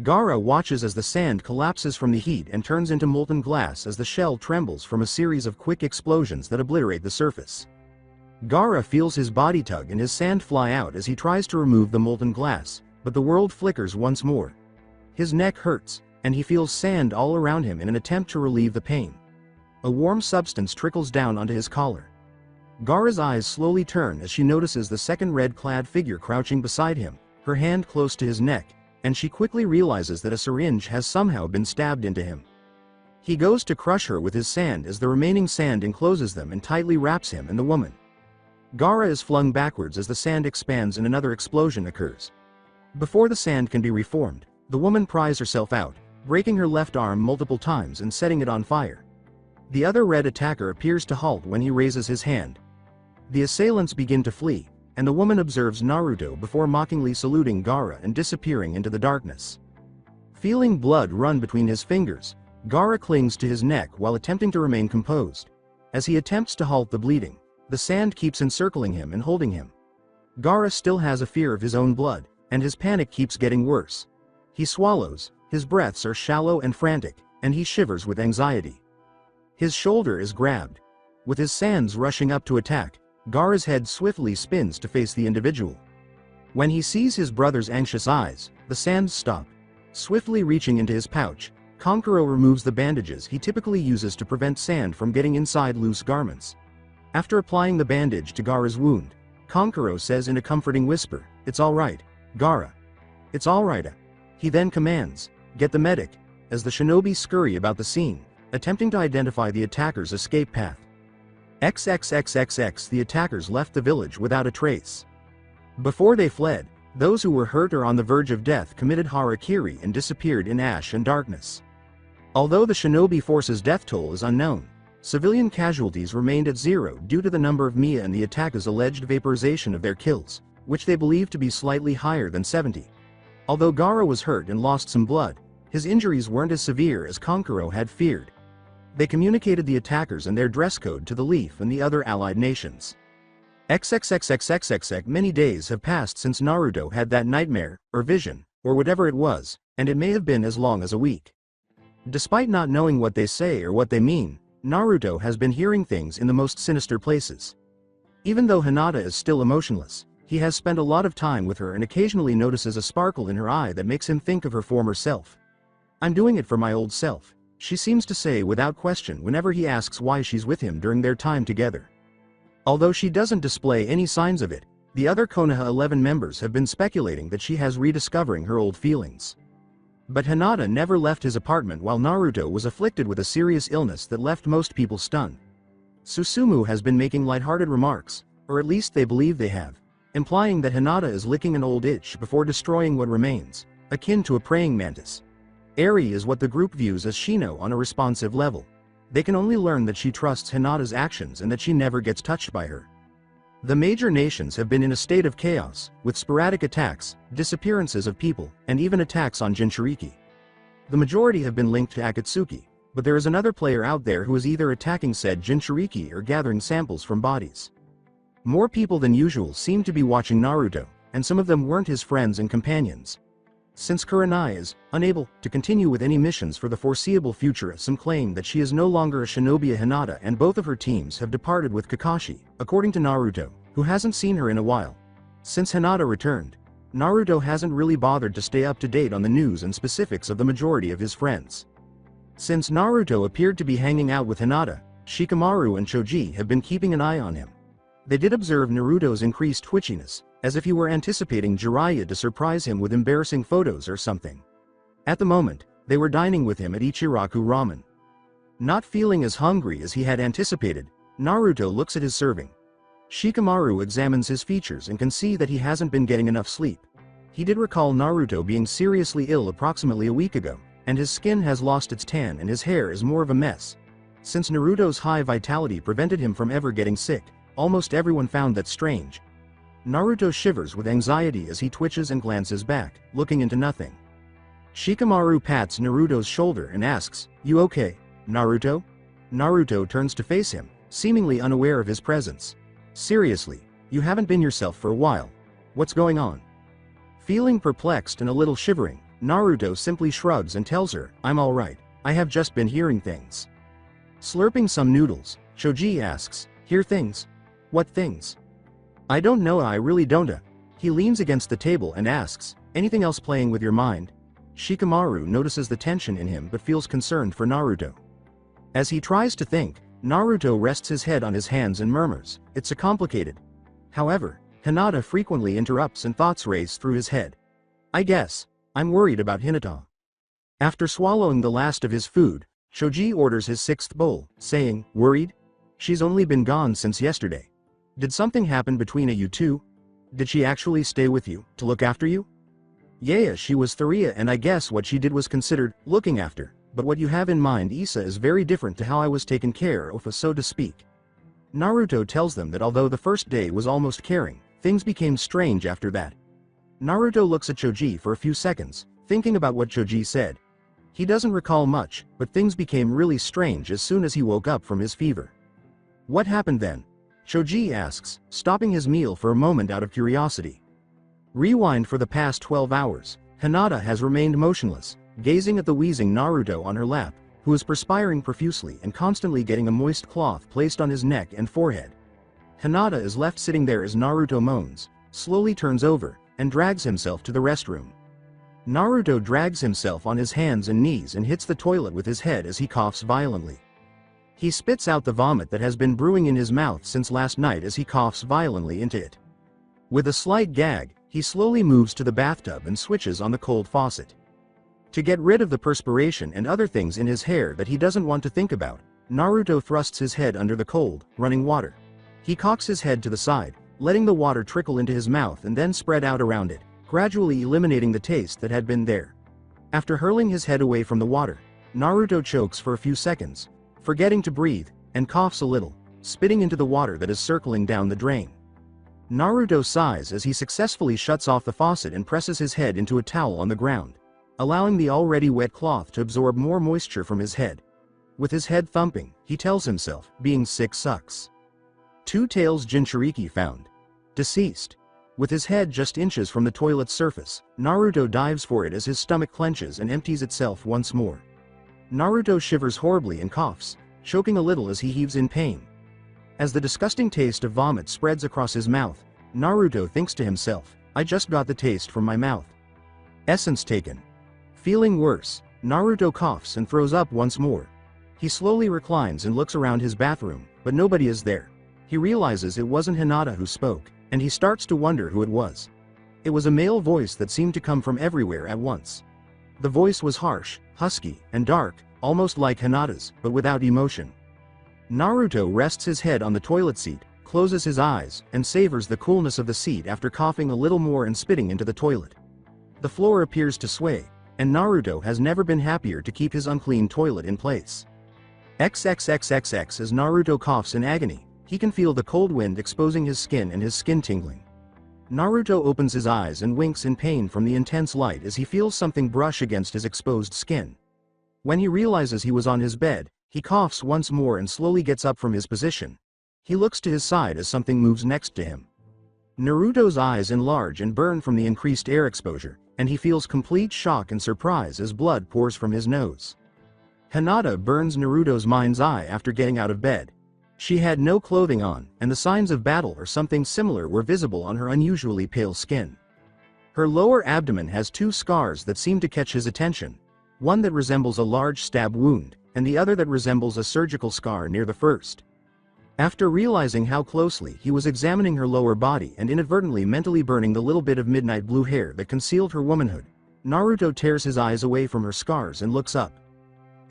Gaara watches as the sand collapses from the heat and turns into molten glass as the shell trembles from a series of quick explosions that obliterate the surface. Gaara feels his body tug and his sand fly out as he tries to remove the molten glass, but the world flickers once more. His neck hurts, and he feels sand all around him in an attempt to relieve the pain. A warm substance trickles down onto his collar. Gaara's eyes slowly turn as she notices the second red-clad figure crouching beside him, her hand close to his neck, and she quickly realizes that a syringe has somehow been stabbed into him. He goes to crush her with his sand as the remaining sand encloses them and tightly wraps him and the woman. Gaara is flung backwards as the sand expands and another explosion occurs. Before the sand can be reformed, the woman pries herself out, breaking her left arm multiple times and setting it on fire. The other red attacker appears to halt when he raises his hand. The assailants begin to flee, and the woman observes Naruto before mockingly saluting Gaara and disappearing into the darkness. Feeling blood run between his fingers, Gaara clings to his neck while attempting to remain composed. As he attempts to halt the bleeding, the sand keeps encircling him and holding him. Gaara still has a fear of his own blood, and his panic keeps getting worse. He swallows, his breaths are shallow and frantic, and he shivers with anxiety. His shoulder is grabbed. With his sands rushing up to attack, Gaara's head swiftly spins to face the individual. When he sees his brother's anxious eyes, the sands stop. Swiftly reaching into his pouch, Kankuro removes the bandages he typically uses to prevent sand from getting inside loose garments. After applying the bandage to Gaara's wound, Kankuro says in a comforting whisper, "It's all right, Gaara. It's all right." He then commands, "Get the medic," as the shinobi scurry about the scene, attempting to identify the attacker's escape path. XXXXX The attackers left the village without a trace. Before they fled, those who were hurt or on the verge of death committed harakiri and disappeared in ash and darkness. Although the shinobi force's death toll is unknown, civilian casualties remained at zero due to the number of Mia and the attackers' alleged vaporization of their kills, which they believe to be slightly higher than 70. Although Gaara was hurt and lost some blood, his injuries weren't as severe as Kankuro had feared. They communicated the attackers and their dress code to the Leaf and the other allied nations. XXXXXXX Many days have passed since Naruto had that nightmare, or vision, or whatever it was, and it may have been as long as a week. Despite not knowing what they say or what they mean, Naruto has been hearing things in the most sinister places. Even though Hinata is still emotionless, he has spent a lot of time with her and occasionally notices a sparkle in her eye that makes him think of her former self. "I'm doing it for my old self," she seems to say without question whenever he asks why she's with him during their time together. Although she doesn't display any signs of it, the other Konoha 11 members have been speculating that she has rediscovering her old feelings. But Hinata never left his apartment while Naruto was afflicted with a serious illness that left most people stunned. Susumu has been making lighthearted remarks, or at least they believe they have, implying that Hinata is licking an old itch before destroying what remains, akin to a praying mantis. Eri is what the group views as Shino on a responsive level. They can only learn that she trusts Hinata's actions and that she never gets touched by her. The major nations have been in a state of chaos, with sporadic attacks, disappearances of people, and even attacks on Jinchuriki. The majority have been linked to Akatsuki, but there is another player out there who is either attacking said Jinchuriki or gathering samples from bodies. More people than usual seem to be watching Naruto, and some of them weren't his friends and companions. Since Kurenai is unable to continue with any missions for the foreseeable future, some claim that she is no longer a shinobi. Hinata and both of her teams have departed with Kakashi, according to Naruto, who hasn't seen her in a while. Since Hinata returned, Naruto hasn't really bothered to stay up to date on the news and specifics of the majority of his friends. Since Naruto appeared to be hanging out with Hinata, Shikamaru and Choji have been keeping an eye on him. They did observe Naruto's increased twitchiness, as if he were anticipating Jiraiya to surprise him with embarrassing photos or something. At the moment, they were dining with him at Ichiraku Ramen. Not feeling as hungry as he had anticipated, Naruto looks at his serving. Shikamaru examines his features and can see that he hasn't been getting enough sleep. He did recall Naruto being seriously ill approximately a week ago, and his skin has lost its tan and his hair is more of a mess. Since Naruto's high vitality prevented him from ever getting sick, almost everyone found that strange. Naruto shivers with anxiety as he twitches and glances back, looking into nothing. Shikamaru pats Naruto's shoulder and asks, "You okay, Naruto?" Naruto turns to face him, seemingly unaware of his presence. "Seriously, you haven't been yourself for a while. What's going on?" Feeling perplexed and a little shivering, Naruto simply shrugs and tells her, "I'm alright, I have just been hearing things." Slurping some noodles, Choji asks, "Hear things? What things?" "I don't know, I really don't." He leans against the table and asks, "Anything else playing with your mind?" Shikamaru notices the tension in him but feels concerned for Naruto. As he tries to think, Naruto rests his head on his hands and murmurs, "It's a complicated." However, Hinata frequently interrupts and thoughts race through his head. "I guess, I'm worried about Hinata." After swallowing the last of his food, Choji orders his sixth bowl, saying, "Worried? She's only been gone since yesterday. Did something happen between you two? Did she actually stay with you, to look after you?" "Yeah, she was Tharia and I guess what she did was considered looking after, but what you have in mind, Issa, is very different to how I was taken care of, so to speak." Naruto tells them that although the first day was almost caring, things became strange after that. Naruto looks at Choji for a few seconds, thinking about what Choji said. He doesn't recall much, but things became really strange as soon as he woke up from his fever. "What happened then?" Choji asks, stopping his meal for a moment out of curiosity. Rewind for the past 12 hours, Hinata has remained motionless, gazing at the wheezing Naruto on her lap, who is perspiring profusely and constantly getting a moist cloth placed on his neck and forehead. Hinata is left sitting there as Naruto moans, slowly turns over, and drags himself to the restroom. Naruto drags himself on his hands and knees and hits the toilet with his head as he coughs violently. He spits out the vomit that has been brewing in his mouth since last night as he coughs violently into it. With a slight gag, he slowly moves to the bathtub and switches on the cold faucet. To get rid of the perspiration and other things in his hair that he doesn't want to think about, Naruto thrusts his head under the cold, running water. He cocks his head to the side, letting the water trickle into his mouth and then spread out around it, gradually eliminating the taste that had been there. After hurling his head away from the water, Naruto chokes for a few seconds, forgetting to breathe, and coughs a little, spitting into the water that is circling down the drain. Naruto sighs as he successfully shuts off the faucet and presses his head into a towel on the ground, allowing the already wet cloth to absorb more moisture from his head. With his head thumping, he tells himself, being sick sucks. Two Tails Jinchuriki found. Deceased. With his head just inches from the toilet's surface, Naruto dives for it as his stomach clenches and empties itself once more. Naruto shivers horribly and coughs, choking a little as he heaves in pain. As the disgusting taste of vomit spreads across his mouth, Naruto thinks to himself, "I just got the taste from my mouth. Essence taken." Feeling worse, Naruto coughs and throws up once more. He slowly reclines and looks around his bathroom, but nobody is there. He realizes it wasn't Hinata who spoke, and he starts to wonder who it was. It was a male voice that seemed to come from everywhere at once. The voice was harsh, husky, and dark, almost like Hinata's, but without emotion. Naruto rests his head on the toilet seat, closes his eyes, and savors the coolness of the seat after coughing a little more and spitting into the toilet. The floor appears to sway, and Naruto has never been happier to keep his unclean toilet in place. XXXXX as Naruto coughs in agony, he can feel the cold wind exposing his skin and his skin tingling. Naruto opens his eyes and winks in pain from the intense light as he feels something brush against his exposed skin. When he realizes he was on his bed, he coughs once more and slowly gets up from his position. He looks to his side as something moves next to him. Naruto's eyes enlarge and burn from the increased air exposure, and he feels complete shock and surprise as blood pours from his nose. Hinata burns Naruto's mind's eye after getting out of bed. She had no clothing on, and the signs of battle or something similar were visible on her unusually pale skin. Her lower abdomen has 2 scars that seem to catch his attention, one that resembles a large stab wound, and the other that resembles a surgical scar near the first. After realizing how closely he was examining her lower body and inadvertently mentally burning the little bit of midnight blue hair that concealed her womanhood, Naruto tears his eyes away from her scars and looks up.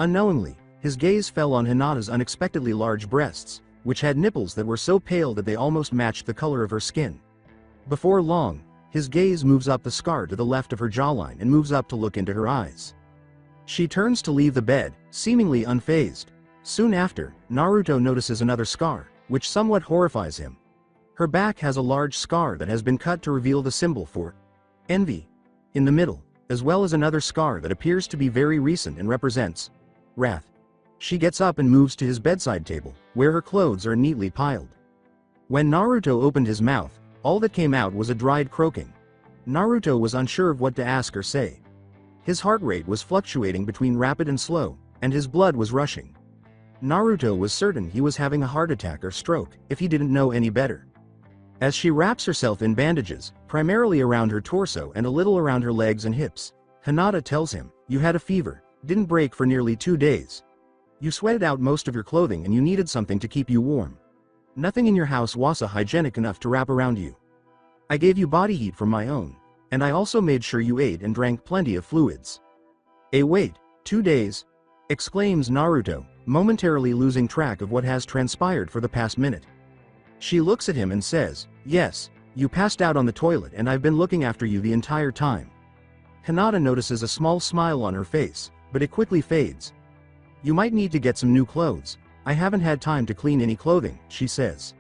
Unknowingly, his gaze fell on Hinata's unexpectedly large breasts, which had nipples that were so pale that they almost matched the color of her skin. Before long, his gaze moves up the scar to the left of her jawline and moves up to look into her eyes. She turns to leave the bed, seemingly unfazed. Soon after, Naruto notices another scar, which somewhat horrifies him. Her back has a large scar that has been cut to reveal the symbol for envy in the middle, as well as another scar that appears to be very recent and represents wrath. She gets up and moves to his bedside table, where her clothes are neatly piled. When Naruto opened his mouth, all that came out was a dried croaking. Naruto was unsure of what to ask or say. His heart rate was fluctuating between rapid and slow, and his blood was rushing. Naruto was certain he was having a heart attack or stroke, if he didn't know any better. As she wraps herself in bandages, primarily around her torso and a little around her legs and hips, Hinata tells him, "You had a fever, didn't break for nearly 2 days. You sweated out most of your clothing and you needed something to keep you warm. Nothing in your house was hygienic enough to wrap around you. I gave you body heat from my own, and I also made sure you ate and drank plenty of fluids." Wait, 2 days? Exclaims Naruto, momentarily losing track of what has transpired for the past minute. She looks at him and says, "Yes, you passed out on the toilet and I've been looking after you the entire time." Hinata notices a small smile on her face, but it quickly fades. "You might need to get some new clothes. I haven't had time to clean any clothing," she says.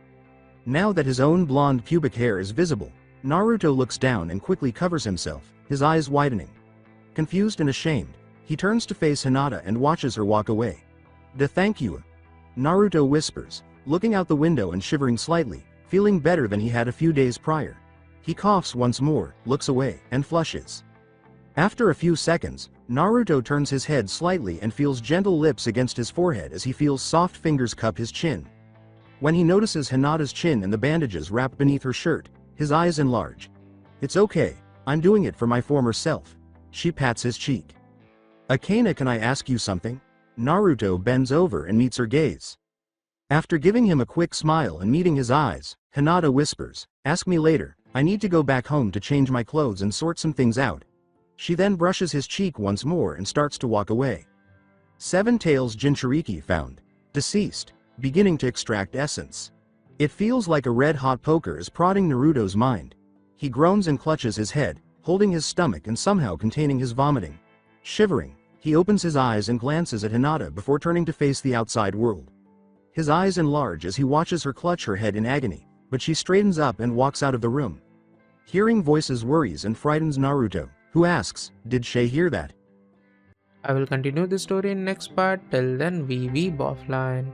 Now that his own blonde pubic hair is visible, Naruto looks down and quickly covers himself, his eyes widening. Confused and ashamed, he turns to face Hinata and watches her walk away. "Thank you," Naruto whispers, looking out the window and shivering slightly, feeling better than he had a few days prior. He coughs once more, looks away, and flushes. After a few seconds, Naruto turns his head slightly and feels gentle lips against his forehead as he feels soft fingers cup his chin. When he notices Hinata's chin and the bandages wrapped beneath her shirt, his eyes enlarge. "It's okay, I'm doing it for my former self." She pats his cheek. "Akane, can I ask you something?" Naruto bends over and meets her gaze. After giving him a quick smile and meeting his eyes, Hinata whispers, "Ask me later, I need to go back home to change my clothes and sort some things out." She then brushes his cheek once more and starts to walk away. Seven Tails Jinchuriki found. Deceased. Beginning to extract essence. It feels like a red-hot poker is prodding Naruto's mind. He groans and clutches his head, holding his stomach and somehow containing his vomiting. Shivering, he opens his eyes and glances at Hinata before turning to face the outside world. His eyes enlarge as he watches her clutch her head in agony, but she straightens up and walks out of the room. Hearing voices worries and frightens Naruto, who asks, "Did Shay hear that?" I will continue the story in next part. Till then, we weeb offline.